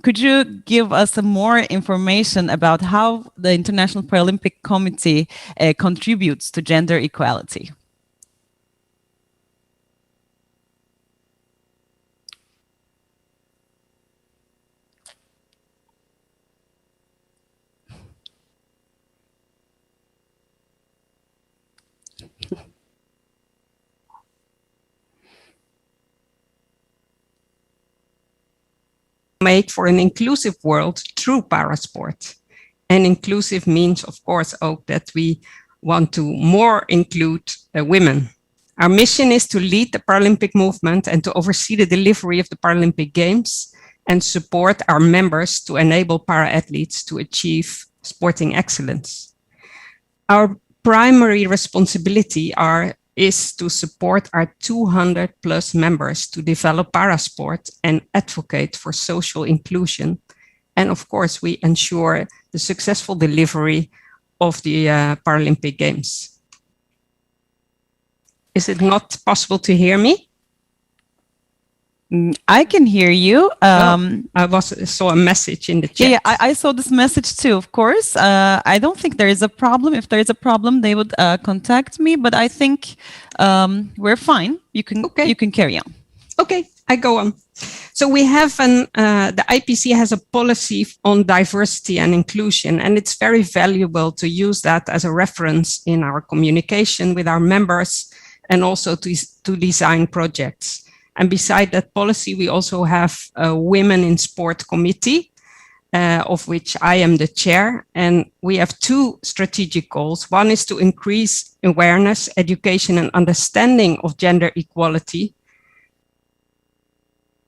could you give us some more information about how the International Paralympic Committee contributes to gender equality? Make for an inclusive world through parasport. And inclusive means, of course, that we want to more include women. Our mission is to lead the Paralympic movement and to oversee the delivery of the Paralympic Games and support our members to enable para-athletes to achieve sporting excellence. Our primary responsibility is to support our 200 plus members to develop parasport and advocate for social inclusion. And of course, we ensure the successful delivery of the Paralympic Games. Is it not possible to hear me? I can hear you. I saw a message in the chat. Yeah, I saw this message too, of course. I don't think there is a problem. If there is a problem, they would contact me, but I think we're fine. You can carry on. Okay, I go on. So we have the IPC has a policy on diversity and inclusion, and it's very valuable to use that as a reference in our communication with our members and also to design projects. And beside that policy, we also have a Women in Sport Committee, of which I am the chair. And we have two strategic goals. One is to increase awareness, education, and understanding of gender equality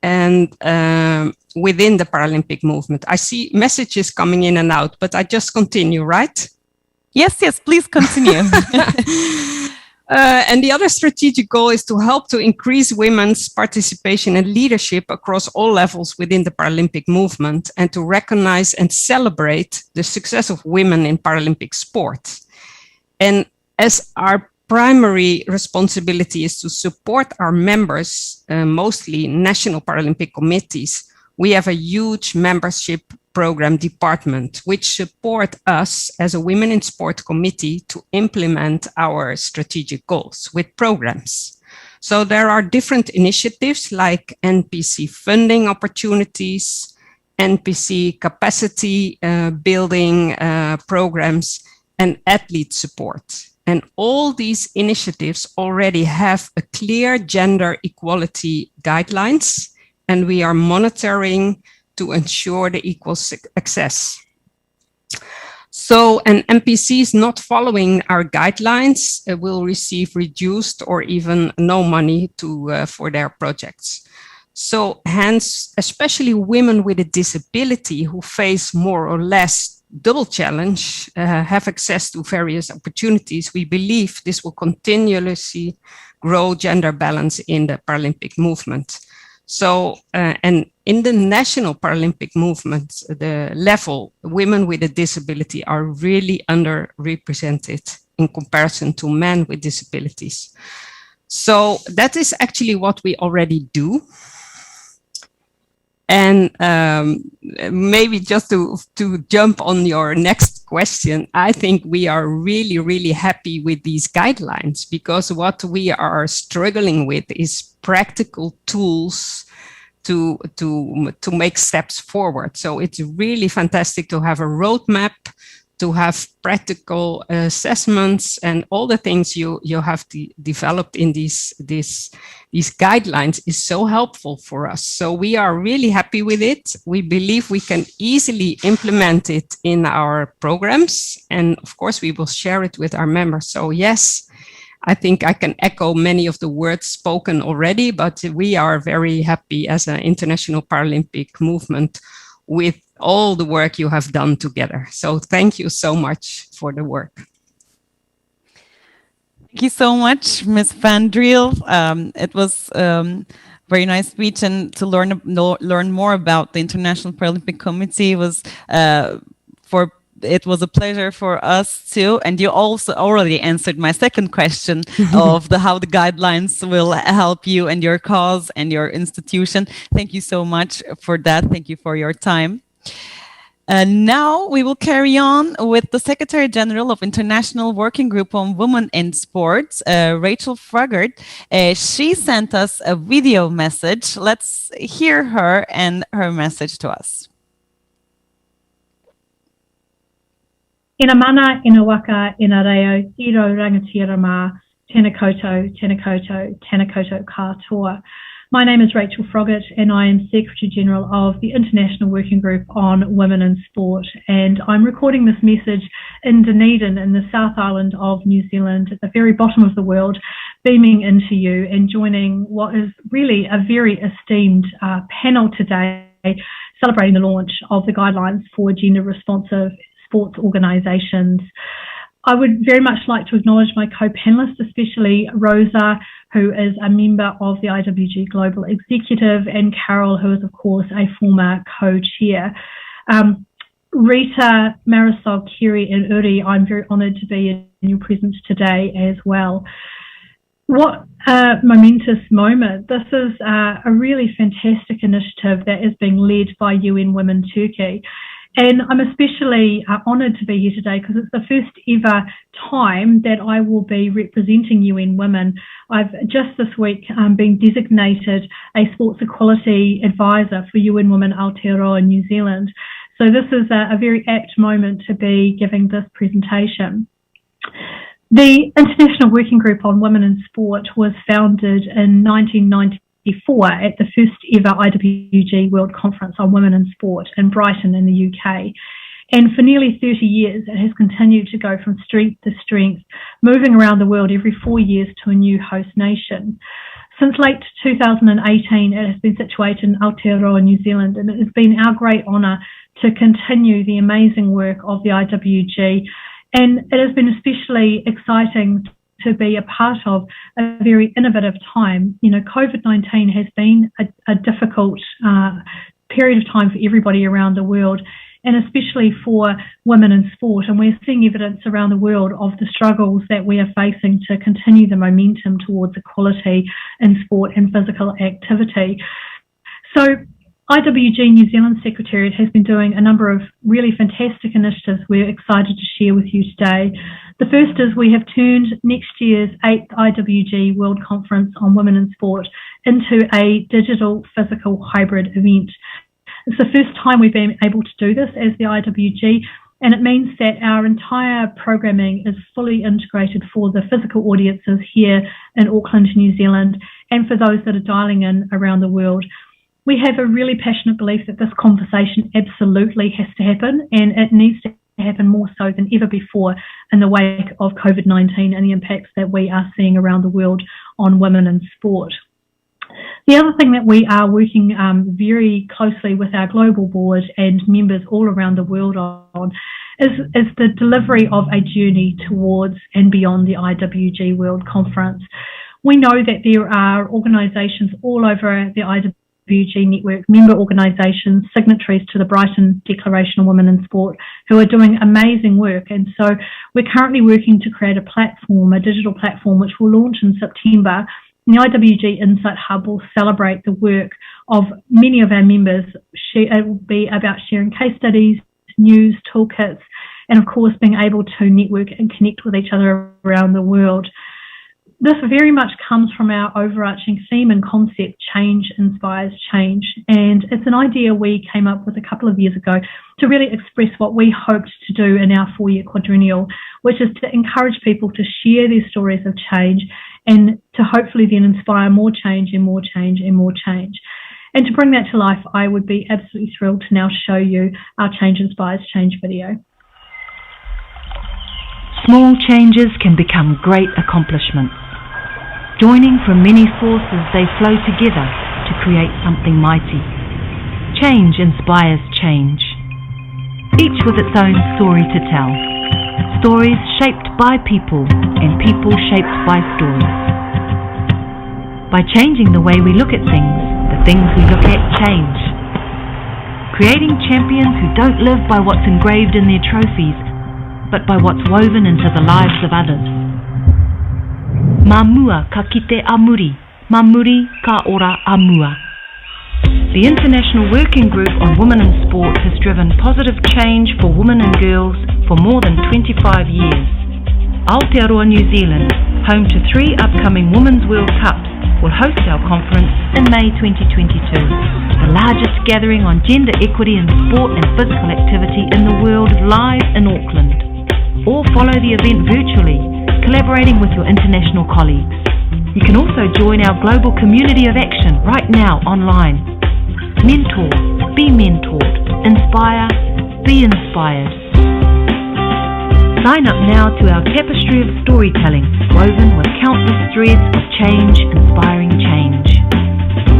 and within the Paralympic movement. I see messages coming in and out, but I just continue, right? Yes, please continue. And the other strategic goal is to help to increase women's participation and leadership across all levels within the Paralympic movement, and to recognize and celebrate the success of women in Paralympic sport. And as our primary responsibility is to support our members, mostly national Paralympic committees, we have a huge membership program department which support us as a Women in Sport committee to implement our strategic goals with programs. So there are different initiatives like NPC funding opportunities, NPC capacity building programs, and athlete support. And all these initiatives already have a clear gender equality guidelines, and we are monitoring to ensure the equal access. So an NPCs not following our guidelines will receive reduced or even no money for their projects. So hence, especially women with a disability who face more or less double challenge, have access to various opportunities, we believe this will continuously grow gender balance in the Paralympic movement. So, and in the national Paralympic movement, the level, women with a disability are really underrepresented in comparison to men with disabilities. So that is actually what we already do. And maybe just to jump on your next question, I think we are really, really happy with these guidelines, because what we are struggling with is practical tools to make steps forward. So it's really fantastic to have a roadmap, to have practical assessments, and all the things you have developed in these guidelines is so helpful for us. So we are really happy with it. We believe we can easily implement it in our programs, and of course we will share it with our members. So yes, I think I can echo many of the words spoken already, but we are very happy as an international Paralympic movement with all the work you have done together. So thank you so much for the work. Thank you so much, Ms. Van Driel. It was very nice speech, and to learn more about the International Paralympic Committee was it was a pleasure for us too. And you also already answered my second question of how the guidelines will help you and your cause and your institution. Thank you so much for that. Thank you for your time. Now we will carry on with the Secretary General of International Working Group on Women in Sports, Rachel Froggatt. She sent us a video message. Let's hear her and her message to us. Ina mana, ina waka, ina reo, iro rangatira ma, tēnā koutou, tēnā koutou, tēnā koutou katoa. My name is Rachel Froggatt, and I am Secretary General of the International Working Group on Women in Sport. And I'm recording this message in Dunedin in the South Island of New Zealand, at the very bottom of the world, beaming into you and joining what is really a very esteemed panel today, celebrating the launch of the guidelines for gender responsive sports organisations. I would very much like to acknowledge my co-panellists, especially Rosa, who is a member of the IWG Global Executive, and Carol, who is, of course, a former co-chair. Rita, Marisol, Kerry, and Uri, I'm very honoured to be in your presence today as well. What a momentous moment. This is a really fantastic initiative that is being led by UN Women Turkey. And I'm especially honoured to be here today because it's the first ever time that I will be representing UN Women. I've just this week been designated a sports equality advisor for UN Women Aotearoa in New Zealand. So this is a very apt moment to be giving this presentation. The International Working Group on Women in Sport was founded in 1994 at the first ever IWG World Conference on Women in Sport in Brighton in the UK. And for nearly 30 years, it has continued to go from strength to strength, moving around the world every 4 years to a new host nation. Since late 2018, it has been situated in Aotearoa, New Zealand, and it has been our great honour to continue the amazing work of the IWG. And it has been especially exciting to be a part of a very innovative time. You know, COVID-19 has been a difficult period of time for everybody around the world, and especially for women in sport. And we're seeing evidence around the world of the struggles that we are facing to continue the momentum towards equality in sport and physical activity. So IWG New Zealand Secretariat has been doing a number of really fantastic initiatives we're excited to share with you today. The first is we have turned next year's 8th IWG World Conference on Women in Sport into a digital physical hybrid event. It's the first time we've been able to do this as the IWG, and it means that our entire programming is fully integrated for the physical audiences here in Auckland, New Zealand, and for those that are dialing in around the world. We have a really passionate belief that this conversation absolutely has to happen, and it needs to happen more so than ever before in the wake of COVID-19 and the impacts that we are seeing around the world on women in sport. The other thing that we are working very closely with our global board and members all around the world on is the delivery of a journey towards and beyond the IWG World Conference. We know that there are organisations all over the IWG network, member organisations, signatories to the Brighton Declaration on Women in Sport, who are doing amazing work. And so we're currently working to create a platform, a digital platform, which will launch in September. The IWG Insight Hub will celebrate the work of many of our members. It will be about sharing case studies, news, toolkits, and of course being able to network and connect with each other around the world. This very much comes from our overarching theme and concept, change inspires change. And it's an idea we came up with a couple of years ago to really express what we hoped to do in our 4-year quadrennial, which is to encourage people to share their stories of change and to hopefully then inspire more change and more change and more change. And to bring that to life, I would be absolutely thrilled to now show you our Change Inspires Change video. Small changes can become great accomplishments. Joining from many sources, they flow together to create something mighty. Change inspires change, each with its own story to tell. Stories shaped by people and people shaped by stories. By changing the way we look at things, the things we look at change. Creating champions who don't live by what's engraved in their trophies, but by what's woven into the lives of others. Mamua ka kite amuri, mamuri ka ora amua. The International Working Group on Women in Sport has driven positive change for women and girls for more than 25 years. Aotearoa New Zealand, home to 3 upcoming Women's World Cups, will host our conference in May 2022, the largest gathering on gender equity in sport and physical activity in the world, live in Auckland. Or follow the event virtually, collaborating with your international colleagues. You can also join our global community of action right now online. Mentor, be mentored, inspire, be inspired. Sign up now to our tapestry of storytelling, woven with countless threads of change, inspiring change.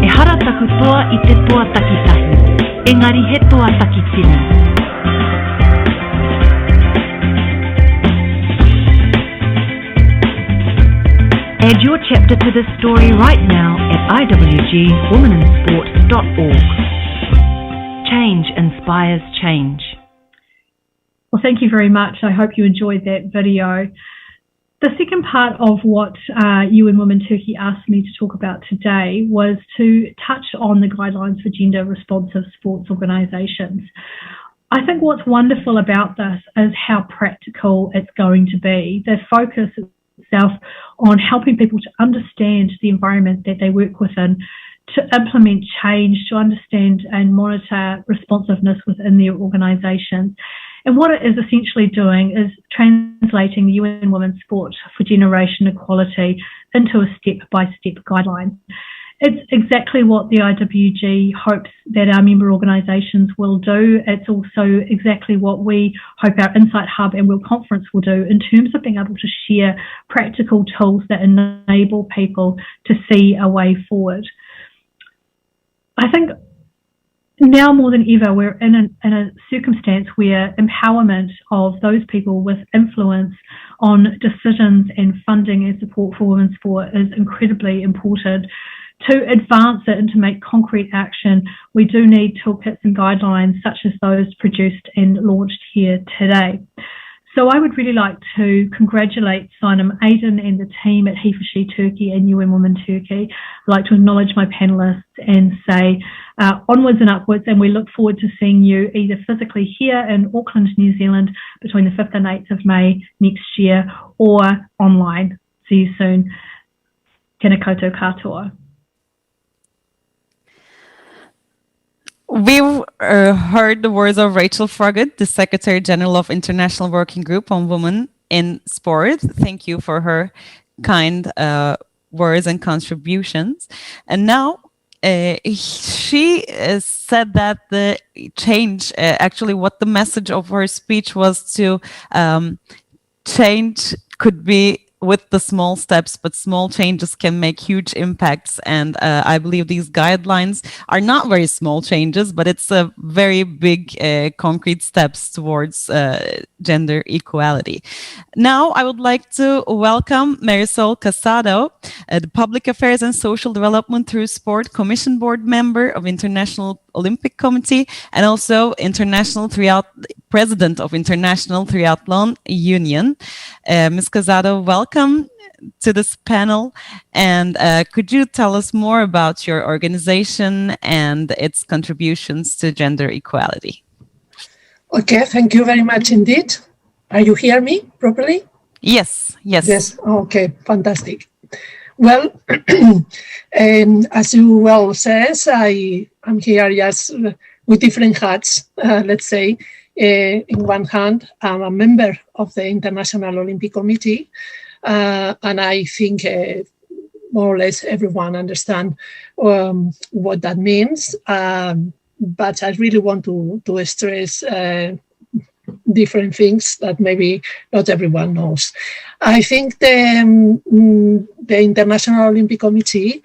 E hara taku toa I te toa takitahi, engari he toa takitini. Add your chapter to this story right now at iwgwomeninsport.org. Change inspires change. Well, thank you very much. I hope you enjoyed that video. The second part of what UN Women Turkey asked me to talk about today was to touch on the guidelines for gender responsive sports organisations. I think what's wonderful about this is how practical it's going to be. The focus itself on helping people to understand the environment that they work within, to implement change, to understand and monitor responsiveness within their organisations. And what it is essentially doing is translating the UN Women's Sport for Generation Equality into a step-by-step guideline. It's exactly what the IWG hopes that our member organisations will do. It's also exactly what we hope our Insight Hub and World Conference will do in terms of being able to share practical tools that enable people to see a way forward. I think now more than ever, we're in a circumstance where empowerment of those people with influence on decisions and funding and support for women's sport is incredibly important. To advance it and to make concrete action, we do need toolkits and guidelines such as those produced and launched here today. So I would really like to congratulate Sinem, Aidan and the team at HeForShe Turkey and UN Women Turkey. I'd like to acknowledge my panellists and say onwards and upwards, and we look forward to seeing you either physically here in Auckland, New Zealand between the 5th and 8th of May next year or online. See you soon. Tēnā koutou katoa. We've heard the words of Rachel Froggatt, the Secretary General of International Working Group on Women in Sport. Thank you for her kind words and contributions. And now she said that the change, actually what the message of her speech was to change could be with the small steps, but small changes can make huge impacts. And I believe these guidelines are not very small changes, but it's a very big concrete steps towards gender equality. Now I would like to welcome Marisol Casado, the Public Affairs and Social Development through Sport Commission Board member of International Olympic Committee and also President of International Triathlon Union. Ms. Casado, welcome to this panel. And could you tell us more about your organization and its contributions to gender equality? Okay, thank you very much indeed. Are you hear me properly? Yes, yes. Yes, okay, fantastic. Well, as you well says, I'm here just with different hats, let's say. In one hand, I'm a member of the International Olympic Committee, and I think more or less everyone understands what that means. But I really want to stress different things that maybe not everyone knows. I think the International Olympic Committee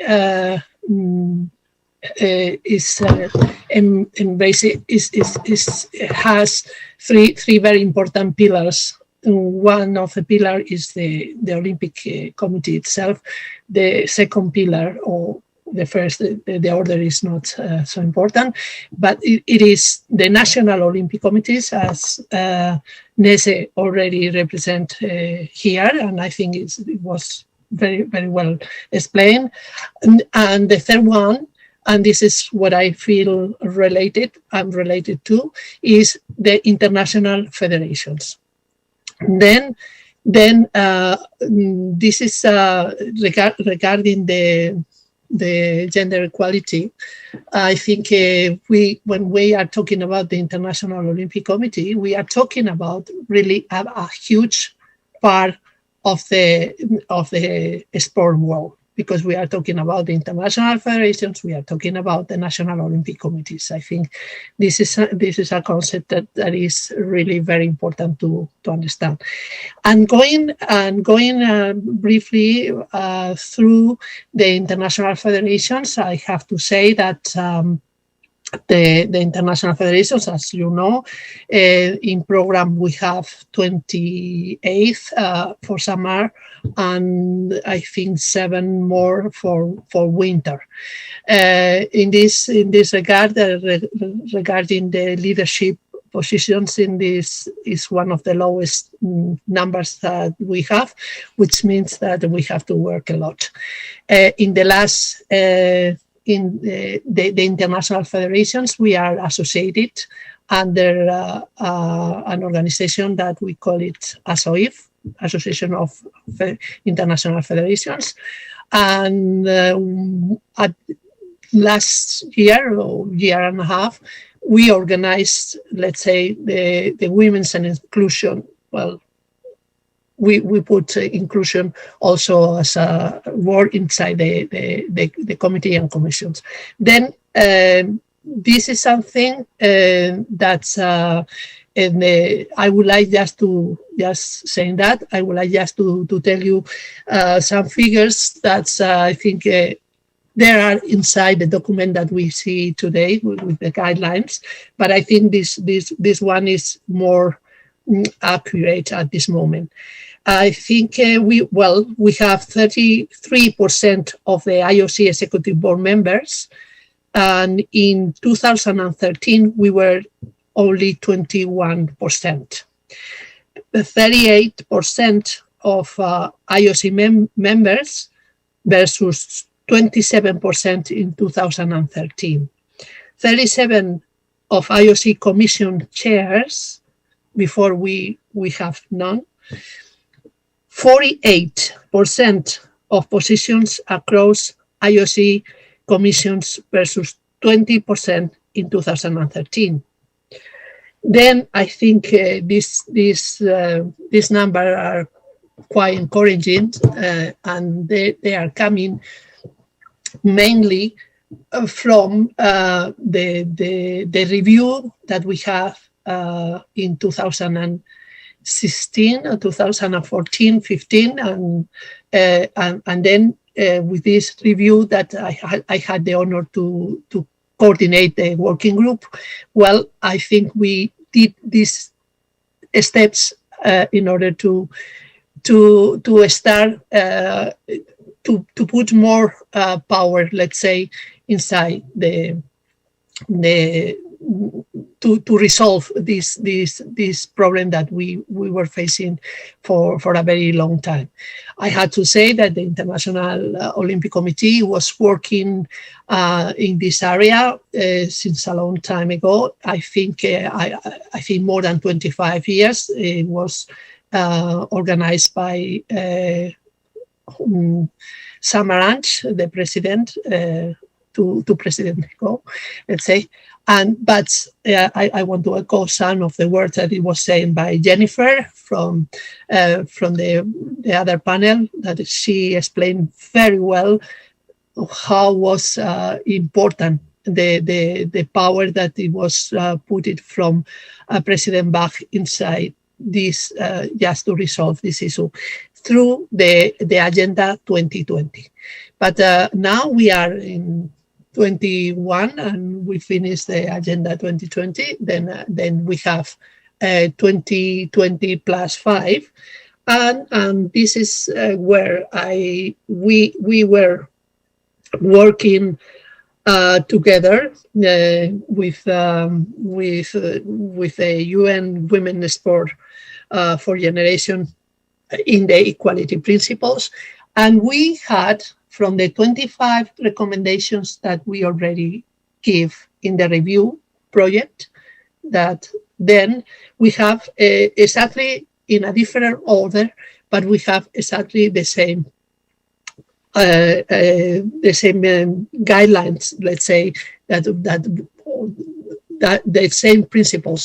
has three very important pillars. One of the pillars is the Olympic Committee itself. The second pillar, or the first, the order is not so important, but it is the National Olympic Committees, as Nese already represent here, and I think it was very, very well explained. And the third one, and this is what I feel I'm related to, is the international federations. Then this is regarding the gender equality. I think when we are talking about the International Olympic Committee, we are talking about really a huge part of the sport world, because we are talking about the international federations, we are talking about the National Olympic Committees. I think this is a concept that is really very important to understand. And going briefly through the international federations, I have to say that the international federations, as you know, in program we have 28 for summer, and I think 7 more for winter. In this regard, regarding the leadership positions in this is one of the lowest numbers that we have, which means that we have to work a lot. In the last in the international federations, we are associated under an organization that we call it ASOIF, Association of International Federations. And at last year or year and a half, we organized, let's say, the women's and inclusion. Well, we put inclusion also as a word inside the committee and commissions. Then this is something that's and I would like just saying that I would like just to tell you some figures that I think there are inside the document that we see today with the guidelines. But I think this one is more accurate at this moment. I think we have 33% of the IOC executive board members, and in 2013 we were only 21%. 38% of IOC members versus 27% in 2013. 37 of IOC commission chairs, before we have none. 48% of positions across IOC commissions versus 20% in 2013. Then I think this number are quite encouraging, and they are coming mainly from the review that we have in 2016 or 2014, 15, and then with this review that I had the honor to coordinate the working group. Well, I think we did these steps in order to start to put more power, let's say, inside to resolve this problem that we were facing for a very long time. I had to say that the International Olympic Committee was working in this area since a long time ago. I think more than 25 years. It was organized by Samaranch, the president, two presidents ago, let's say. But I want to echo some of the words that it was saying by Jennifer from the other panel, that she explained very well how was important the power that it was put it from President Bach inside this just to resolve this issue through the Agenda 2020. But now we are in 21 and we finish the Agenda 2020. Then we have 2020 plus 5, and this is where we were working together with the UN Women Sport for Generation in the equality principles, and we had from the 25 recommendations that we already give in the review project, that then we have exactly in a different order, but we have exactly the same guidelines, let's say, that the same principle,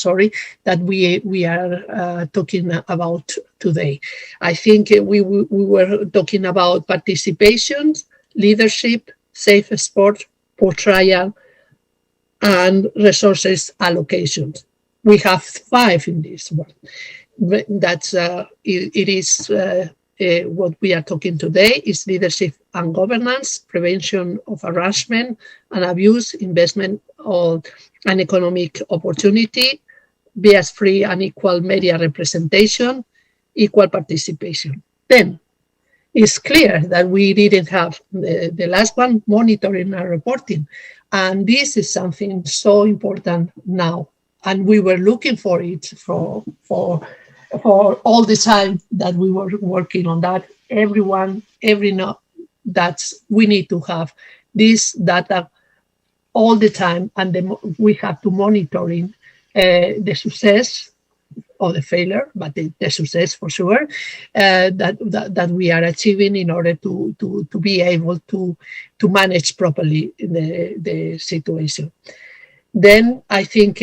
that we are talking about today. I think we were talking about participation, leadership, safe sport, portrayal, and resources allocation. We have 5 in this one. That's it is what we are talking today is leadership and governance, prevention of harassment and abuse, investment on an economic opportunity, bias-free and equal media representation, equal participation. Then it's clear that we didn't have the last one, monitoring and reporting. And this is something so important now. And we were looking for it for all the time that we were working on that. That we need to have this data all the time, and we have to monitoring the success or the failure, but the success for sure that we are achieving in order to be able to manage properly the situation. Then I think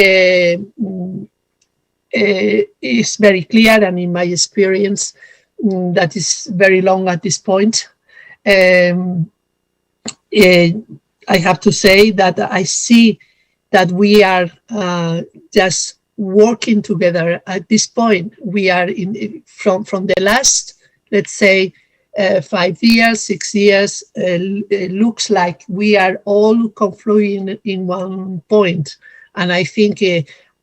it's very clear, and in my experience, that is very long at this point. I have to say that I see that we are just working together at this point. We are from the last, let's say, 5 years, 6 years, it looks like we are all confluing in one point. And I think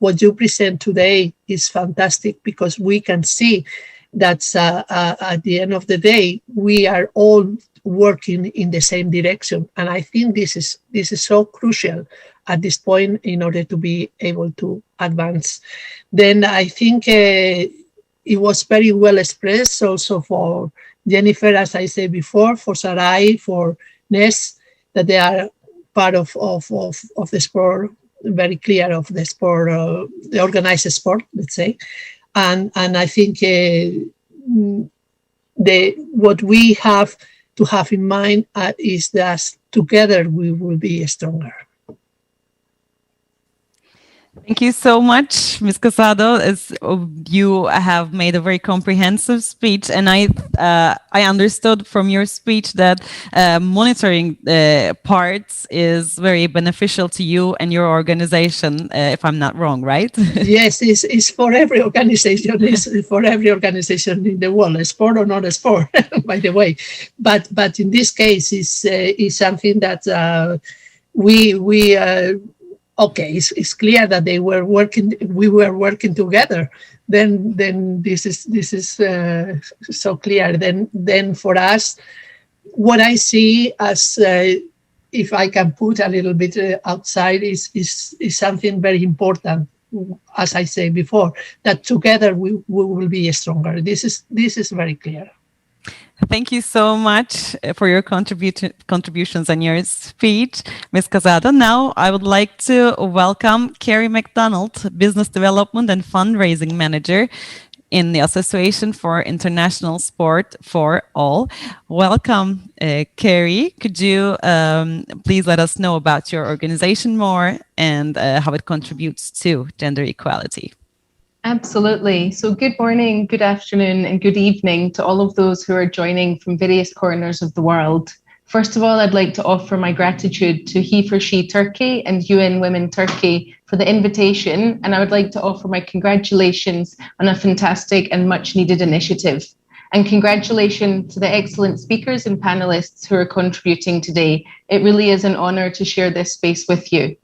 what you present today is fantastic, because we can see that at the end of the day, we are all working in the same direction. And I think this is so crucial at this point in order to be able to advance. Then I think it was very well expressed also for Jennifer, as I said before, for Sarai, for Ness, that they are part of the sport, very clear of the sport, the organized sport, let's say. And I think what we have to have in mind is that together we will be stronger. Thank you so much, Ms. Casado. You have made a very comprehensive speech, and I understood from your speech that monitoring parts is very beneficial to you and your organization, if I'm not wrong, right? Yes, it's for every organization. It's for every organization in the world, a sport or not a sport, by the way. But in this case, it's something that okay, it's clear that we were working together. Then this is so clear. Then for us, what I see as, if I can put a little bit outside, is something very important. As I said before, that together we will be stronger. This is very clear. Thank you so much for your contributions and your speech, Ms. Casado. Now, I would like to welcome Carrie McDonald, Business Development and Fundraising Manager in the Association for International Sport for All. Welcome, Carrie. Could you please let us know about your organization more and how it contributes to gender equality? Absolutely. So good morning, good afternoon, and good evening to all of those who are joining from various corners of the world. First of all, I'd like to offer my gratitude to HeForShe Turkey and UN Women Turkey for the invitation, and I would like to offer my congratulations on a fantastic and much needed initiative. And congratulations to the excellent speakers and panelists who are contributing today. It really is an honor to share this space with you.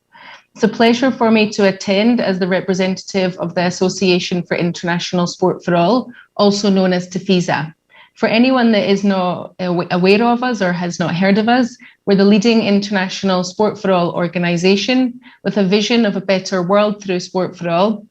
It's a pleasure for me to attend as the representative of the Association for International Sport for All, also known as TIFISA. For anyone that is not aware of us or has not heard of us, we're the leading international sport for all organization with a vision of a better world through sport for all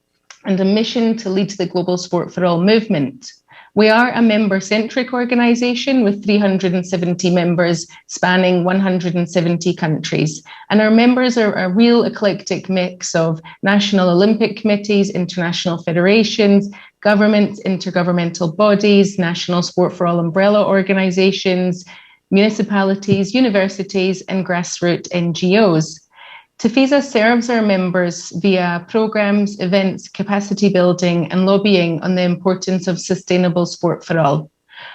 and a mission to lead the global sport for all movement. We are a member-centric organization with 370 members spanning 170 countries. And our members are a real eclectic mix of national Olympic committees, international federations, governments, intergovernmental bodies, national sport for all umbrella organizations, municipalities, universities, and grassroots NGOs. TIFISA serves our members via programs, events, capacity building, and lobbying on the importance of sustainable sport for all.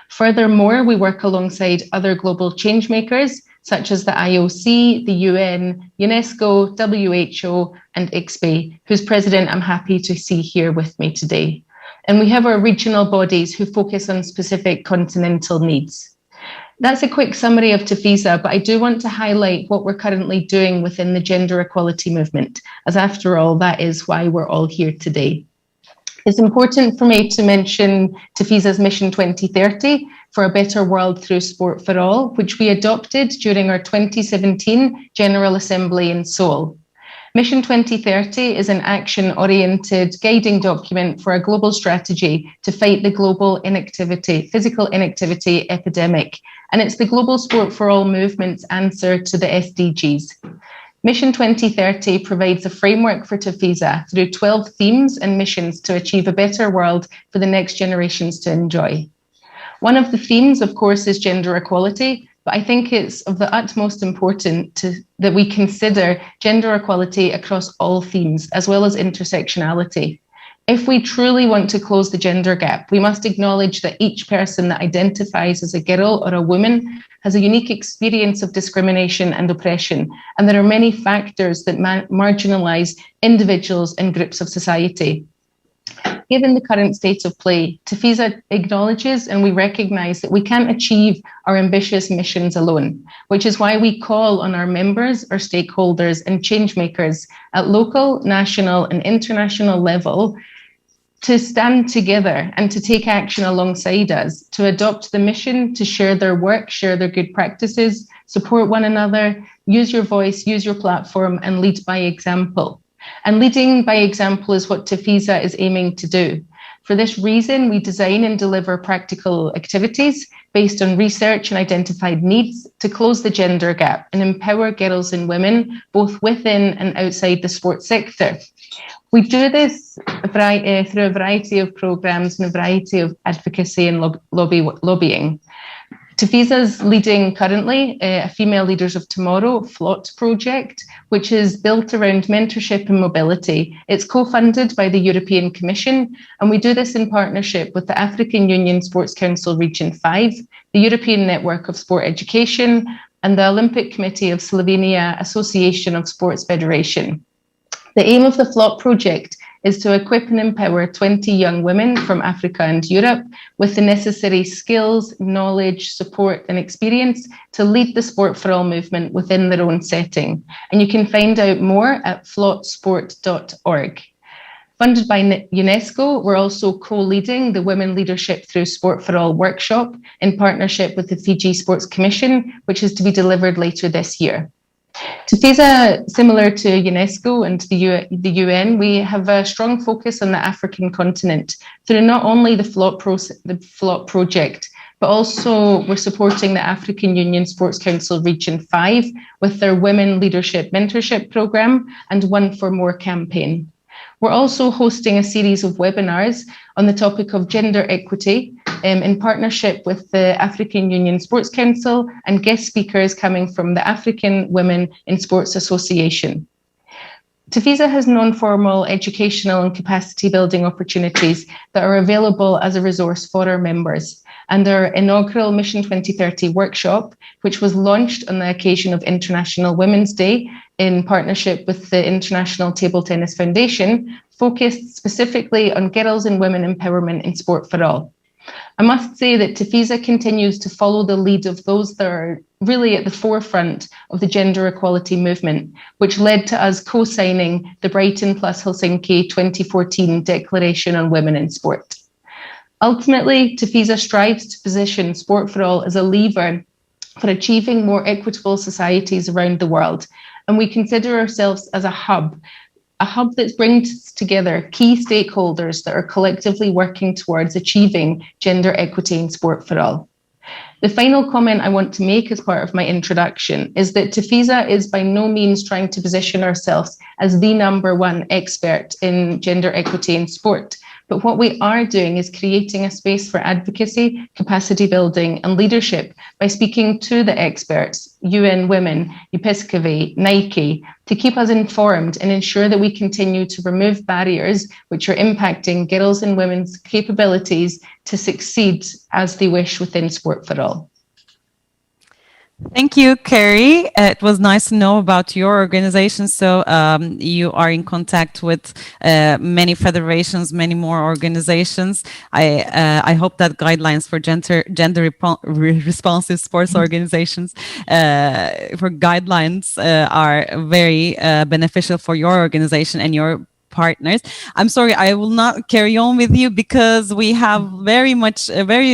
Furthermore, we work alongside other global changemakers, such as the IOC, the UN, UNESCO, WHO, and ICSPE, whose president I'm happy to see here with me today. And we have our regional bodies who focus on specific continental needs. That's a quick summary of TIFISA, but I do want to highlight what we're currently doing within the gender equality movement, as after all, that is why we're all here today. It's important for me to mention TIFISA's Mission 2030 for a better world through sport for all, which we adopted during our 2017 General Assembly in Seoul. Mission 2030 is an action-oriented guiding document for a global strategy to fight the global physical inactivity epidemic, and it's the Global Sport for All movement's answer to the SDGs. Mission 2030 provides a framework for TIFISA through 12 themes and missions to achieve a better world for the next generations to enjoy. One of the themes, of course, is gender equality, but I think it's of the utmost importance that we consider gender equality across all themes, as well as intersectionality. If we truly want to close the gender gap, we must acknowledge that each person that identifies as a girl or a woman has a unique experience of discrimination and oppression, and there are many factors that marginalize individuals and groups of society. given the current state of play, TEFISA acknowledges and we recognise that we can't achieve our ambitious missions alone, which is why we call on our members, our stakeholders and change makers at local, national and international level to stand together and to take action alongside us, to adopt the mission, to share their work, share their good practices, support one another, use your voice, use your platform and lead by example. And leading by example is what TEFISA is aiming to do. For this reason, we design and deliver practical activities based on research and identified needs to close the gender gap and empower girls and women both within and outside the sports sector. We do this through a variety of programs and a variety of advocacy and lobbying. TEFISA is leading currently a Female Leaders of Tomorrow FLOT project, which is built around mentorship and mobility. It's co-funded by the European Commission, and we do this in partnership with the African Union Sports Council Region 5, the European Network of Sport Education, and the Olympic Committee of Slovenia Association of Sports Federation. The aim of the FLOT project is to equip and empower 20 young women from Africa and Europe with the necessary skills, knowledge, support and experience to lead the Sport for All movement within their own setting. And you can find out more at flotsport.org. Funded by UNESCO, we're also co-leading the Women Leadership Through Sport for All workshop in partnership with the Fiji Sports Commission, which is to be delivered later this year. TEFISA, similar to UNESCO and the UN, we have a strong focus on the African continent through not only the FLOT project, but also we're supporting the African Union Sports Council Region 5 with their Women Leadership Mentorship Programme and One for More campaign. We're also hosting a series of webinars on the topic of gender equity in partnership with the African Union Sports Council and guest speakers coming from the African Women in Sports Association. TEFISA has non-formal educational and capacity building opportunities that are available as a resource for our members. And our inaugural Mission 2030 workshop, which was launched on the occasion of International Women's Day in partnership with the International Table Tennis Foundation, focused specifically on girls and women empowerment in sport for all. I must say that TEFISA continues to follow the lead of those that are really at the forefront of the gender equality movement, which led to us co-signing the Brighton plus Helsinki 2014 Declaration on Women in Sport. Ultimately, TEFISA strives to position Sport for All as a lever for achieving more equitable societies around the world. And we consider ourselves as a hub that brings together key stakeholders that are collectively working towards achieving gender equity in Sport for All. The final comment I want to make as part of my introduction is that TEFISA is by no means trying to position ourselves as the #1 expert in gender equity in sport. But what we are doing is creating a space for advocacy, capacity building and leadership by speaking to the experts, UN Women, UPESCOV, Nike, to keep us informed and ensure that we continue to remove barriers which are impacting girls and women's capabilities to succeed as they wish within Sport for All. Thank you, Carrie. It was nice to know about your organization. So you are in contact with many federations, many more organizations. I hope that guidelines for gender responsive sports organizations for guidelines are very beneficial for your organization and your partners. I'm sorry, I will not carry on with you because we have very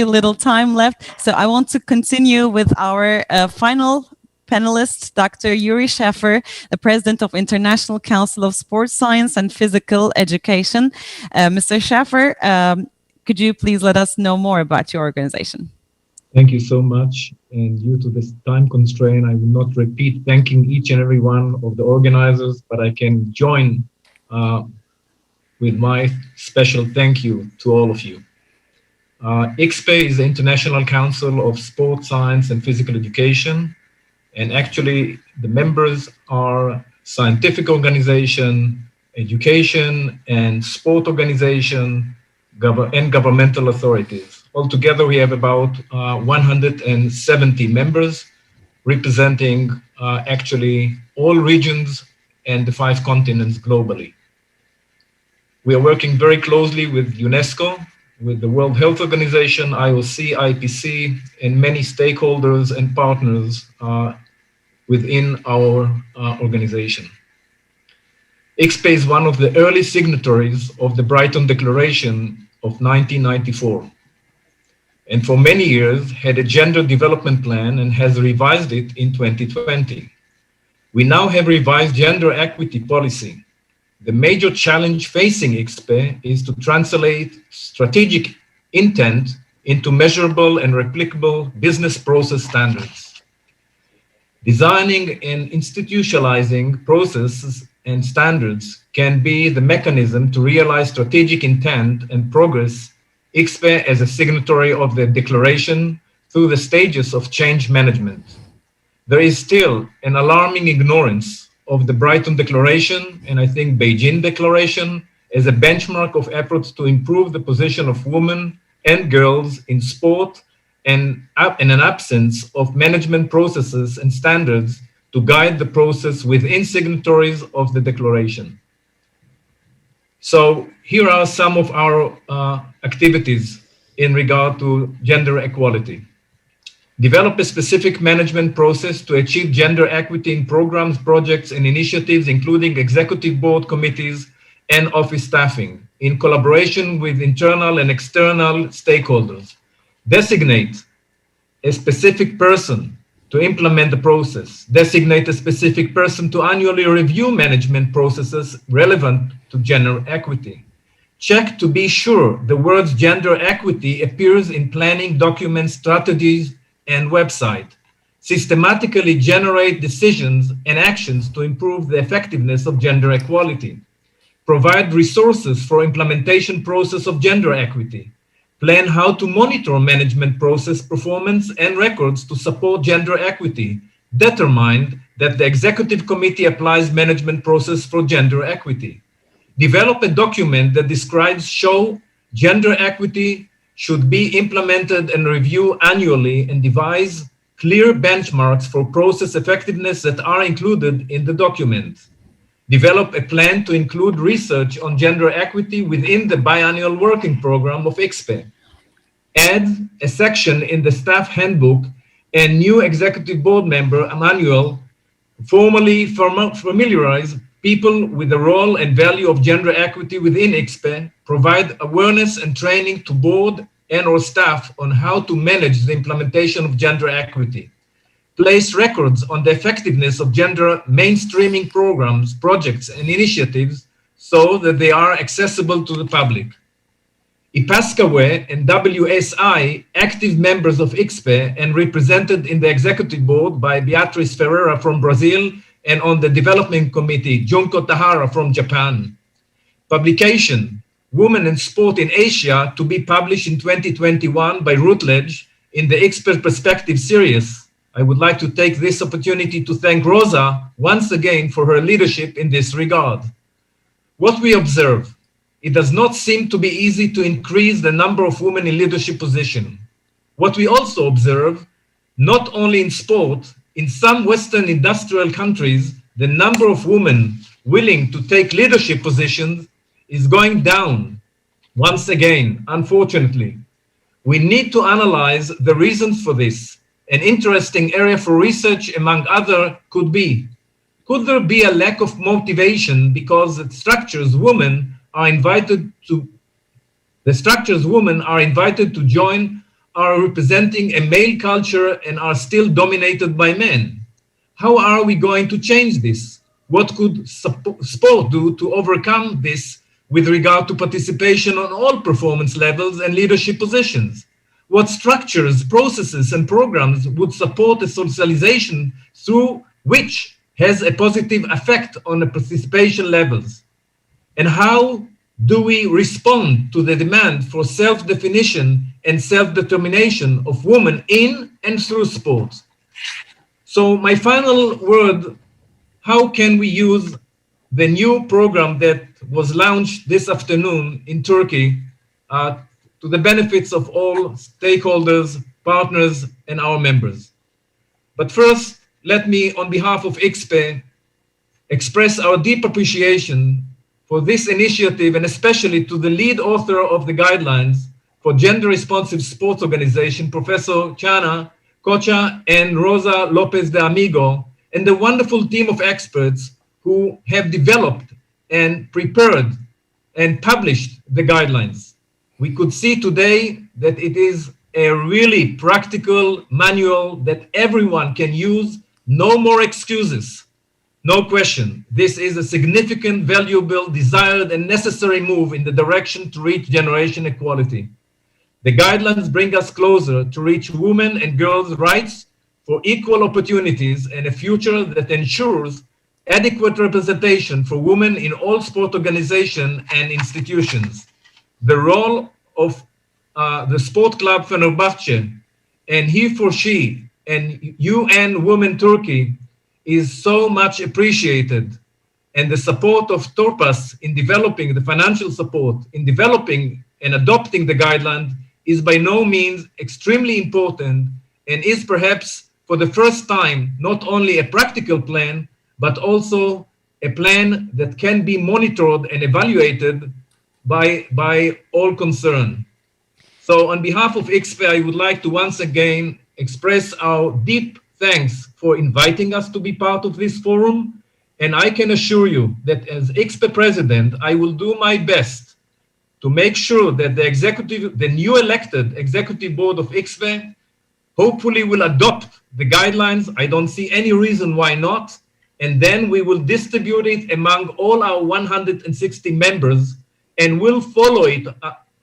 little time left. So I want to continue with our final panelist, Dr. Yuri Schaffer, the President of International Council of Sports Science and Physical Education. Mr. Schaffer, could you please let us know more about your organization? Thank you so much. And due to this time constraint, I will not repeat thanking each and every one of the organizers, but I can join with my special thank you to all of you. ICSPE is the International Council of Sports Science and Physical Education, and actually the members are scientific organization, education and sport organization, and governmental authorities. Altogether, we have about 170 members representing actually all regions and the 5 continents globally. We are working very closely with UNESCO, with the World Health Organization, IOC, IPC, and many stakeholders and partners within our organization. ICSPE is one of the early signatories of the Brighton Declaration of 1994, and for many years had a gender development plan and has revised it in 2020. We now have revised gender equity policy. The major challenge facing ICSPE is to translate strategic intent into measurable and replicable business process standards. Designing and institutionalizing processes and standards can be the mechanism to realize strategic intent and progress. ICSPE as a signatory of the declaration through the stages of change management. There is still an alarming ignorance of the Brighton Declaration and I think Beijing Declaration as a benchmark of efforts to improve the position of women and girls in sport and an absence of management processes and standards to guide the process within signatories of the declaration. So here are some of our activities in regard to gender equality. Develop a specific management process to achieve gender equity in programs, projects, and initiatives, including executive board committees and office staffing, in collaboration with internal and external stakeholders. Designate a specific person to implement the process. Designate a specific person to annually review management processes relevant to gender equity. Check to be sure the words gender equity appears in planning documents, strategies, and website. Systematically generate decisions and actions to improve the effectiveness of gender equality. Provide resources for implementation process of gender equity. Plan how to monitor management process performance and records to support gender equity. Determine that the executive committee applies management process for gender equity. Develop a document that describes how gender equity should be implemented and reviewed annually and devise clear benchmarks for process effectiveness that are included in the document. Develop a plan to include research on gender equity within the biannual working program of ICSPE. Add a section in the staff handbook and new executive board member manual, formally familiarize people with the role and value of gender equity within ICSPE, provide awareness and training to board and or staff on how to manage the implementation of gender equity. Place records on the effectiveness of gender mainstreaming programs, projects, and initiatives so that they are accessible to the public. IPASCAWE and WSI, active members of ICSPE and represented in the executive board by Beatriz Ferreira from Brazil and on the development committee, Junko Tahara from Japan. Publication, Women in Sport in Asia, to be published in 2021 by Routledge in the ICSPE Perspective series. I would like to take this opportunity to thank Rosa once again for her leadership in this regard. What we observe, it does not seem to be easy to increase the number of women in leadership positions. What we also observe, not only in sport, in some Western industrial countries, the number of women willing to take leadership positions is going down. Once again, unfortunately, we need to analyze the reasons for this. An interesting area for research, among other, could there be a lack of motivation because the structures women are invited to join are representing a male culture and are still dominated by men? How are we going to change this? What could sport do to overcome this with regard to participation on all performance levels and leadership positions? What structures, processes, and programs would support a socialization through which has a positive effect on the participation levels? And how do we respond to the demand for self-definition and self-determination of women in and through sports? So my final word, how can we use the new program that was launched this afternoon in Turkey to the benefits of all stakeholders, partners, and our members? But first, let me, on behalf of ICSPE, express our deep appreciation for this initiative, and especially to the lead author of the guidelines for gender responsive sports organization, Professor Chana Kocha and Rosa Lopez de Amigo, and the wonderful team of experts who have developed and prepared and published the guidelines. We could see today that it is a really practical manual that everyone can use. No more excuses. No question. This is a significant, valuable, desired, and necessary move in the direction to reach generation equality. The guidelines bring us closer to reach women and girls' rights for equal opportunities and a future that ensures adequate representation for women in all sport organizations and institutions. The role of the sport club Fenerbahce and HeForShe and UN Women Turkey is so much appreciated, and the support of Torpas in developing the financial support, in developing and adopting the guidelines is by no means extremely important, and is perhaps for the first time not only a practical plan, but also a plan that can be monitored and evaluated by all concerned. So on behalf of ICSPE, I would like to once again express our deep thanks for inviting us to be part of this forum. And I can assure you that as ICSPE president, I will do my best to make sure that the new elected executive board of ICSPE hopefully will adopt the guidelines. I don't see any reason why not. And then we will distribute it among all our 160 members, and we'll follow it,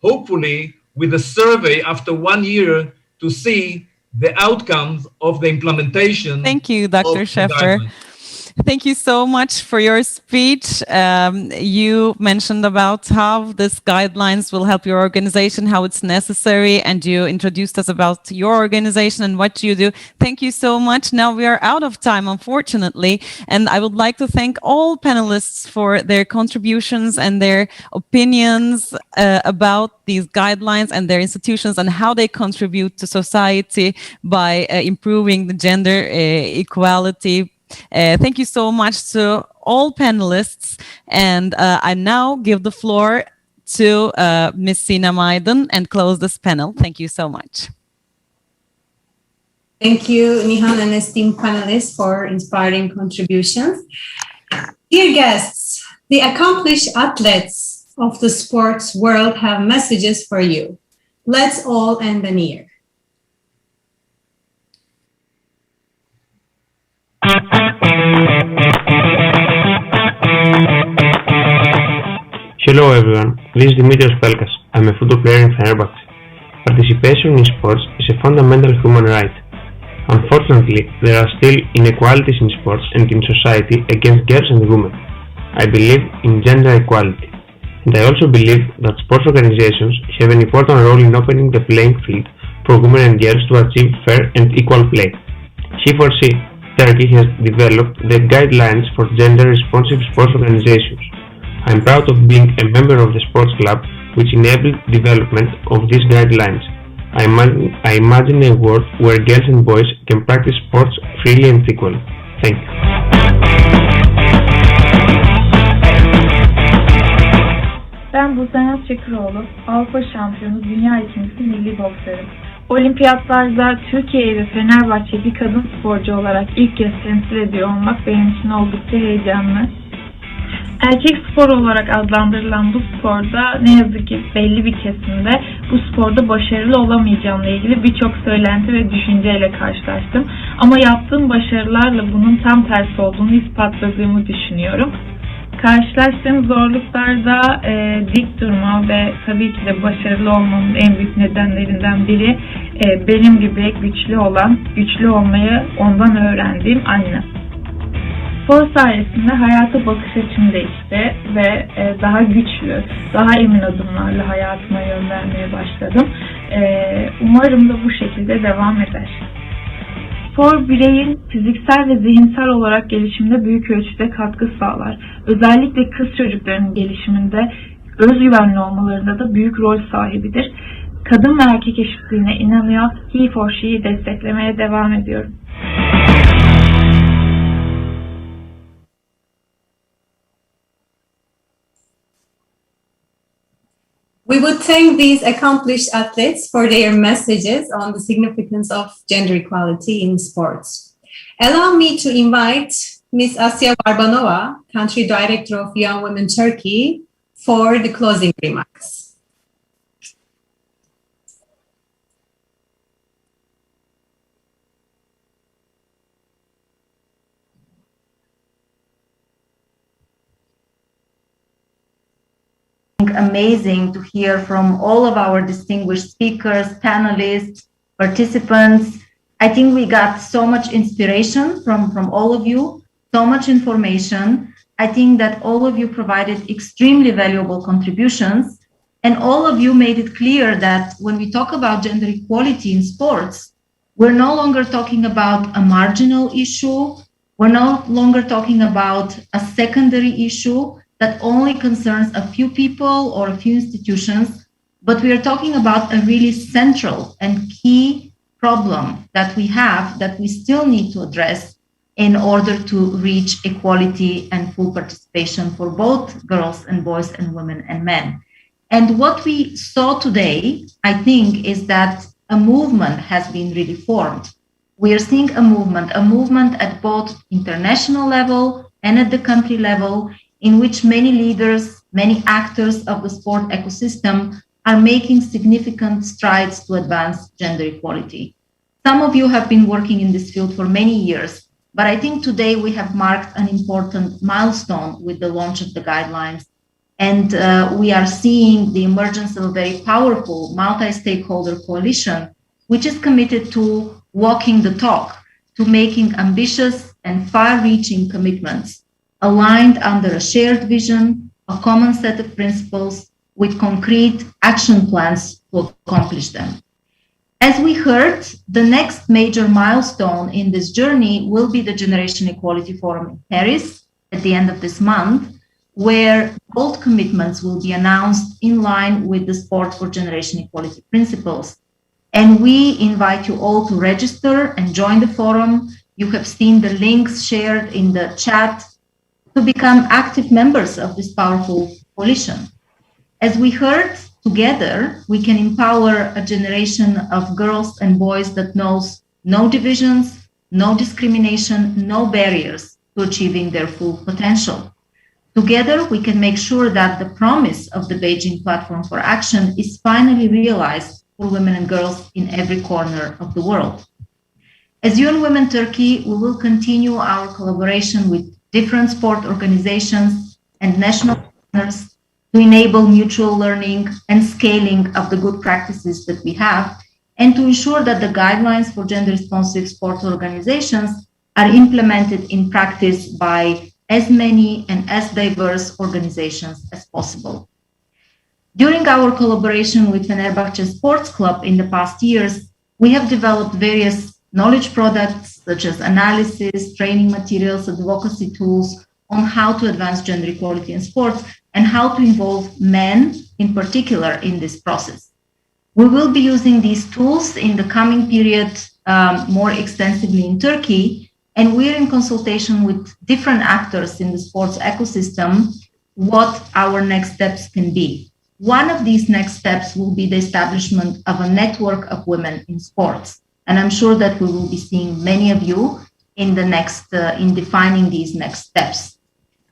hopefully, with a survey after 1 year to see the outcomes of the implementation. Thank you, Dr. Scheffer. Thank you so much for your speech. You mentioned about how these guidelines will help your organization, how it's necessary, and you introduced us about your organization and what you do. Thank you so much. Now we are out of time, unfortunately, and I would like to thank all panelists for their contributions and their opinions about these guidelines and their institutions and how they contribute to society by improving the gender equality. Thank you so much to all panelists, and I now give the floor to Ms. Sinem Aydın and close this panel. Thank you so much. Thank you, Nihan and esteemed panelists, for inspiring contributions. Dear guests, the accomplished athletes of the sports world have messages for you. Let's all end an ear. Hello everyone, this is Dimitrios Pelkas. I'm a football player in Fenerbahce. Participation in sports is a fundamental human right. Unfortunately, there are still inequalities in sports and in society against girls and women. I believe in gender equality, and I also believe that sports organizations have an important role in opening the playing field for women and girls to achieve fair and equal play. HeForShe Turkey has developed the guidelines for gender-responsive sports organizations. I am proud of being a member of the sports club which enabled development of these guidelines. I imagine a world where girls and boys can practice sports freely and equally. Thank you. Ben Buzdenaz Çakıroğlu, Avrupa Şampiyonu, Dünya ikincisi milli boksörüm. Olimpiyatlarda Türkiye ve Fenerbahçe bir kadın sporcu olarak ilk kez temsil ediyor olmak benim için oldukça heyecanlı. Erkek spor olarak adlandırılan bu sporda ne yazık ki belli bir kesimde bu sporda başarılı olamayacağımla ilgili birçok söylenti ve düşünceyle karşılaştım. Ama yaptığım başarılarla bunun tam tersi olduğunu ispatladığımı düşünüyorum. Karşılaştığım zorluklarda dik durma ve tabii ki de başarılı olmamın en büyük nedenlerinden biri benim gibi güçlü olmayı ondan öğrendiğim annem. Spor sayesinde hayata bakış açım değişti ve daha güçlü, daha emin adımlarla hayatıma yön vermeye başladım. Umarım da bu şekilde devam eder. Spor bireyin fiziksel ve zihinsel olarak gelişiminde büyük ölçüde katkı sağlar. Özellikle kız çocuklarının gelişiminde özgüvenli olmalarında da büyük rol sahibidir. Kadın ve erkek eşitliğine inanıyor, HeForShe'yi desteklemeye devam ediyorum. We would thank these accomplished athletes for their messages on the significance of gender equality in sports. Allow me to invite Ms. Asya Barbanova, Country Director of Young Women Turkey, for the closing remarks. Amazing to hear from all of our distinguished speakers, panelists, participants. I think we got so much inspiration from all of you, so much information. I think that all of you provided extremely valuable contributions, and all of you made it clear that when we talk about gender equality in sports, we're no longer talking about a marginal issue. We're no longer talking about a secondary issue that only concerns a few people or a few institutions, but we are talking about a really central and key problem that we have that we still need to address in order to reach equality and full participation for both girls and boys and women and men. And what we saw today, I think, is that a movement has been really formed. We are seeing a movement at both international level and at the country level, in which many leaders, many actors of the sport ecosystem are making significant strides to advance gender equality. Some of you have been working in this field for many years, but I think today we have marked an important milestone with the launch of the guidelines. And we are seeing the emergence of a very powerful multi-stakeholder coalition, which is committed to walking the talk, to making ambitious and far-reaching commitments aligned under a shared vision, a common set of principles with concrete action plans to accomplish them. As we heard, the next major milestone in this journey will be the Generation Equality Forum in Paris at the end of this month, where bold commitments will be announced in line with the Sport for Generation Equality principles. And we invite you all to register and join the forum. You have seen the links shared in the chat to become active members of this powerful coalition. As we heard, together, we can empower a generation of girls and boys that knows no divisions, no discrimination, no barriers to achieving their full potential. Together, we can make sure that the promise of the Beijing Platform for Action is finally realized for women and girls in every corner of the world. As UN Women Turkey, we will continue our collaboration with different sport organizations and national partners to enable mutual learning and scaling of the good practices that we have, and to ensure that the guidelines for gender-responsive sport organizations are implemented in practice by as many and as diverse organizations as possible. During our collaboration with Fenerbahce Sports Club in the past years, we have developed various knowledge products such as analysis, training materials, advocacy tools on how to advance gender equality in sports and how to involve men in particular in this process. We will be using these tools in the coming period more extensively in Turkey, and we're in consultation with different actors in the sports ecosystem what our next steps can be. One of these next steps will be the establishment of a network of women in sports. And I'm sure that we will be seeing many of you in the next, in defining these next steps.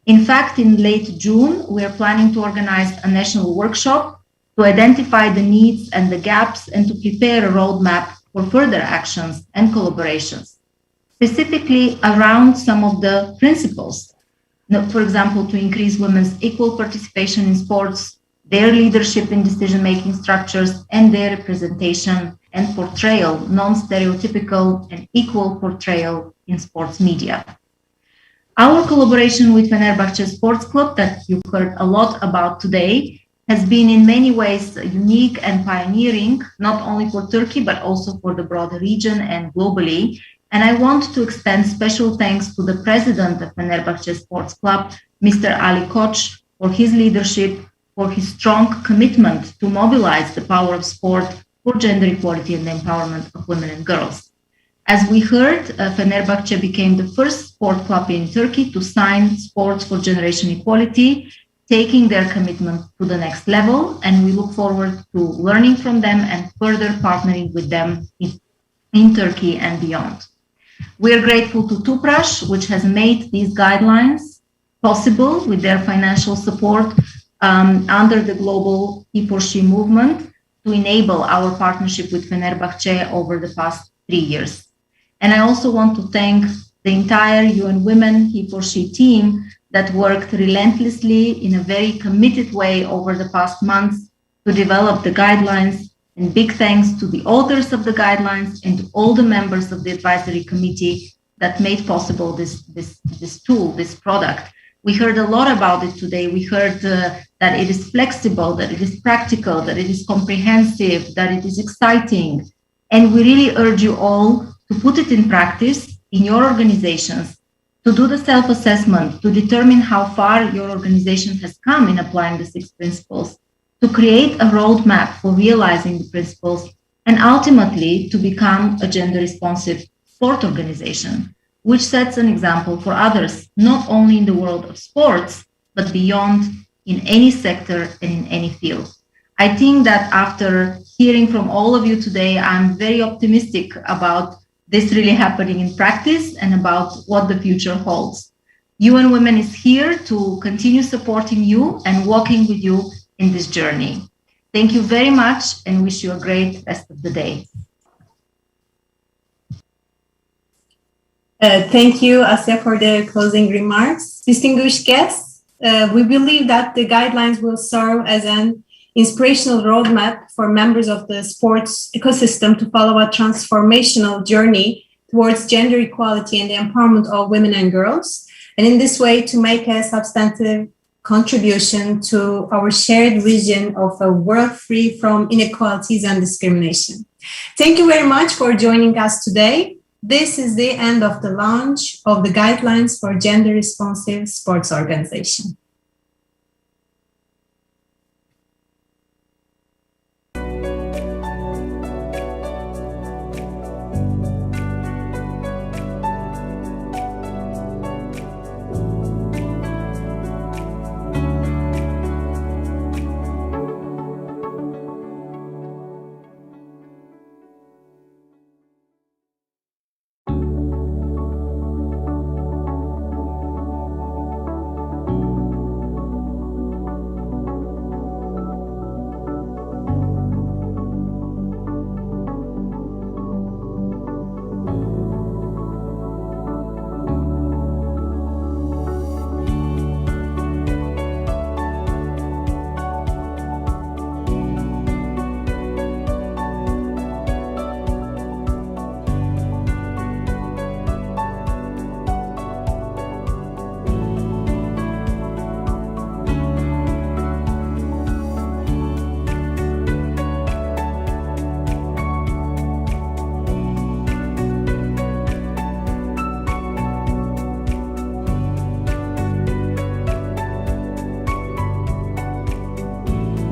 In fact, in late June, we are planning to organize a national workshop to identify the needs and the gaps and to prepare a roadmap for further actions and collaborations, specifically around some of the principles. For example, to increase women's equal participation in sports, their leadership in decision-making structures, and their representation and portrayal, non-stereotypical and equal portrayal in sports media. Our collaboration with Fenerbahce Sports Club that you heard a lot about today has been in many ways unique and pioneering, not only for Turkey, but also for the broader region and globally. And I want to extend special thanks to the president of Fenerbahce Sports Club, Mr. Ali Koç, for his leadership, for his strong commitment to mobilize the power of sport for gender equality and the empowerment of women and girls. As we heard, Fenerbahce became the first sport club in Turkey to sign Sports for Generation Equality, taking their commitment to the next level, and we look forward to learning from them and further partnering with them in Turkey and beyond. We are grateful to Tüpraş, which has made these guidelines possible with their financial support under the global HeForShe movement to enable our partnership with Fenerbahce over the past 3 years. And I also want to thank the entire UN Women HeForShe team that worked relentlessly in a very committed way over the past months to develop the guidelines. And big thanks to the authors of the guidelines and to all the members of the advisory committee that made possible this tool, this product. We heard a lot about it today. We heard that it is flexible, that it is practical, that it is comprehensive, that it is exciting. And we really urge you all to put it in practice in your organizations, to do the self-assessment, to determine how far your organization has come in applying the 6 principles, to create a roadmap for realizing the principles, and ultimately to become a gender-responsive sport organization, which sets an example for others, not only in the world of sports, but beyond, in any sector and in any field. I think that after hearing from all of you today, I'm very optimistic about this really happening in practice and about what the future holds. UN Women is here to continue supporting you and walking with you in this journey. Thank you very much and wish you a great rest of the day. Thank you, Asya, for the closing remarks. Distinguished guests, we believe that the guidelines will serve as an inspirational roadmap for members of the sports ecosystem to follow a transformational journey towards gender equality and the empowerment of women and girls, and in this way to make a substantive contribution to our shared vision of a world free from inequalities and discrimination. Thank you very much for joining us today. This is the end of the launch of the guidelines for gender responsive sports organization.